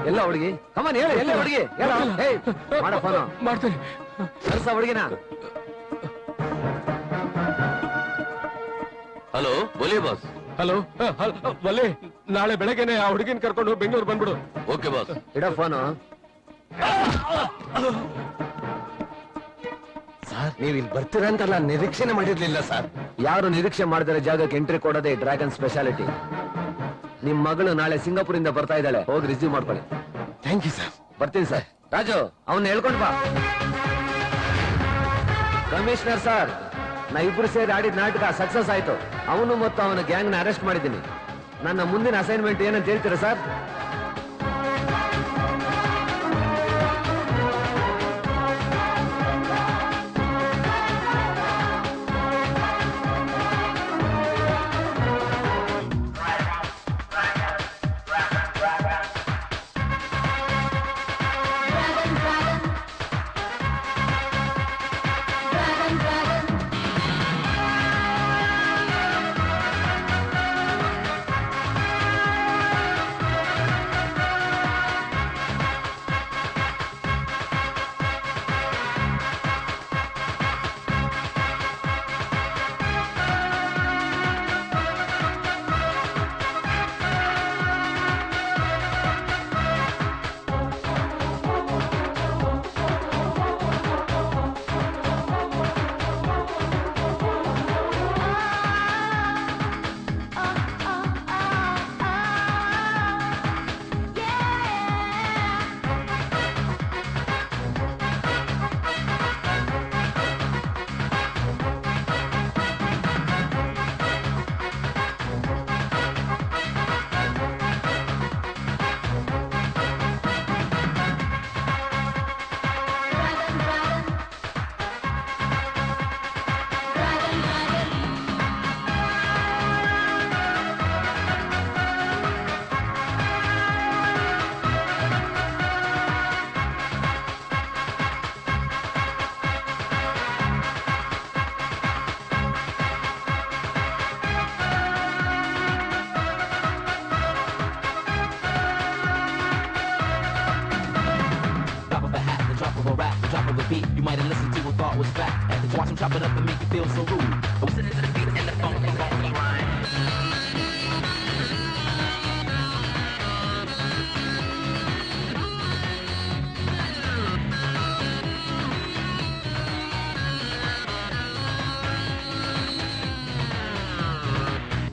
ಎಲ್ಲ ಹುಡುಗಿ ಕಮನ್ ಹೇಳ ಎಲ್ಲ ಹುಡುಗಿ ಮಾಡ ಫೋನು ಮಾಡ್ತೇನೆ. ಕರ್ಸ ಹುಡುಗಿನ. Hello ಬೋಲಿ boss. ಹಲೋ ಬಲೆ, ನಾಳೆ ಬೆಳಗ್ಗೆನೆ ಆ ಹುಡುಗಿನ ಕರ್ಕೊಂಡು ಬೆಂಗಳೂರು ಬಂದ್ಬಿಡು. Okay boss. ಇಡ ಫೋನು. ಸರ್ ನೀವು ಇಲ್ಲಿ ಬರ್ತೀರಾ ಅಂತ ನಾನು ನಿರೀಕ್ಷೆನೆ ಮಾಡಿರ್ಲಿಲ್ಲ ಸರ್. ಯಾರು ನಿರೀಕ್ಷೆ ಮಾಡಿದರೆ ಜಾಗಕ್ಕೆ ಎಂಟ್ರಿ ಕೊಡೋದೇ ಡ್ರ್ಯಾಗನ್ ಸ್ಪೆಷಾಲಿಟಿ. ನಿಮ್ ಮಗಳು ನಾಳೆ ಸಿಂಗಾಪುರಿಂದ ಬರ್ತಾ ಇದ್ದಾಳೆ, ಹೋಗಿ ರಿಸೀವ್ ಮಾಡ್ಕೊಳ್ಳಿ. Thank you sir. ಬರ್ತೀನಿ ಸರ್. ರಾಜು ಅವನ್ನ ಹೇಳ್ಕೊಂಡ್ ಬಾ. ಕಮಿಷನರ್ ಸರ್, ನಾ ಇಬ್ರು ಸೇರಿ ಆಡಿದ ನಾಟಕ ಸಕ್ಸಸ್ ಆಯ್ತು. ಅವನು ಮತ್ತು ಅವನ ಗ್ಯಾಂಗ್ ನ ಅರೆಸ್ಟ್ ಮಾಡಿದ್ದೀನಿ. ನನ್ನ ಮುಂದಿನ ಅಸೈನ್ಮೆಂಟ್ ಏನಂತ ಹೇಳ್ತೀರಾ sir? beat you might have listened to and thought was fact. And to watch them chop it up and make you feel so rude. Listening to the beat and the funk and funky rhyme.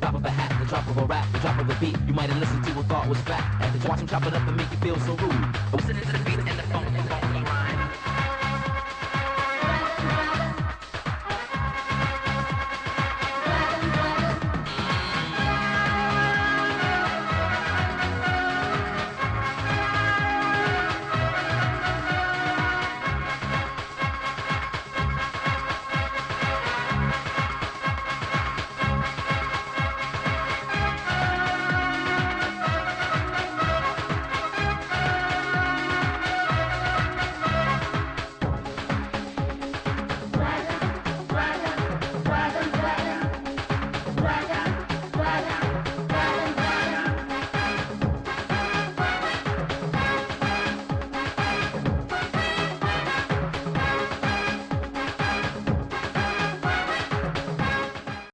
Top of the of a rap, the drop of a beat. You might have listened to a thought was fact. Had to watch him chop it up and make you feel so rude. Listening to the beat and the funk.